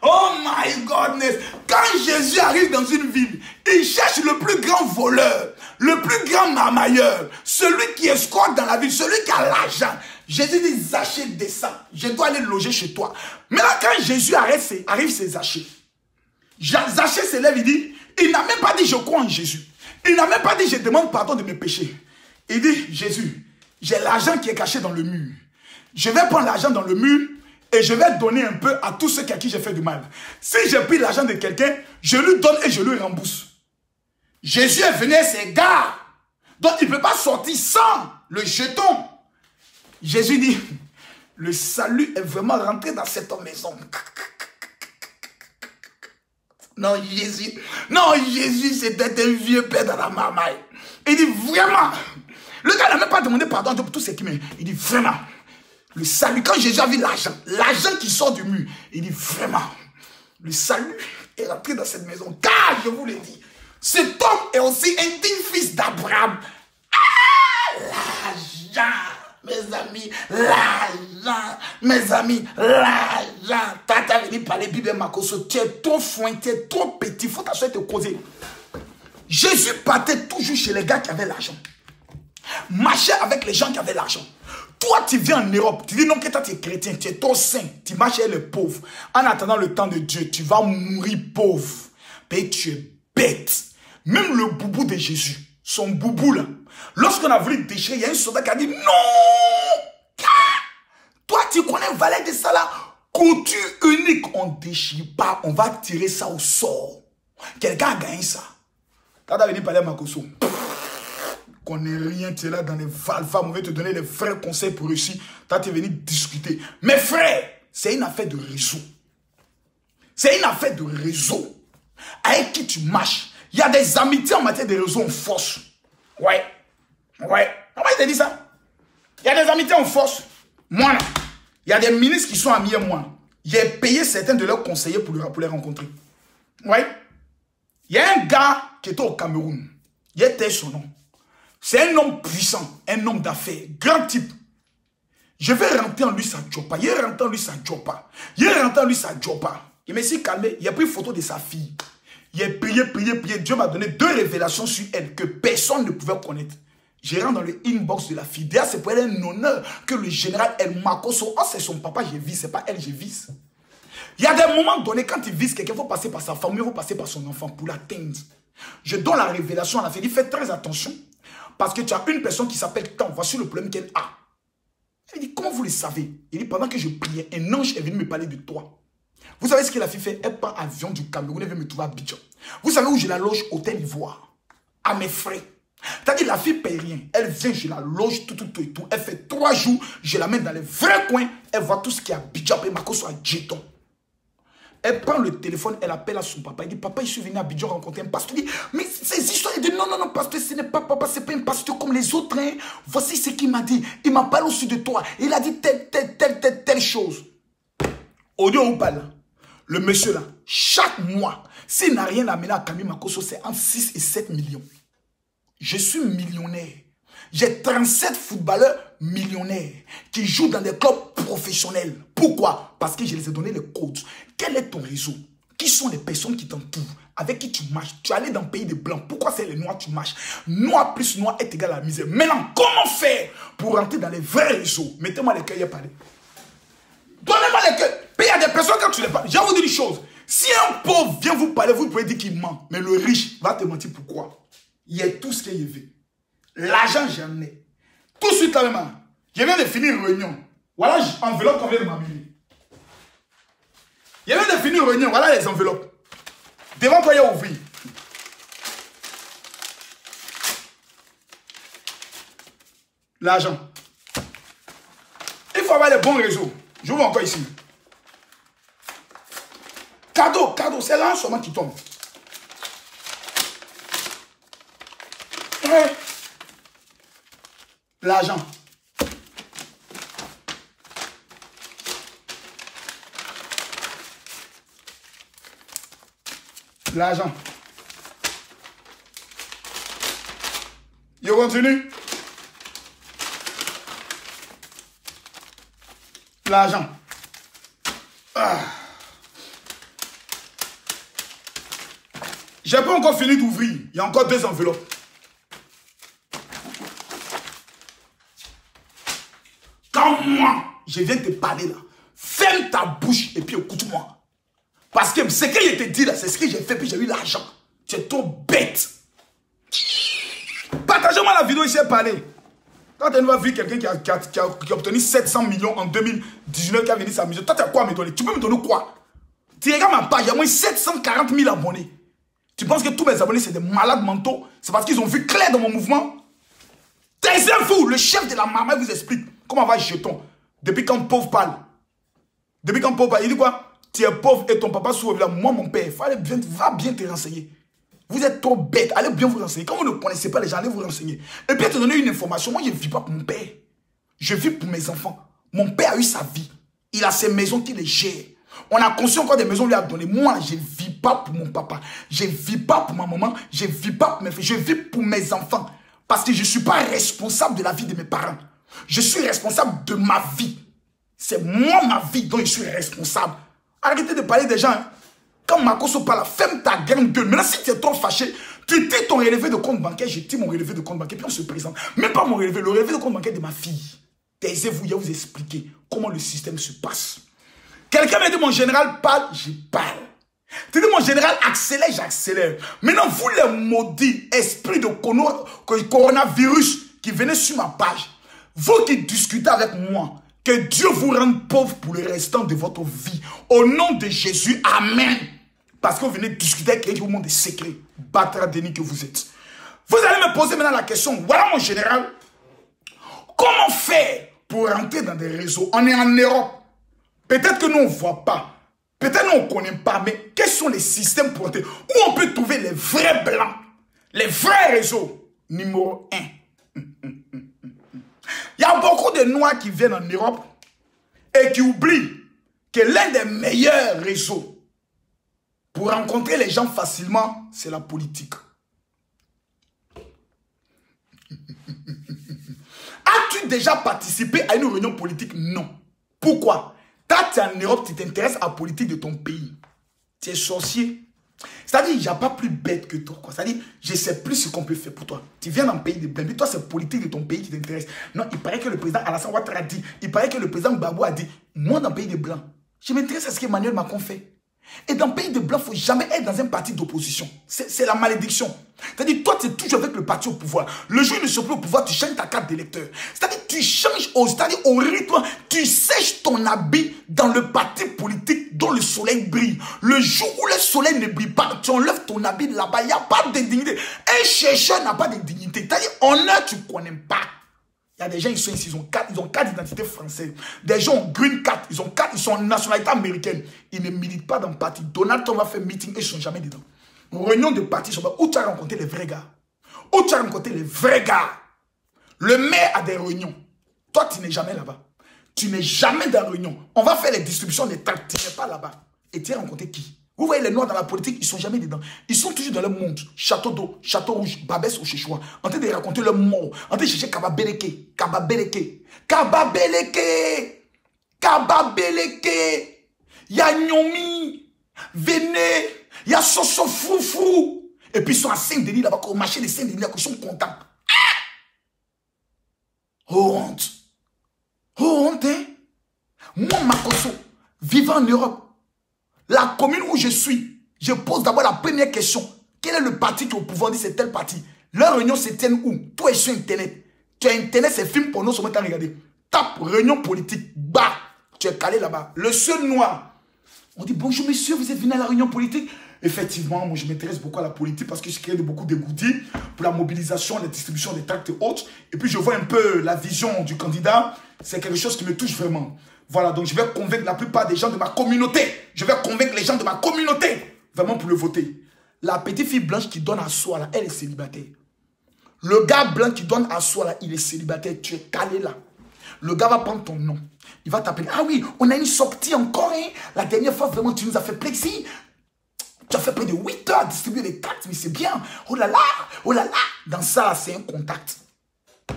Oh my godness. Quand Jésus arrive dans une ville, il cherche le plus grand voleur, le plus grand marmailleur, celui qui escroque dans la ville, celui qui a l'argent. Jésus dit, Zachée, descends, je dois aller loger chez toi. Mais là, quand Jésus arrive, c'est Zachée. Zachée se lève, il dit, il n'a même pas dit, je crois en Jésus. Il n'a même pas dit, je demande pardon de mes péchés. Il dit, Jésus, j'ai l'argent qui est caché dans le mur. Je vais prendre l'argent dans le mur et je vais donner un peu à tous ceux à qui j'ai fait du mal. Si j'ai pris l'argent de quelqu'un, je lui donne et je lui rembourse. Jésus est venu à ses gars. Donc il ne peut pas sortir sans le jeton. Jésus dit, le salut est vraiment rentré dans cette maison. Non, Jésus, c'était un vieux père dans la marmaille. Il dit, vraiment. Le gars n'a même pas demandé pardon pour tout ce qui m'est. Il dit, vraiment. Le salut, quand Jésus a vu l'argent qui sort du mur, il dit, vraiment. Le salut est rentré dans cette maison. Car, je vous l'ai dit, cet homme est aussi un digne fils d'Abraham. Ah, l'argent. Mes amis, l'argent. Mes amis, l'argent. Tata venu parler Bible Makoso. Tu es trop foin, tu es trop petit. Il faut t'asseoir et te causer. Jésus partait toujours chez les gars qui avaient l'argent. Marchait avec les gens qui avaient l'argent. Toi, tu viens en Europe. Tu dis non que toi, tu es chrétien. Tu es trop saint. Tu marches avec les pauvres. En attendant le temps de Dieu, tu vas mourir pauvre. Mais tu es bête. Même le boubou de Jésus, son boubou là, lorsqu'on a voulu déchirer, il y a un soldat qui a dit non. Toi, tu connais valet de ça là. Couture unique, on ne déchire pas. On va tirer ça au sort. Quelqu'un a gagné ça. Quand tu as venu parler à Makoso, connais rien, tu es là dans les valvas, on veut te donner les vrais conseils pour réussir. Toi, tu es venu discuter. Mes frères, c'est une affaire de réseau. C'est une affaire de réseau. Avec qui tu marches. Il y a des amitiés en matière de réseau en force. Ouais. Ouais. Comment il te dit ça? Il y a des amitiés en force. Moi, là, il y a des ministres qui sont amis à moi. J'ai payé certains de leurs conseillers pour les rencontrer. Ouais. Il y a un gars qui était au Cameroun. Il était son nom. C'est un homme puissant, un homme d'affaires, grand type. Je vais rentrer en lui sa jopa. Il est rentré en lui sa jopa. Il est rentré en lui sa jopa. Il me s'est calmé. Il a pris une photo de sa fille. Il a prié. Dieu m'a donné 2 révélations sur elle que personne ne pouvait connaître. Je rentre dans le inbox de la fille. D'ailleurs, c'est pour elle un honneur que le général El Makoso, oh, c'est son papa, je vis, c'est pas elle, je vis. Il y a des moments donnés, quand il vise quelqu'un, il faut passer par sa famille, il faut passer par son enfant pour l'atteindre. Je donne la révélation à la fille. Il dit, fais très attention. Parce que tu as une personne qui s'appelle Tant. Voici le problème qu'elle a. Elle dit, comment vous le savez? Il dit, pendant que je priais, un ange est venu me parler de toi. Vous savez ce que la fille fait? Elle prend avion du Cameroun, elle vient me trouver à Abidjan. Vous savez où je la loge? Hôtel Ivoire. À mes frais. C'est-à-dire, la fille ne paye rien. Elle vient, je la loge, tout. Elle fait 3 jours, je la mets dans les vrais coins. Elle voit tout ce qui est à Abidjan, et Marco soit jeton. Elle prend le téléphone, elle appelle à son papa. Elle dit, papa, je suis venu à Abidjan rencontrer un pasteur. Il dit, mais ces histoires, il dit, non, pasteur, ce n'est pas papa, ce n'est pas un pasteur comme les autres. Hein. Voici ce qu'il m'a dit. Il m'a parlé aussi de toi. Il a dit telle chose. Audio ou pas là? Le monsieur là, chaque mois, s'il n'a rien amené à Camille Makoso, c'est entre 6 et 7 millions. Je suis millionnaire. J'ai 37 footballeurs millionnaires qui jouent dans des clubs professionnels. Pourquoi? Parce que je les ai donné les codes. Quel est ton réseau? Qui sont les personnes qui t'entourent? Avec qui tu marches? Tu es allé dans le pays des blancs. Pourquoi c'est les noirs que tu marches? Noir plus noir est égal à la misère. Maintenant, comment faire pour rentrer dans les vrais réseaux? Mettez-moi les cœurs et parlez. Donnez-moi les cœurs. Il y a des personnes quand tu les parles. Je vais vous dire une chose. Si un pauvre vient vous parler, vous pouvez dire qu'il ment. Mais le riche va te mentir. Pourquoi? Il y a tout ce qu'il veut. L'argent, j'en ai. Tout de suite, là même. Je viens de finir une réunion. Voilà l'enveloppe qu'on vient de m'amener. Je viens de finir une réunion. Voilà les enveloppes. Devant toi, il y a ouvert. L'argent. Il faut avoir les bons réseaux. Je vous vois encore ici. Cadeau, c'est là seulement qui tombe. Ouais. L'argent. L'argent. Je continue. L'argent. Ah. J'ai pas encore fini d'ouvrir. Il y a encore 2 enveloppes. Quand moi, je viens te parler là, ferme ta bouche et puis écoute-moi. Parce que ce que je te dis là, c'est ce que j'ai fait, puis j'ai eu l'argent. Tu es trop bête. Partagez-moi la vidéo ici et parlez. Quand tu vas voir quelqu'un qui a obtenu 700 millions en 2019, qui a venu s'amuser, toi tu as quoi à me donner? Tu peux me donner quoi? Tu regardes ma page, il y a moins 740 000 abonnés. Tu penses que tous mes abonnés c'est des malades mentaux? C'est parce qu'ils ont vu clair dans mon mouvement? Taisez-vous, le chef de la maman vous explique comment va jeton. Depuis quand pauvre parle. Depuis quand pauvre parle, il dit quoi? Tu es pauvre et ton papa souffre là. Moi mon père, va bien te renseigner. Vous êtes trop bête, allez bien vous renseigner. Quand vous ne connaissez pas les gens, allez vous renseigner. Et puis, te donner une information. Moi, je ne vis pas pour mon père. Je vis pour mes enfants. Mon père a eu sa vie. Il a ses maisons qu'il les gère. On a conçu encore des maisons lui a donné. Moi, je ne vis pas pour mon papa. Je ne vis pas pour ma maman. Je ne vis pas pour mes filles. Je vis pour mes enfants. Parce que je ne suis pas responsable de la vie de mes parents. Je suis responsable de ma vie. C'est moi, ma vie, dont je suis responsable. Arrêtez de parler des gens. Hein. Quand Makoso parle, ferme ta grande gueule. Maintenant, si tu es trop fâché, tu tires ton relevé de compte bancaire, je tire mon relevé de compte bancaire, puis on se présente. Même pas mon relevé, le relevé de compte bancaire de ma fille. Taisez-vous, je vais vous expliquer comment le système se passe. Quelqu'un m'a dit, mon général parle, je parle. Tu dis, mon général accélère, j'accélère. Maintenant, vous les maudits esprits de coronavirus qui venaient sur ma page, vous qui discutez avec moi, que Dieu vous rende pauvre pour le restant de votre vie. Au nom de Jésus, Amen. Parce que vous venez discuter avec quelqu'un qui vous montre des secrets. Batra déni que vous êtes. Vous allez me poser maintenant la question. Voilà mon général. Comment faire pour rentrer dans des réseaux? On est en Europe. Peut-être que nous on ne voit pas. Peut-être nous on ne connaît pas. Mais quels sont les systèmes pour entrer? Où on peut trouver les vrais blancs? Les vrais réseaux. Numéro 1. Il y a beaucoup de noirs qui viennent en Europe et qui oublient que l'un des meilleurs réseaux pour rencontrer les gens facilement, c'est la politique. As-tu déjà participé à une réunion politique? Non. Pourquoi? Quand tu es en Europe, tu t'intéresses à la politique de ton pays. Tu es sorcier. C'est-à-dire, il n'y a pas plus bête que toi. C'est-à-dire, je sais plus ce qu'on peut faire pour toi. Tu viens dans le pays de blancs, mais toi, c'est la politique de ton pays qui t'intéresse. Non, il paraît que le président Alassane Ouattara a dit, il paraît que le président Gbagbo a dit, moi, dans le pays de blancs, je m'intéresse à ce qu'Emmanuel Macron fait. Et dans le pays de blancs, il ne faut jamais être dans un parti d'opposition. C'est la malédiction. C'est-à-dire, toi, tu es toujours avec le parti au pouvoir. Le jour où il ne sera plus au pouvoir, tu changes ta carte d'électeur. C'est-à-dire, tu changes au rythme, tu sèches ton habit dans le parti politique dont le soleil brille. Le jour où le soleil ne brille pas, tu enlèves ton habit là-bas, il n'y a pas de dignité. Un chercheur n'a pas de dignité. C'est-à-dire, honneur, tu ne connais pas. Il y a des gens, ils sont ici, ils ont quatre identités françaises. Des gens ont green card, ils sont en nationalité américaine. Ils ne militent pas dans le parti. Donald Trump va faire meeting et ils ne sont jamais dedans. Réunion de parti, où tu as rencontré les vrais gars? Où tu as rencontré les vrais gars? Le maire a des réunions. Toi, tu n'es jamais là-bas. Tu n'es jamais dans la réunion. On va faire les distributions des tracts. Tu n'es pas là-bas. Et tu as rencontré qui? Vous voyez les noirs dans la politique, ils ne sont jamais dedans. Ils sont toujours dans le monde. Château d'eau, Château Rouge, Babès ou Chéchoua. En train de raconter leur mort. En train de chercher Kababeleke. Kababeleke. Kababeleke. Kababeleke. Ya Nyomi. Venez. Il y a Soso Foufou. Et puis ils sont à Saint-Denis là-bas, au marché de Saint-Denis, là, ils sont contents. Oh honte. Oh honte, hein. Moi, Makoso, vivant en Europe, la commune où je suis, je pose d'abord la première question. Quel est le parti qui est au pouvoir? On dit c'est tel parti. Leur réunion se tienne où? Toi, es sur Internet. Tu as Internet, c'est film porno sur moi, regarder. Tape réunion politique. Bah, tu es calé là-bas. Le seul noir. On dit bonjour monsieur, vous êtes venu à la réunion politique? Effectivement, moi je m'intéresse beaucoup à la politique parce que je crée beaucoup de goodies pour la mobilisation, la distribution des tracts et autres. Et puis je vois un peu la vision du candidat. C'est quelque chose qui me touche vraiment. Voilà, donc je vais convaincre la plupart des gens de ma communauté. Je vais convaincre les gens de ma communauté vraiment pour le voter. La petite fille blanche qui donne à soi là, elle est célibataire. Le gars blanc qui donne à soi là, il est célibataire. Tu es calé là. Le gars va prendre ton nom. Il va t'appeler. Ah oui, on a une sortie encore. Hein? La dernière fois, vraiment, tu nous as fait plaisir. Tu as fait près de 8 heures à distribuer les cartes, mais c'est bien. Oh là là, oh là là. Dans ça, c'est un contact.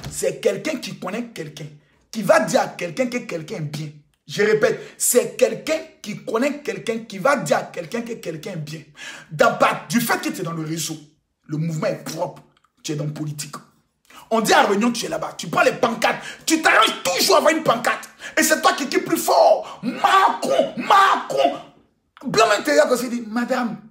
C'est quelqu'un qui connaît quelqu'un, qui va dire à quelqu'un que quelqu'un est bien. Je répète, c'est quelqu'un qui connaît quelqu'un, qui va dire à quelqu'un que quelqu'un est bien. Du fait que tu es dans le réseau, le mouvement est propre, tu es dans la politique. On dit à la réunion, tu es là-bas, tu prends les pancartes, tu t'arranges toujours à avoir une pancarte. Et c'est toi qui es plus fort. Macron, Macron. Blanc intérieur, quand il dit, madame,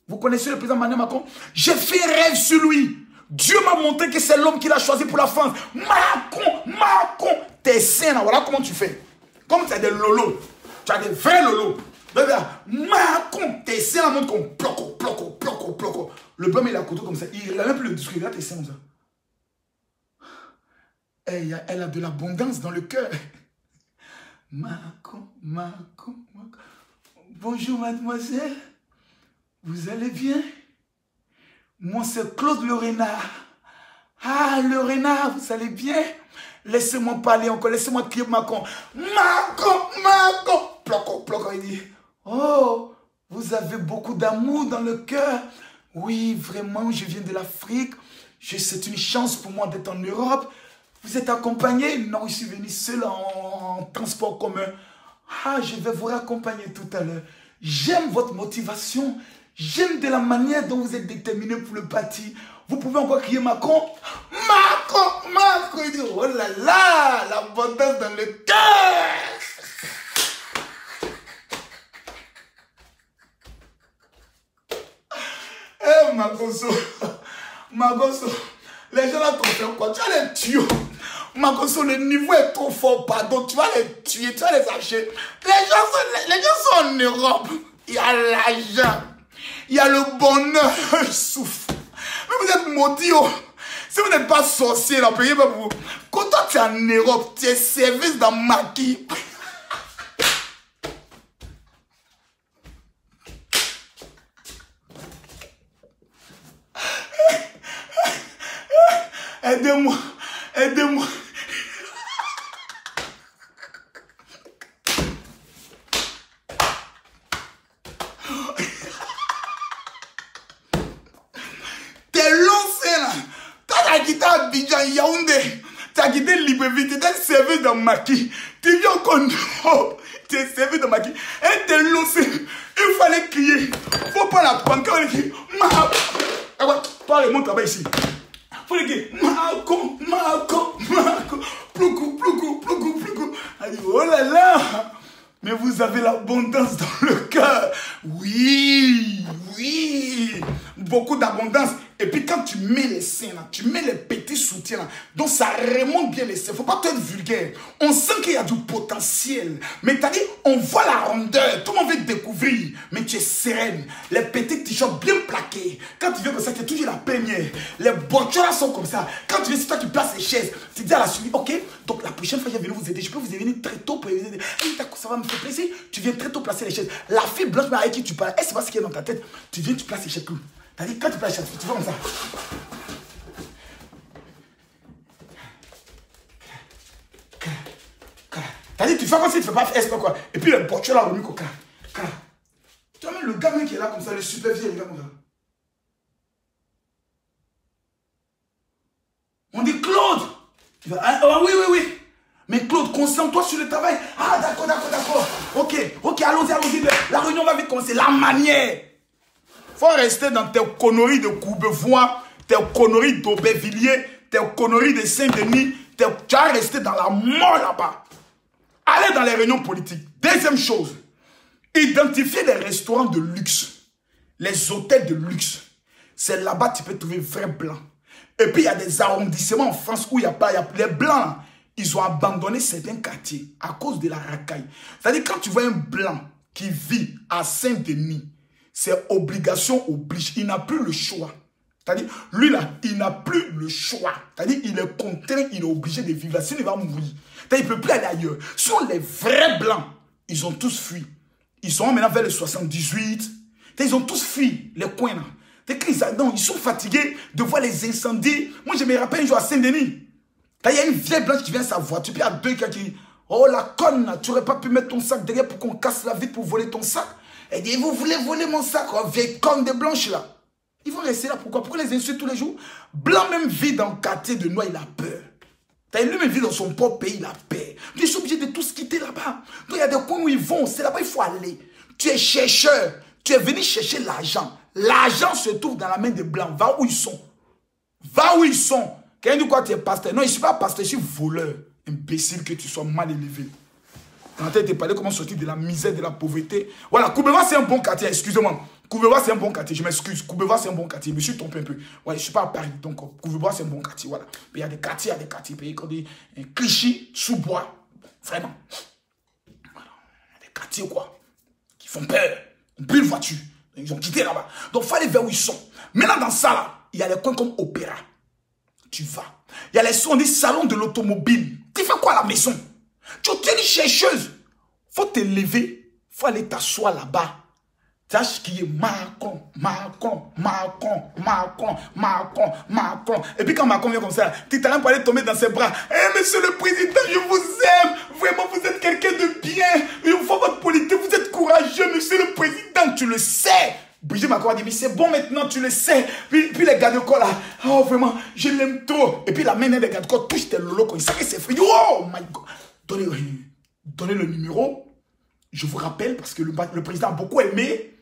vous connaissez le président Emmanuel Macron? J'ai fait rêve sur lui. Dieu m'a montré que c'est l'homme qu'il a choisi pour la France. Macron, Macron. T'es sain, voilà comment tu fais. Comme tu as des lolos, tu as des vrais lolos. Macron, t'es sain, la montre qu'on bloque. Le blanc, il a couteau comme ça. Il n'a même plus le discours, il a tes sains comme ça. Elle a de l'abondance dans le cœur. Macron. Bonjour, mademoiselle. Vous allez bien? Moi, c'est Claude le renard. Ah, le renard, vous allez bien? Laissez-moi parler encore, laissez-moi crier Macron. Macron. Ploco, il dit. Oh, vous avez beaucoup d'amour dans le cœur. Oui, vraiment, je viens de l'Afrique. C'est une chance pour moi d'être en Europe. Vous êtes accompagné? Non, je suis venu seul en transport commun. Ah, je vais vous raccompagner tout à l'heure. J'aime votre motivation. J'aime de la manière dont vous êtes déterminé pour le parti. Vous pouvez encore crier Macron. Macron. Il dit, oh là là, l'abondance dans le cœur. Eh, Magoso, les gens là t'ont fait quoi? Tu vas les tuer. Magoso, le niveau est trop fort, pardon. Tu vas les tuer, tu vas les acheter. Les gens sont en Europe. Il y a l'argent. Il y a le bonheur. Il souffre. Mais vous êtes maudits. Si vous n'êtes pas sorcier, là, payez pas pour vous. Quand toi, tu es en Europe, tu es service dans Maquis. Aidez-moi. T'es lancé là. T'as quitté Abidjan, Yaoundé. T'as quitté Libreville, t'es servi dans Maquis. Tu viens encore. Oh, t'es servi dans Maquis. Et t'es lancé. Il fallait crier. Faut pas la pancarte. Toi, le monde travaille ici. Faut le crier. Macron. Ploukou. Elle dit, oh là là. Mais vous avez l'abondance dans le cœur. Oui. Beaucoup d'abondance. Et puis quand tu mets les seins là, tu mets les petits soutiens là, donc ça remonte bien les seins. Il ne faut pas être vulgaire. On sent qu'il y a du potentiel. Mais tu as dit, on voit la rondeur. Tout le monde veut découvrir. Mais tu es sereine. Les petits t-shirts bien plaqués. Quand tu viens comme ça, tu es toujours la première. Les voitures là sont comme ça. Quand tu viens, c'est toi qui places les chaises. Tu dis à la suite, ok, donc la prochaine fois, je vais venir vous aider. Je peux vous aider très tôt pour vous aider. Hey, ça va me faire plaisir. Tu viens très tôt placer les chaises. La fille blanche avec qui tu parles, elle sait pas ce qui est dans ta tête. Tu viens, tu places les chaises. T'as dit, quand tu places les chaises, tu fais comme ça. T'as dit, tu fais comme si tu fais pas exprès quoi. Et puis le voiture là, remis coca. Tu vois même le gamin qui est là comme ça, le super vieux, il est là comme ça. On dit Claude. Tu vas, ah, oui. Mais Claude, concentre-toi sur le travail. Ah, d'accord. Ok, allons-y. La réunion va vite commencer. La manière. Faut rester dans tes conneries de Courbevoie, tes conneries d'Aubervilliers, tes conneries de Saint-Denis. Tu vas rester dans la mort là-bas. Allez dans les réunions politiques. Deuxième chose, identifier des restaurants de luxe, les hôtels de luxe. C'est là-bas que tu peux trouver vrai blanc. Et puis il y a des arrondissements en France où il n'y a pas, les blancs, ils ont abandonné certains quartiers à cause de la racaille. C'est-à-dire quand tu vois un blanc qui vit à Saint-Denis, c'est obligation oblige. Il n'a plus le choix. C'est-à-dire, lui là, il n'a plus le choix. C'est-à-dire, il est contraint, il est obligé de vivre là. Sinon, il va mourir. C'est-à-dire, il ne peut plus aller ailleurs. Sur les vrais blancs, ils ont tous fui. Ils sont maintenant vers les 78. Ils ont tous fui, les coins là. Ils sont fatigués de voir les incendies. Moi, je me rappelle un jour à Saint-Denis. Il y a une vieille blanche qui vient à sa voiture. Puis il y a deux qui disent, oh la conne, tu n'aurais pas pu mettre ton sac derrière pour qu'on casse la vitre pour voler ton sac. Elle dit, vous voulez voler mon sac, oh, vieille conne de blanche là. Ils vont rester là, pourquoi? Pourquoi les insulter tous les jours? Blanc même vit dans le quartier de Noir, il a peur. Lui-même vit dans son propre pays, il a peur. Ils sont obligés de tous quitter là-bas. Donc il y a des coins où ils vont, c'est là-bas il faut aller. Tu es chercheur, tu es venu chercher l'argent. L'argent se trouve dans la main des Blancs. Va où ils sont. Va où ils sont. Quelqu'un dit quoi, tu es pasteur? Non, je ne suis pas pasteur, je suis voleur. Imbécile que tu sois mal élevé. Quand tu as parlé comment sortir de la misère, de la pauvreté. Voilà, Courbevoie c'est un bon quartier, excusez-moi. Courbevoie c'est un bon quartier, je m'excuse. Courbevoie c'est un bon quartier, je me suis trompé un peu. Ouais, je ne suis pas à Paris, donc Courbevoie c'est un bon quartier, voilà. Mais il y a des quartiers, pays comme des Clichy, Sous-Bois, vraiment. Voilà, des quartiers quoi, qui font peur. On brûle voiture, ils ont quitté là-bas. Donc il faut aller vers où ils sont. Maintenant dans ça là, il y a les coins comme Opéra. Tu vas. Il y a les sons des salons de l'automobile. Tu fais quoi à la maison? Tu es une chercheuse. Faut te lever. Faut aller t'asseoir là-bas. Sache qui est Macron, Macron, Macron, Macron, Macron, Macron. Et puis quand Macron vient comme ça, tu t'as même pas aller tomber dans ses bras. Eh, monsieur le président, je vous aime. Vraiment, vous êtes quelqu'un de bien. Il faut votre politique. Vous êtes courageux, monsieur le président. Tu le sais. Brigitte Macron a dit, mais c'est bon maintenant, tu le sais. Puis les gars de corps là, oh vraiment, je l'aime trop. Et puis la main des gars de corps touche tes lolos quand il sait que c'est fait. Oh my God. Donnez le numéro. Je vous rappelle, parce que le président a beaucoup aimé,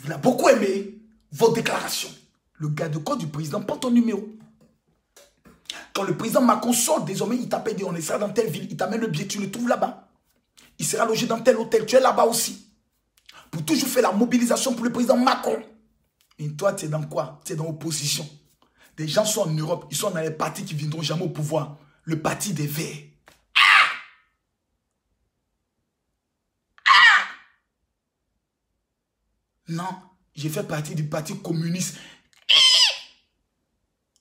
il a beaucoup aimé vos déclarations. Le gars de corps du président porte ton numéro. Quand le président Macron sort, désormais, il t'appelle, dit, on sera dans telle ville, il t'amène le billet, tu le trouves là-bas. Il sera logé dans tel hôtel, tu es là-bas aussi. Pour toujours faire la mobilisation pour le président Macron. Et toi, tu es dans quoi? Tu es dans l'opposition. Des gens sont en Europe, ils sont dans les partis qui ne viendront jamais au pouvoir. Le parti des Verts. Non, j'ai fait partie du parti communiste.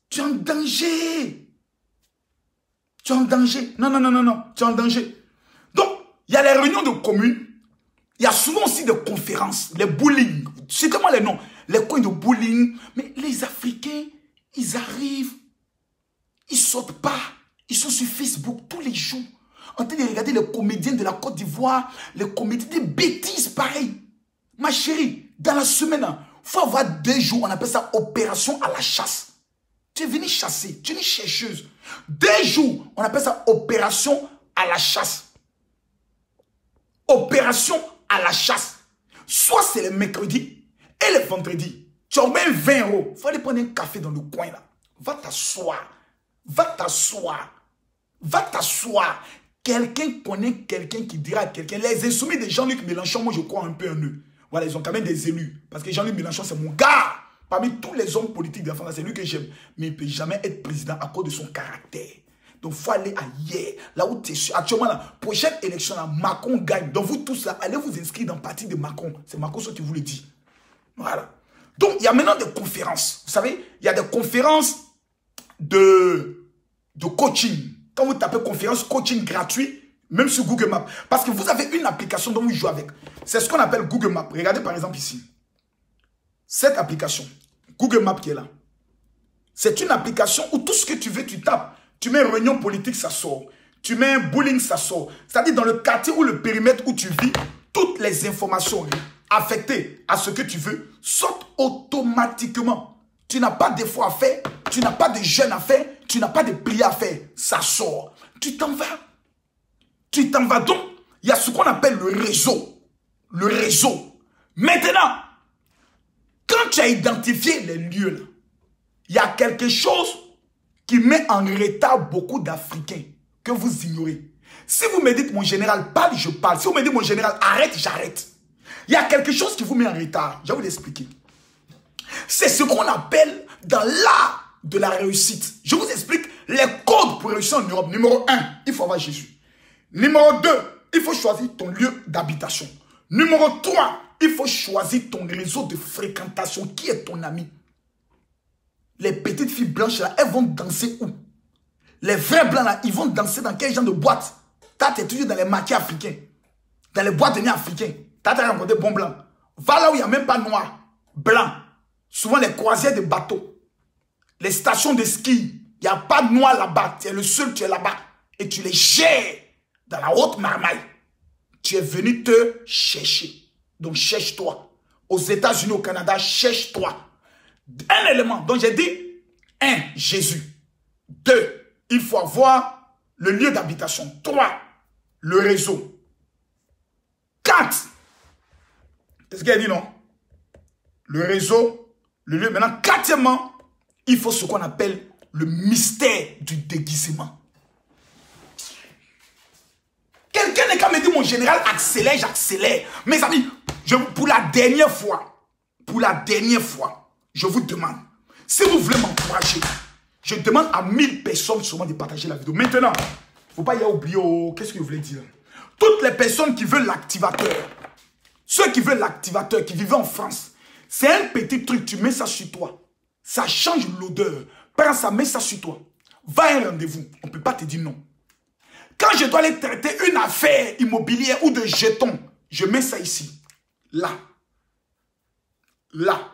Tu es en danger. Tu es en danger. Non, non, non, non, non. Tu es en danger. Donc, il y a les réunions de communes. Il y a souvent aussi des conférences, les bowling. Citez-moi les noms. Les coins de bowling. Mais les Africains, ils arrivent. Ils sortent pas. Ils sont sur Facebook tous les jours. En train de regarder les comédiens de la Côte d'Ivoire. Les comédiens, des bêtises pareilles. Ma chérie, dans la semaine, il faut avoir 2 jours. On appelle ça opération à la chasse. Tu es venu chasser. Tu es une chercheuse. 2 jours. On appelle ça opération à la chasse. Opération à la chasse. Soit c'est le mercredi et le vendredi. Tu as même 20 euros. Il faut aller prendre un café dans le coin là. Va t'asseoir. Va t'asseoir. Va t'asseoir. Quelqu'un connaît quelqu'un qui dira à quelqu'un. Les insoumis de Jean-Luc Mélenchon, moi je crois un peu en eux. Voilà, ils ont quand même des élus. Parce que Jean-Luc Mélenchon, c'est mon gars. Parmi tous les hommes politiques de la France, c'est lui que j'aime. Mais il ne peut jamais être président à cause de son caractère. Donc, il faut aller ailleurs. Là où tu es. Actuellement, la prochaine élection, là, Macron gagne. Donc, vous tous là, allez vous inscrire dans le parti de Macron. C'est Macron ce qui vous le dit. Voilà. Donc, il y a maintenant des conférences. Vous savez, il y a des conférences de coaching. Quand vous tapez conférence coaching gratuit, même sur Google Maps. Parce que vous avez une application dont vous jouez avec. C'est ce qu'on appelle Google Maps. Regardez par exemple ici. Cette application, Google Maps qui est là. C'est une application où tout ce que tu veux, tu tapes. Tu mets réunion politique, ça sort. Tu mets un bowling, ça sort. C'est-à-dire dans le quartier ou le périmètre où tu vis, toutes les informations affectées à ce que tu veux sortent automatiquement. Tu n'as pas d'efforts à faire, tu n'as pas de jeûne à faire, tu n'as pas de prière à faire. Ça sort. Tu t'en vas. Tu t'en vas donc. Il y a ce qu'on appelle le réseau. Le réseau. Maintenant, quand tu as identifié les lieux là, il y a quelque chose qui met en retard beaucoup d'Africains que vous ignorez. Si vous me dites mon général parle, je parle. Si vous me dites mon général arrête, j'arrête. Il y a quelque chose qui vous met en retard. Je vais vous l'expliquer. C'est ce qu'on appelle dans l'art de la réussite. Je vous explique les codes pour réussir en Europe. Numéro 1, il faut avoir Jésus. Numéro 2, il faut choisir ton lieu d'habitation. Numéro 3, il faut choisir ton réseau de fréquentation. Qui est ton ami? Les petites filles blanches là, elles vont danser où? Les vrais blancs là, ils vont danser dans quel genre de boîte? Toi, tu es toujours dans les maquis africains. Dans les boîtes de nuit africains. Toi, tu as rencontré bon blanc. Va là où il n'y a même pas noir. Blanc. Souvent les croisières de bateaux. Les stations de ski. Il n'y a pas de noir là-bas. Tu es le seul, tu es là-bas. Et tu les gères dans la haute marmaille. Tu es venu te chercher. Donc cherche-toi. Aux États-Unis, au Canada, cherche-toi. Un élément. Donc j'ai dit, 1, Jésus. 2, il faut avoir le lieu d'habitation. 3, le réseau. 4, qu'est-ce qu'il a dit, non? Le réseau, le lieu. Maintenant, quatrièmement, il faut ce qu'on appelle le mystère du déguisement. Quelqu'un n'est qu'à me dire, mon général, accélère, j'accélère. Mes amis, pour la dernière fois, je vous demande, si vous voulez m'encourager, je demande à 1000 personnes seulement de partager la vidéo. Maintenant, il ne faut pas y oublier, qu'est-ce que je voulais dire? Toutes les personnes qui veulent l'activateur, ceux qui veulent l'activateur, qui vivent en France, c'est un petit truc, tu mets ça sur toi. Ça change l'odeur. Prends ça, mets ça sur toi. Va à un rendez-vous, on ne peut pas te dire non. Quand je dois aller traiter une affaire immobilière ou de jetons, je mets ça ici. Là. Là.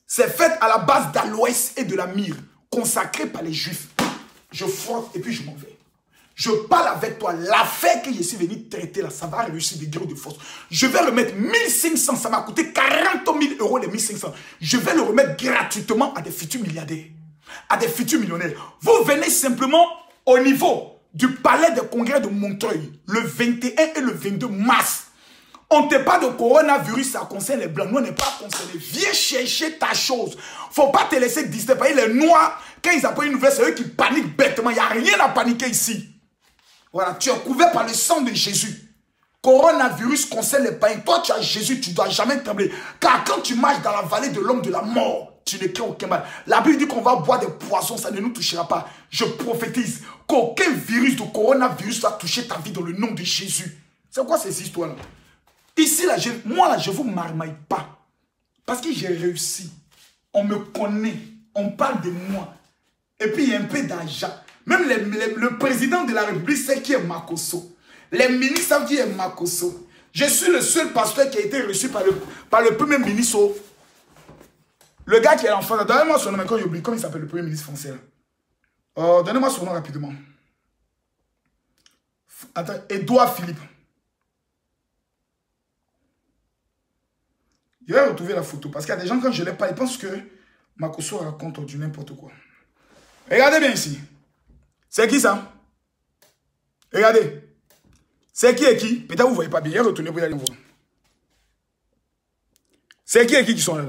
C'est fait à la base d'aloès et de la myrrhe, consacré par les Juifs. Je frotte et puis je m'en vais. Je parle avec toi. L'affaire que je suis venu traiter là, ça va réussir de gré de force. Je vais remettre 1500. Ça m'a coûté 40 000 euros les 1500. Je vais le remettre gratuitement à des futurs milliardaires, à des futurs millionnaires. Vous venez simplement au niveau du palais de congrès de Montreuil, le 21 et le 22 mars. On ne te parle de coronavirus, ça concerne les blancs. Nous, on n'est pas concernés. Viens chercher ta chose. Faut pas te laisser distraire. Les noirs, quand ils apprennent une nouvelle, c'est eux qui paniquent bêtement. Il n'y a rien à paniquer ici. Voilà, tu es couvert par le sang de Jésus. Coronavirus concerne les païens. Toi, tu as Jésus, tu ne dois jamais trembler. Car quand tu marches dans la vallée de l'homme de la mort, tu ne crains aucun mal. La Bible dit qu'on va boire des poissons, ça ne nous touchera pas. Je prophétise qu'aucun virus de coronavirus va toucher ta vie dans le nom de Jésus. C'est quoi ces histoires-là? Ici, là, moi, là, je ne vous marmaille pas. Parce que j'ai réussi. On me connaît. On parle de moi. Et puis, il y a un peu d'argent. Même le président de la République sait qui est Makosso. Les ministres savent qui est Makosso. Je suis le seul pasteur qui a été reçu par le premier ministre. Le gars qui est l'enfant. Donnez-moi son nom, mais quand j'oublie, comment il s'appelle le premier ministre français? Donnez-moi son nom rapidement. Attends, Édouard Philippe. Je vais retrouver la photo. Parce qu'il y a des gens, quand je ne l'ai pas, ils pensent que Makosso raconte du n'importe quoi. Regardez bien ici. C'est qui ça? Regardez. C'est qui et qui? Peut-être vous ne voyez pas bien. Retournez, vous allez voir. C'est qui et qui sont là?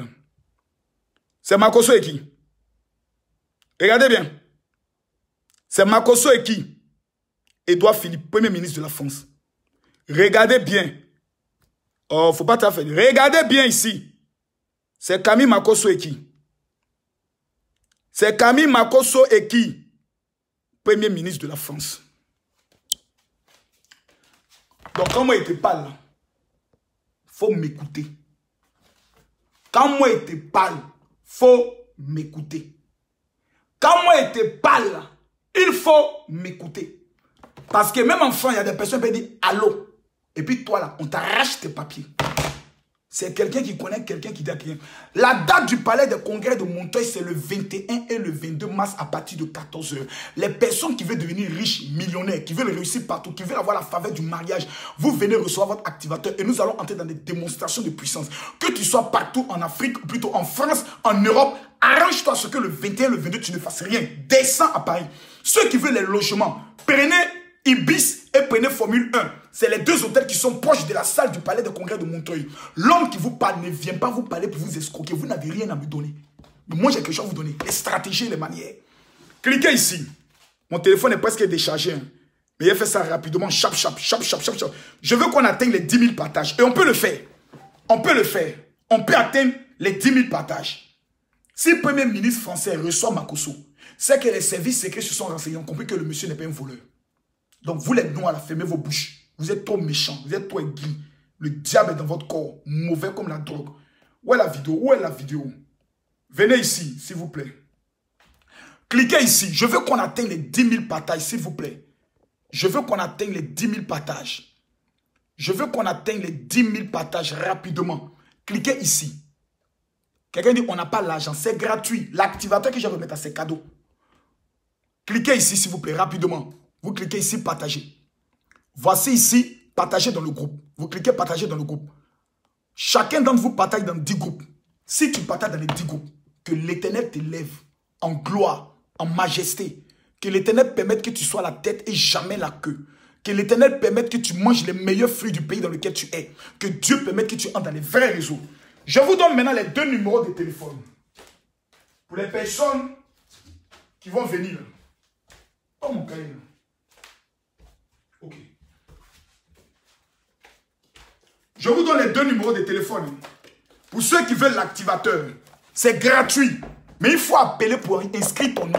C'est Makosso et qui? Regardez bien. C'est Makosso et qui? Édouard Philippe, premier ministre de la France. Regardez bien. Oh, faut pas t'affaire. Regardez bien ici. C'est Camille Makosso et qui? C'est Camille Makosso et qui? Premier ministre de la France. Donc, quand moi, je te parle, il faut m'écouter. Quand moi, je te parle, il faut m'écouter. Quand moi, je te parle, il faut m'écouter. Parce que même enfant, il y a des personnes qui peuvent dire allô. Et puis toi, là, on t'arrache tes papiers. C'est quelqu'un qui connaît quelqu'un qui dit à quelqu'un. La date du palais des congrès de Montreuil, c'est le 21 et le 22 mars à partir de 14 h. Les personnes qui veulent devenir riches, millionnaires, qui veulent réussir partout, qui veulent avoir la faveur du mariage, vous venez recevoir votre activateur et nous allons entrer dans des démonstrations de puissance. Que tu sois partout en Afrique, ou plutôt en France, en Europe, arrange-toi à ce que le 21 et le 22, tu ne fasses rien. Descends à Paris. Ceux qui veulent les logements, prenez Ibis et prenez Formule 1. C'est les deux hôtels qui sont proches de la salle du palais de congrès de Montreuil. L'homme qui vous parle ne vient pas vous parler pour vous escroquer. Vous n'avez rien à me donner. Mais moi, j'ai quelque chose à vous donner. Les stratégies, les manières. Cliquez ici. Mon téléphone est presque déchargé. Hein. Mais il fait ça rapidement. Chap. Je veux qu'on atteigne les 10 000 partages. Et on peut le faire. On peut le faire. On peut atteindre les 10 000 partages. Si le premier ministre français reçoit Makosso, c'est que les services secrets se sont renseignés. On a compris que le monsieur n'est pas un voleur. Donc, vous les noirs, là, fermez vos bouches. Vous êtes trop méchants, vous êtes trop aigris. Le diable est dans votre corps, mauvais comme la drogue. Où est la vidéo? Où est la vidéo? Venez ici, s'il vous plaît. Cliquez ici. Je veux qu'on atteigne les 10 000 partages, s'il vous plaît. Je veux qu'on atteigne les 10 000 partages. Je veux qu'on atteigne les 10 000 partages rapidement. Cliquez ici. Quelqu'un dit, on n'a pas l'argent, c'est gratuit. L'activateur que je vais remettre, c'est cadeau. Cliquez ici, s'il vous plaît, rapidement. Vous cliquez ici, partager. Voici ici, partager dans le groupe. Vous cliquez partager dans le groupe. Chacun d'entre vous partage dans 10 groupes. Si tu partages dans les 10 groupes, que l'Éternel t'élève en gloire, en majesté. Que l'Éternel permette que tu sois la tête et jamais la queue. Que l'Éternel permette que tu manges les meilleurs fruits du pays dans lequel tu es. Que Dieu permette que tu entres dans les vrais réseaux. Je vous donne maintenant les 2 numéros de téléphone. Pour les personnes qui vont venir. Oh mon cahier. Ok. Je vous donne les 2 numéros de téléphone. Pour ceux qui veulent l'activateur. C'est gratuit. Mais il faut appeler pour inscrire ton nom.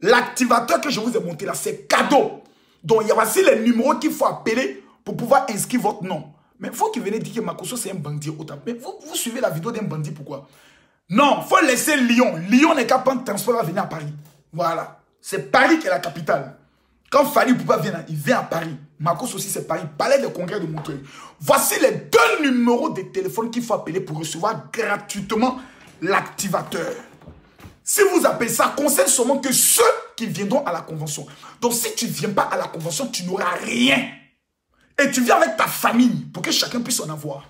L'activateur que je vous ai monté là, c'est cadeau. Donc, il y a voici les numéros qu'il faut appeler pour pouvoir inscrire votre nom. Mais il faut qu'il vienne dire que Makosso, c'est un bandit. Mais vous suivez la vidéo d'un bandit, pourquoi? Non, il faut laisser Lyon. Lyon n'est qu'à prendre transport à venir à Paris. Voilà. C'est Paris qui est la capitale. Quand Fali Poupa vient, il vient à Paris. Makosso aussi, c'est Paris. Palais de congrès de Montreuil. Voici les 2 numéros de téléphone qu'il faut appeler pour recevoir gratuitement l'activateur. Si vous appelez ça, concerne seulement que ceux qui viendront à la convention. Donc, si tu ne viens pas à la convention, tu n'auras rien. Et tu viens avec ta famille pour que chacun puisse en avoir.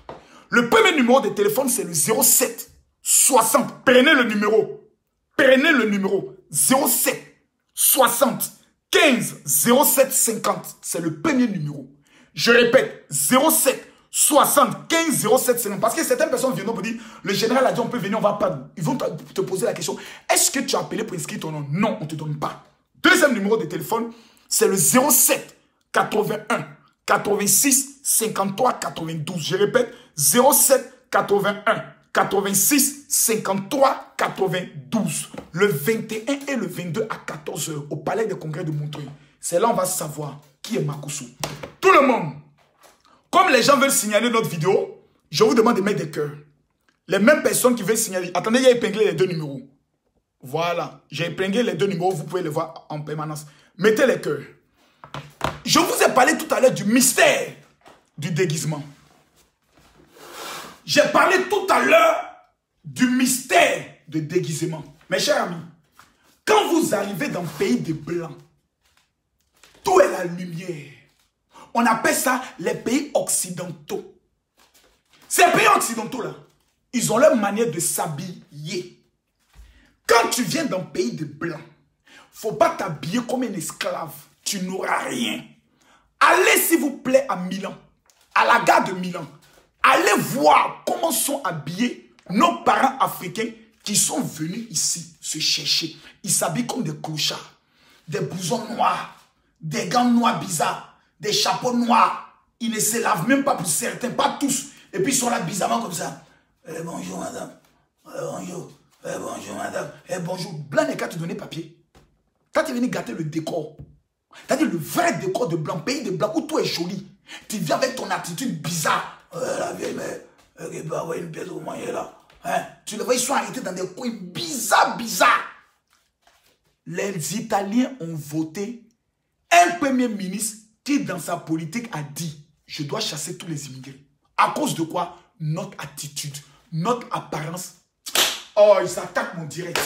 Le premier numéro de téléphone, c'est le 07 60. Prenez le numéro. Prenez le numéro. 07 60 15 07 50. C'est le premier numéro. Je répète, 07 60 15 07 50. Parce que certaines personnes viennent pour dire, le général a dit on peut venir, on va pas. Ils vont te poser la question, est-ce que tu as appelé pour inscrire ton nom? Non, on ne te donne pas. Deuxième numéro de téléphone, c'est le 07 81 86 53 92. Je répète, 07 81 86 53 92. Le 21 et le 22 à 14 h au Palais des Congrès de Montreuil. C'est là on va savoir qui est Makosso. Tout le monde. Comme les gens veulent signaler notre vidéo, je vous demande de mettre des cœurs. Les mêmes personnes qui veulent signaler. Attendez, il y a épinglé les 2 numéros. Voilà. J'ai épinglé les 2 numéros. Vous pouvez les voir en permanence. Mettez les cœurs. Je vous ai parlé tout à l'heure du mystère du déguisement. J'ai parlé tout à l'heure du mystère du déguisement. Mes chers amis, quand vous arrivez dans le pays des Blancs, tout est la lumière. On appelle ça les pays occidentaux. Ces pays occidentaux-là, ils ont leur manière de s'habiller. Quand tu viens dans le pays des Blancs, il ne faut pas t'habiller comme un esclave. Tu n'auras rien. Allez, s'il vous plaît, à Milan, à la gare de Milan. Allez voir comment sont habillés nos parents africains qui sont venus ici se chercher. Ils s'habillent comme des clochards. Des blousons noirs, des gants noirs bizarres, des chapeaux noirs. Ils ne se lavent même pas pour certains, pas tous. Et puis ils sont là bizarrement comme ça. Bonjour madame. Bonjour. Bonjour madame. Bonjour. Blanc n'est qu'à te donner papier. Quand tu es venu gâter le décor. C'est-à-dire le vrai décor de Blanc, pays de Blanc où tout est joli. Tu viens avec ton attitude bizarre. La vieille mère, elle peut avoir une pièce au manger là. Hein? Tu le vois, ils sont arrêtés dans des coins bizarres. Les Italiens ont voté un premier ministre qui, dans sa politique, a dit « Je dois chasser tous les immigrés. » À cause de quoi? Notre attitude, notre apparence. Oh, ils attaquent mon direct.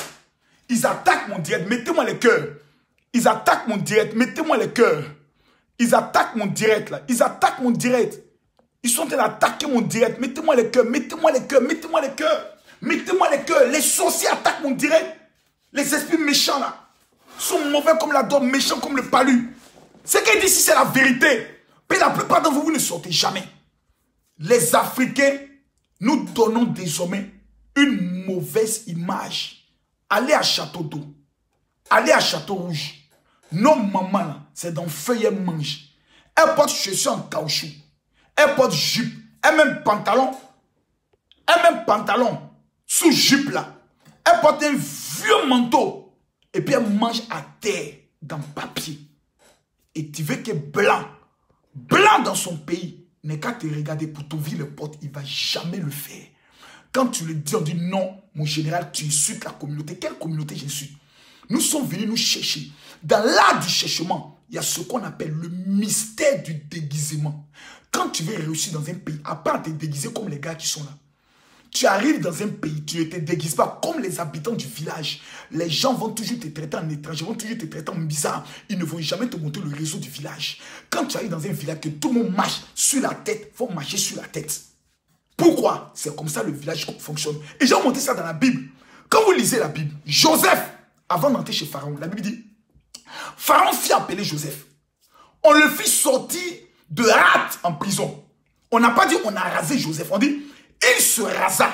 Ils attaquent mon direct. Mettez-moi les cœurs. Ils attaquent mon direct. Mettez-moi les cœurs. Ils attaquent mon direct là. Ils attaquent mon direct. Ils sont en train d'attaquer mon direct. Mettez-moi les cœurs. Mettez-moi les cœurs. Mettez-moi les cœurs. Mettez-moi les cœurs. Les sorciers attaquent mon direct. Les esprits méchants là sont mauvais comme la dôme, méchants comme le palu. Ce qu'il dit ici, c'est la vérité. Mais la plupart d'entre vous, vous ne sortez jamais. Les Africains, nous donnons désormais une mauvaise image. Allez à Château d'Eau. Allez à Château Rouge. Nos mamans, là, c'est dans feuillet mange. Elles portent chaussures en caoutchouc. Elles portent jupe. Elles même pantalon. Sous jupe là. Elles portent un vieux manteau. Et puis elles mangent à terre, dans papier. Et tu veux que Blanc dans son pays, n'est qu'à te regarder pour t'ouvrir les portes, il ne va jamais le faire. Quand tu le dis, on dit non, mon général, tu insultes la communauté. Quelle communauté j'insulte? Nous sommes venus nous chercher. Dans l'art du cherchement, il y a ce qu'on appelle le mystère du déguisement. Quand tu veux réussir dans un pays, à part te déguiser comme les gars qui sont là, tu arrives dans un pays, tu ne te déguises pas comme les habitants du village. Les gens vont toujours te traiter en étranger, vont toujours te traiter en bizarre. Ils ne vont jamais te montrer le réseau du village. Quand tu arrives dans un village, que tout le monde marche sur la tête, il faut marcher sur la tête. Pourquoi? C'est comme ça le village fonctionne. Et j'ai montré ça dans la Bible. Quand vous lisez la Bible, Joseph, avant d'entrer chez Pharaon, la Bible dit, Pharaon fit appeler Joseph. On le fit sortir de hâte en prison. On n'a pas dit on a rasé Joseph. On dit, il se rasa,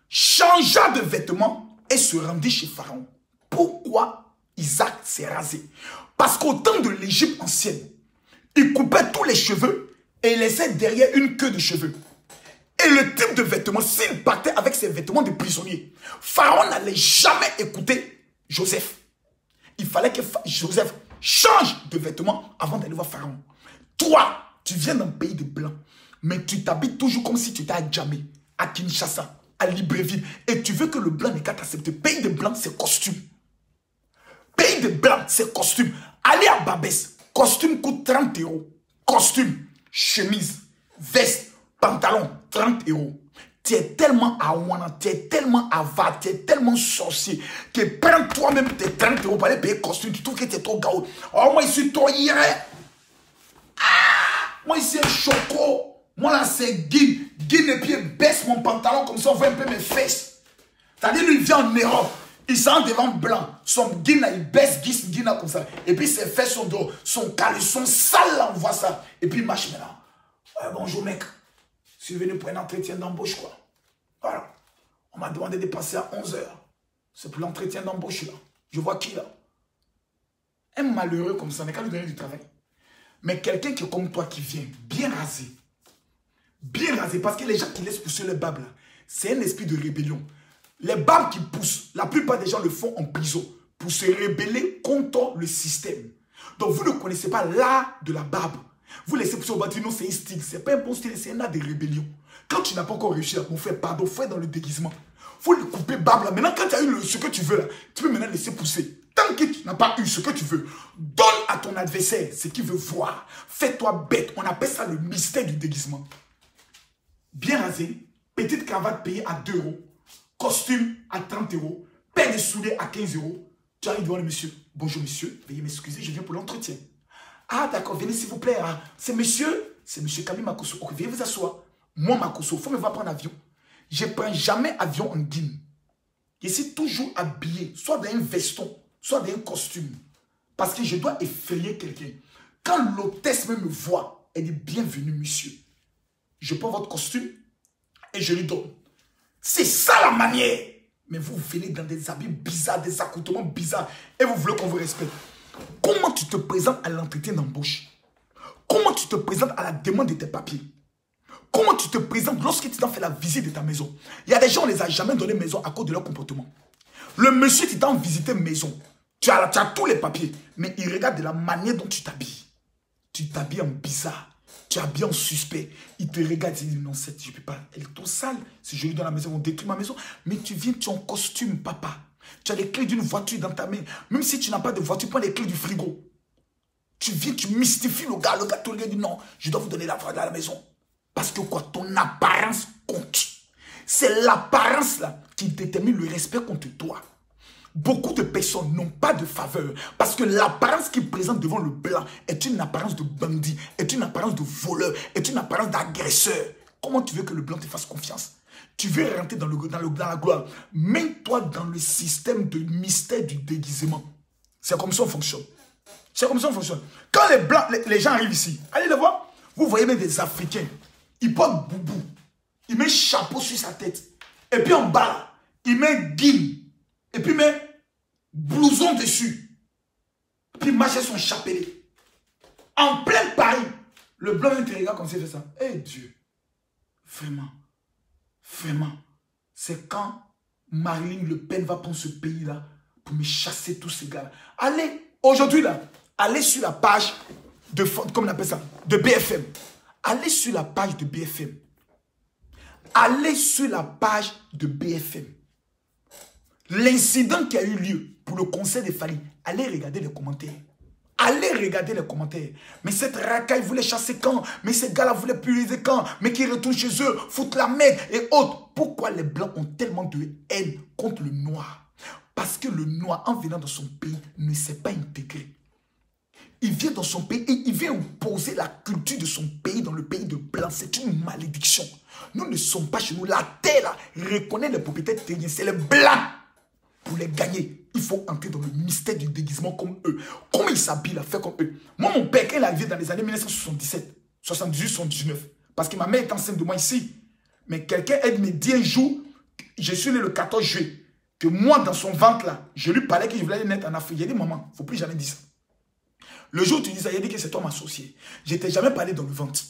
changea de vêtements et se rendit chez Pharaon. Pourquoi Isaac s'est rasé? Parce qu'au temps de l'Égypte ancienne, il coupait tous les cheveux et il laissait derrière une queue de cheveux. Et le type de vêtements, s'il partait avec ses vêtements de prisonnier, Pharaon n'allait jamais écouter Joseph. Il fallait que Joseph change de vêtements avant d'aller voir Pharaon. Toi, tu viens d'un pays de blancs, mais tu t'habilles toujours comme si tu étais à Djamé, à Kinshasa, à Libreville. Et tu veux que le blanc n'ait qu'à t'accepter. Pays de blancs, c'est costume. Pays de blancs, c'est costume. Aller à Babès, costume coûte 30 €. Costume, chemise, veste, pantalon, 30 €. Tu es tellement awana, tu es tellement avare, tu es tellement sorcier que prends toi-même tes 30 € pour aller payer costume. Tu trouves que tu es trop gao. Oh, moi, je suis trop hier. Ah, moi, ici, un choco. Moi, là, c'est Guine. Guine et puis baisse mon pantalon comme ça, on voit un peu mes fesses. C'est-à-dire, lui, il vient en Europe. Il s'en devant blanc. Son Guine, là, il baisse Guine là, comme ça. Et puis, ses fesses sont dehors. Son caleçon sale, là, on voit ça. Et puis, il marche maintenant. Ouais, bonjour, mec. Je suis venu pour un entretien d'embauche, quoi. Voilà. On m'a demandé de passer à 11 h. C'est pour l'entretien d'embauche, là. Je vois qui, là? Un malheureux comme ça, on n'est qu'à lui donner du travail. Mais quelqu'un qui est comme toi, qui vient bien rasé. Bien rasé. Parce que les gens qui laissent pousser le bab, là, c'est un esprit de rébellion. Les babs qui poussent, la plupart des gens le font en prison pour se rebeller contre le système. Donc, vous ne connaissez pas l'art de la barbe. Vous laissez pousser au bâtiment, c'est un style. Ce n'est pas un bon style, c'est un art de rébellion. Quand tu n'as pas encore réussi, mon frère, pardon, fais dans le déguisement. Il faut le couper barbe là. Maintenant, quand tu as eu ce que tu veux là, tu peux maintenant laisser pousser. Tant que tu n'as pas eu ce que tu veux, donne à ton adversaire ce qu'il veut voir. Fais-toi bête. On appelle ça le mystère du déguisement. Bien rasé, petite cravate payée à 2 €, costume à 30 €, paire de souliers à 15 €. Tu arrives devant le monsieur. Bonjour monsieur, veuillez m'excuser, je viens pour l'entretien. Ah d'accord, venez s'il vous plaît. Ah, c'est monsieur Camille Makosso. Ok, veuillez vous asseoir. Moi Makosso, il faut me voir prendre avion. Je ne prends jamais avion en Guinée. Je suis toujours habillé, soit dans un veston, soit dans un costume. Parce que je dois effrayer quelqu'un. Quand l'hôtesse me voit, elle dit bienvenue monsieur. Je prends votre costume et je lui donne. C'est ça la manière. Mais vous venez dans des habits bizarres, des accoutrements bizarres et vous voulez qu'on vous respecte. Comment tu te présentes à l'entretien d'embauche? Comment tu te présentes à la demande de tes papiers? Comment tu te présentes lorsque tu t'en fais la visite de ta maison? Il y a des gens, on ne les a jamais donné maison à cause de leur comportement. Le monsieur qui t'a visité maison, tu as tous les papiers, mais il regarde de la manière dont tu t'habilles. Tu t'habilles en bizarre. Tu es habillé en suspect. Il te regarde et il dit non, je ne peux pas. Elle est trop sale. Si je lui donne la maison, on détruit ma maison. Mais tu viens, tu es en costume, papa. Tu as les clés d'une voiture dans ta main. Même si tu n'as pas de voiture, prends les clés du frigo. Tu viens, tu mystifies le gars. Le gars te regarde et dit non, je dois vous donner la voiture à la maison. Parce que quoi, ton apparence compte. C'est l'apparence là qui détermine le respect contre toi. Beaucoup de personnes n'ont pas de faveur parce que l'apparence qu'ils présentent devant le blanc est une apparence de bandit, est une apparence de voleur, est une apparence d'agresseur. Comment tu veux que le blanc te fasse confiance? Tu veux rentrer dans la gloire. Mets-toi dans le système de mystère du déguisement. C'est comme ça on fonctionne. C'est comme ça on fonctionne. Quand les blancs, les gens arrivent ici, allez les voir. Vous voyez même des Africains. Ils portent boubou. Ils mettent chapeau sur sa tête. Et puis en bas, ils mettent guine. Et puis ils mettent blouson dessus. Puis il marche son chapelet. En plein Paris. Le blanc vient te regarder comme ça, il fait ça. Eh Dieu. Vraiment. Vraiment. C'est quand Marine Le Pen va prendre ce pays-là pour me chasser tous ces gars-là. Allez, aujourd'hui là, allez sur la page de, comment on appelle ça, de BFM. Allez sur la page de BFM. Allez sur la page de BFM. L'incident qui a eu lieu pour le conseil des Fali, allez regarder les commentaires. Allez regarder les commentaires. Mais cette racaille voulait chasser quand? Mais ces gars-là voulaient puriser quand? Mais qui retournent chez eux, foutent la merde et autres. Pourquoi les Blancs ont tellement de haine contre le Noir? Parce que le Noir, en venant dans son pays, ne s'est pas intégré. Il vient dans son pays et il vient imposer la culture de son pays dans le pays de blanc. C'est une malédiction. Nous ne sommes pas chez nous. La terre, là, reconnaît les propriétaires terriens. C'est les blancs. Pour les gagner, il faut entrer dans le mystère du déguisement comme eux. Comment ils s'habillent, là, fait comme eux. Moi, mon père, quand il est arrivé dans les années 1977, 78, 79, parce que ma mère est enceinte de moi ici. Mais quelqu'un aide me dit un jour, je suis né le 14 juillet, que moi, dans son ventre, là, je lui parlais que je voulais naître en Afrique. Il a dit, maman, il ne faut plus jamais dire ça. Le jour où tu dis ça, il a dit que c'est toi ma sorcière. Je ne t'ai jamais parlé dans le ventre.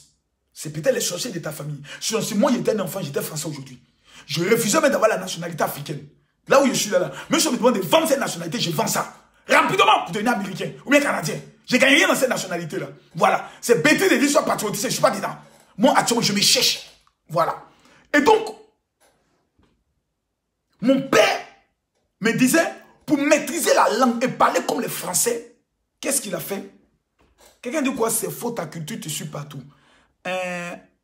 C'est peut-être les sorciers de ta famille. Si moi, j'étais un enfant, j'étais français aujourd'hui. Je refusais même d'avoir la nationalité africaine. Là où je suis là. Même si on me demande de vendre cette nationalité, je vends ça. Rapidement pour devenir américain ou bien canadien. Je ne gagne rien dans cette nationalité-là. Voilà. C'est bêtise de dire soit patriotique, je ne suis pas dedans. Moi, actuellement, je me cherche. Voilà. Et donc, mon père me disait, pour maîtriser la langue et parler comme les Français, qu'est-ce qu'il a fait? Quelqu'un dit quoi? C'est faux, ta culture te suit partout.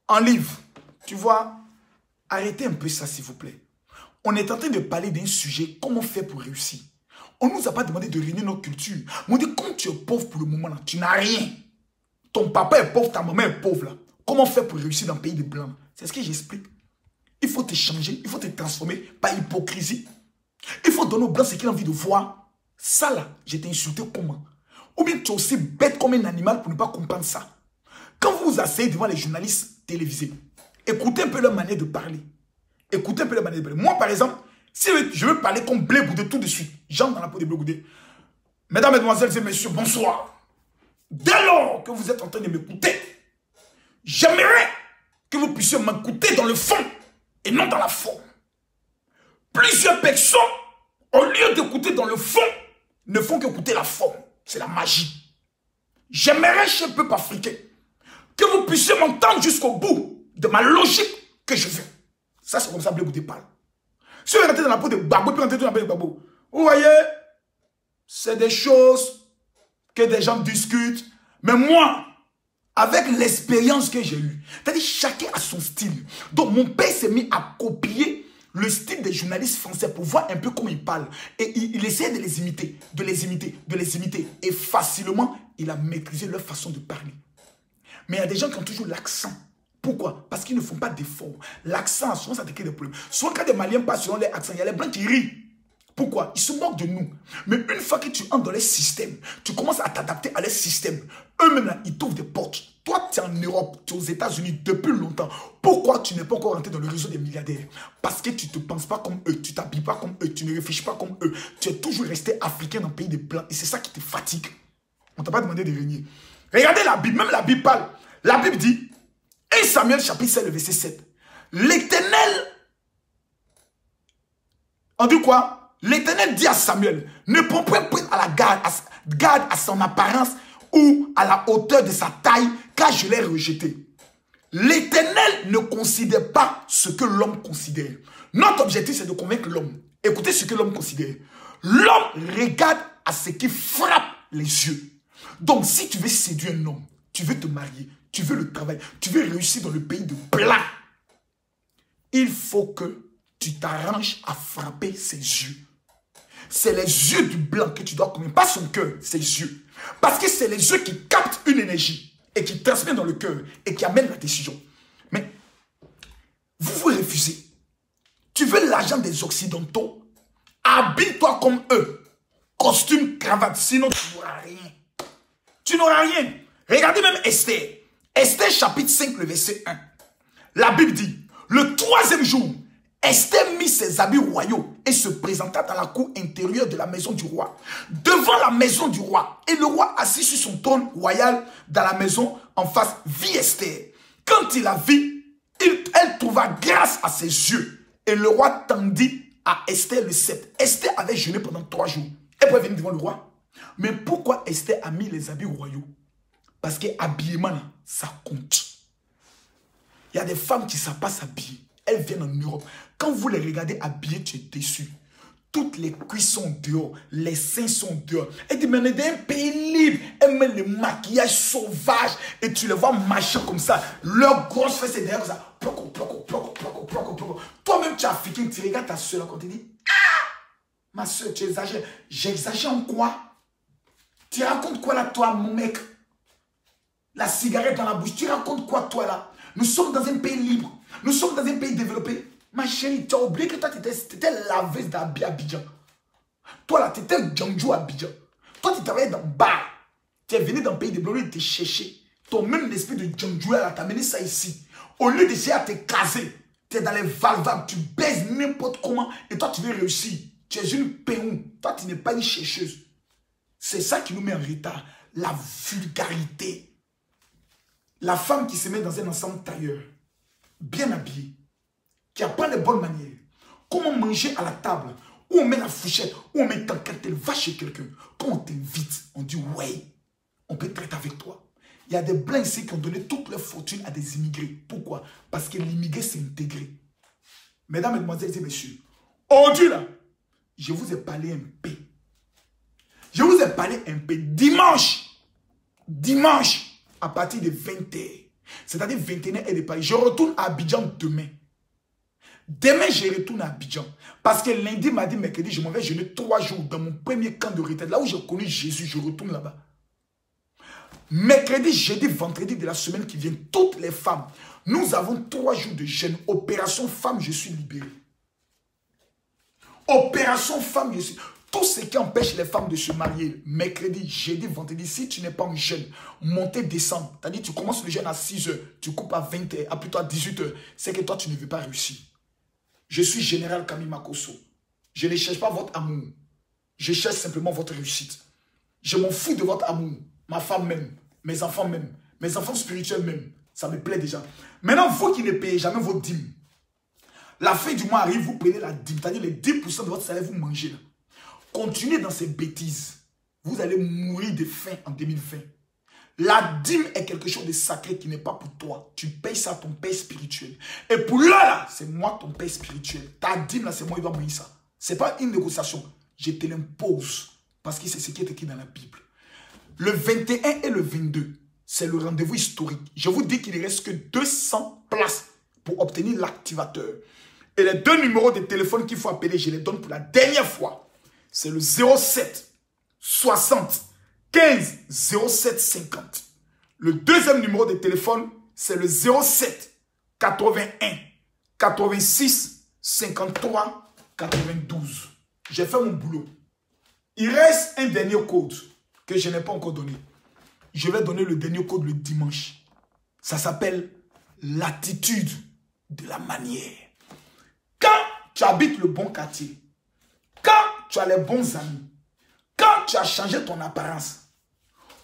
En livre, tu vois, arrêtez un peu ça, s'il vous plaît. On est en train de parler d'un sujet, comment faire pour réussir. On ne nous a pas demandé de réunir nos cultures. On dit, comme tu es pauvre pour le moment, là, tu n'as rien. Ton papa est pauvre, ta maman est pauvre. Là. Comment faire pour réussir dans le pays des Blancs? C'est ce que j'explique. Il faut te changer, il faut te transformer par hypocrisie. Il faut donner aux Blancs ce qu'ils ont envie de voir. Ça, là, je t'ai insulté comment? Ou bien tu es aussi bête comme un animal pour ne pas comprendre ça. Quand vous vous asseyez devant les journalistes télévisés, écoutez un peu leur manière de parler. Écoutez un peu leur manière de parler. Moi, par exemple, si je veux parler comme Blé Goudé tout de suite, j'entre dans la peau de Blé Goudé. Mesdames, mesdemoiselles et messieurs, bonsoir. Dès lors que vous êtes en train de m'écouter, j'aimerais que vous puissiez m'écouter dans le fond et non dans la forme. Plusieurs personnes, au lieu d'écouter dans le fond, ne font qu'écouter la forme. C'est la magie. J'aimerais chez le peuple africain que vous puissiez m'entendre jusqu'au bout de ma logique que je veux. Ça, c'est comme ça que Blé Goudé parle. Si vous rentrez dans la peau de Gbagbo, puis rentrez dans la peau de Gbagbo, vous voyez, c'est des choses que des gens discutent. Mais moi, avec l'expérience que j'ai eue, c'est-à-dire chacun a son style. Donc mon père s'est mis à copier le style des journalistes français pour voir un peu comment ils parlent. Et il essayait de les imiter, de les imiter, de les imiter. Et facilement, il a maîtrisé leur façon de parler. Mais il y a des gens qui ont toujours l'accent. Pourquoi? Parce qu'ils ne font pas d'efforts. L'accent, souvent, ça te crée des problèmes. Souvent, quand des Maliens passent selon leur accent, il y a les Blancs qui rient. Pourquoi? Ils se moquent de nous. Mais une fois que tu entres dans les systèmes, tu commences à t'adapter à leur système. Eux-mêmes, là, ils t'ouvrent des portes. Toi, tu es en Europe, tu es aux États-Unis depuis longtemps. Pourquoi tu n'es pas encore rentré dans le réseau des milliardaires? Parce que tu ne te penses pas comme eux, tu ne t'habilles pas comme eux, tu ne réfléchis pas comme eux. Tu es toujours resté africain dans le pays des Blancs. Et c'est ça qui te fatigue. On ne t'a pas demandé de régner. Regardez la Bible, même la Bible parle. La Bible dit, 1 Samuel chapitre 7, le verset 7. L'Éternel, on dit quoi? L'Éternel dit à Samuel, ne prends point à la garde à son apparence ou à la hauteur de sa taille, car je l'ai rejeté. L'Éternel ne considère pas ce que l'homme considère. Notre objectif, c'est de convaincre l'homme. Écoutez ce que l'homme considère. L'homme regarde à ce qui frappe les yeux. Donc, si tu veux séduire un homme, tu veux te marier, tu veux le travail, tu veux réussir dans le pays de Blanc, il faut que tu t'arranges à frapper ses yeux. C'est les yeux du Blanc que tu dois convaincre, pas son cœur, ses yeux. Parce que c'est les yeux qui captent une énergie et qui transmettent dans le cœur et qui amènent la décision. Mais vous vous refusez. Tu veux l'argent des Occidentaux? Habille-toi comme eux. Costume, cravate, sinon tu n'auras rien. Tu n'auras rien. Regardez même Esther. Esther chapitre 5, le verset 1. La Bible dit, le 3e jour, Esther mit ses habits royaux et se présenta dans la cour intérieure de la maison du roi. Devant la maison du roi. Et le roi assis sur son trône royal dans la maison en face vit Esther. Quand il la vit, elle trouva grâce à ses yeux. Et le roi tendit à Esther le sceptre. Esther avait jeûné pendant 3 jours. Elle pouvait venir devant le roi. Mais pourquoi Esther a mis les habits royaux? Parce que habillement, là, ça compte. Il y a des femmes qui ne savent pas s'habiller. Elles viennent en Europe. Quand vous les regardez habillées, tu es déçu. Toutes les cuisses sont dehors. Les seins sont dehors. Elle dit, mais on est dans un pays libre. Elle met le maquillage sauvage. Et tu les vois marcher comme ça. Leurs grosses fesses, c'est derrière comme ça. Ploco, ploco, ploco, ploco, ploco, ploco. Toi-même, tu es africain. Tu regardes ta soeur là quand tu dis, ah, ma soeur, tu exagères. J'exagère en quoi? Tu racontes quoi là, toi, mon mec? La cigarette dans la bouche. Tu racontes quoi, toi, là? Nous sommes dans un pays libre. Nous sommes dans un pays développé. Ma chérie, tu as oublié que toi, tu étais laveuse d'habits à Abidjan. Toi, là, tu étais Djangjo à Abidjan. Toi, tu travaillais dans le bar. Tu es venu dans le pays développé et tu es cherché. Ton même esprit de Djangjo, là, t'as amené ça ici. Au lieu d'essayer à te caser, tu es dans les valvables, tu baises n'importe comment et toi, tu veux réussir. Tu es une péon. Toi, tu n'es pas une chercheuse. C'est ça qui nous met en retard. La vulgarité. La femme qui se met dans un ensemble tailleur, bien habillée, qui apprend les bonnes manières, comment manger à la table, où on met la fourchette, où on met tant quand elle va chez quelqu'un, quand on t'invite, on dit ouais, on peut traiter avec toi. Il y a des blancs ici qui ont donné toute leur fortune à des immigrés. Pourquoi? Parce que l'immigré s'est intégré. Mesdames, mesdemoiselles et messieurs, aujourd'hui là, je vous ai parlé un peu. Je vous ai parlé un peu dimanche, à partir de 20h, c'est-à-dire 21h et de Paris. Je retourne à Abidjan demain. Demain, je retourne à Abidjan. Parce que lundi, mardi, mercredi, je m'en vais jeûner 3 jours dans mon premier camp de retraite. Là où j'ai connu Jésus, je retourne là-bas. Mercredi, jeudi, vendredi de la semaine qui vient, toutes les femmes, nous avons 3 jours de jeûne. Opération femme, je suis libéré. Opération femme, je suis... Tout ce qui empêche les femmes de se marier, mercredi, jeudi, vendredi, si tu n'es pas en jeûne, monter, descendre. C'est-à-dire tu commences le jeûne à 6h, tu coupes à 20h, à plutôt à 18h. C'est que toi, tu ne veux pas réussir. Je suis général Camille Makosso. Je ne cherche pas votre amour. Je cherche simplement votre réussite. Je m'en fous de votre amour. Ma femme même, mes enfants spirituels même. Ça me plaît déjà. Maintenant, vous qui ne payez jamais vos dîmes, la fin du mois arrive, vous prenez la dîme. C'est-à-dire les 10% de votre salaire, vous mangez là. Continuez dans ces bêtises. Vous allez mourir de faim en 2020. La dîme est quelque chose de sacré qui n'est pas pour toi. Tu payes ça à ton père spirituel. Et pour là, c'est moi ton père spirituel. Ta dîme là, c'est moi qui dois manger ça. Ce n'est pas une négociation. Je te l'impose. Parce que c'est ce qui est écrit dans la Bible. Le 21 et le 22, c'est le rendez-vous historique. Je vous dis qu'il ne reste que 200 places pour obtenir l'activateur. Et les 2 numéros de téléphone qu'il faut appeler, je les donne pour la dernière fois. C'est le 07 60 15 07 50. Le deuxième numéro de téléphone, c'est le 07 81 86 53 92. J'ai fait mon boulot. Il reste un dernier code que je n'ai pas encore donné. Je vais donner le dernier code le dimanche. Ça s'appelle l'attitude de la manière. Quand tu habites le bon quartier, quand tu as les bons amis, quand tu as changé ton apparence,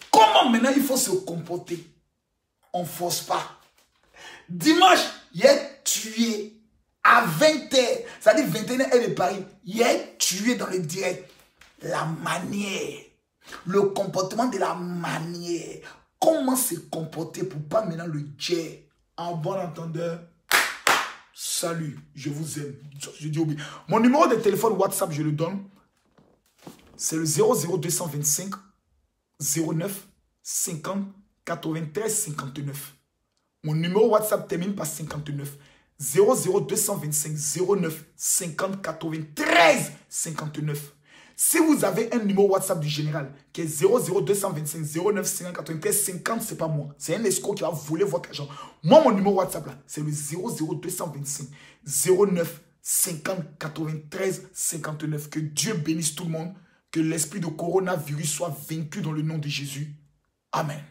comment maintenant il faut se comporter? On ne force pas. Dimanche, il est tué à 20h, c'est-à-dire 21h et de Paris. Il est tué dans le direct. La manière, le comportement de la manière. Comment se comporter pour pas maintenant le dire en bon entendeur? Salut, je vous aime. Je dis oui. Mon numéro de téléphone WhatsApp, je le donne. C'est le 00225 09 50 93 59. Mon numéro WhatsApp termine par 59. 00225 09 50 93 59. Si vous avez un numéro WhatsApp du général qui est 00225 09 50 93 50, c'est pas moi. C'est un escroc qui va voler votre argent. Moi, mon numéro WhatsApp là, c'est le 00225 09 50 93 59. Que Dieu bénisse tout le monde. Que l'esprit de coronavirus soit vaincu dans le nom de Jésus. Amen.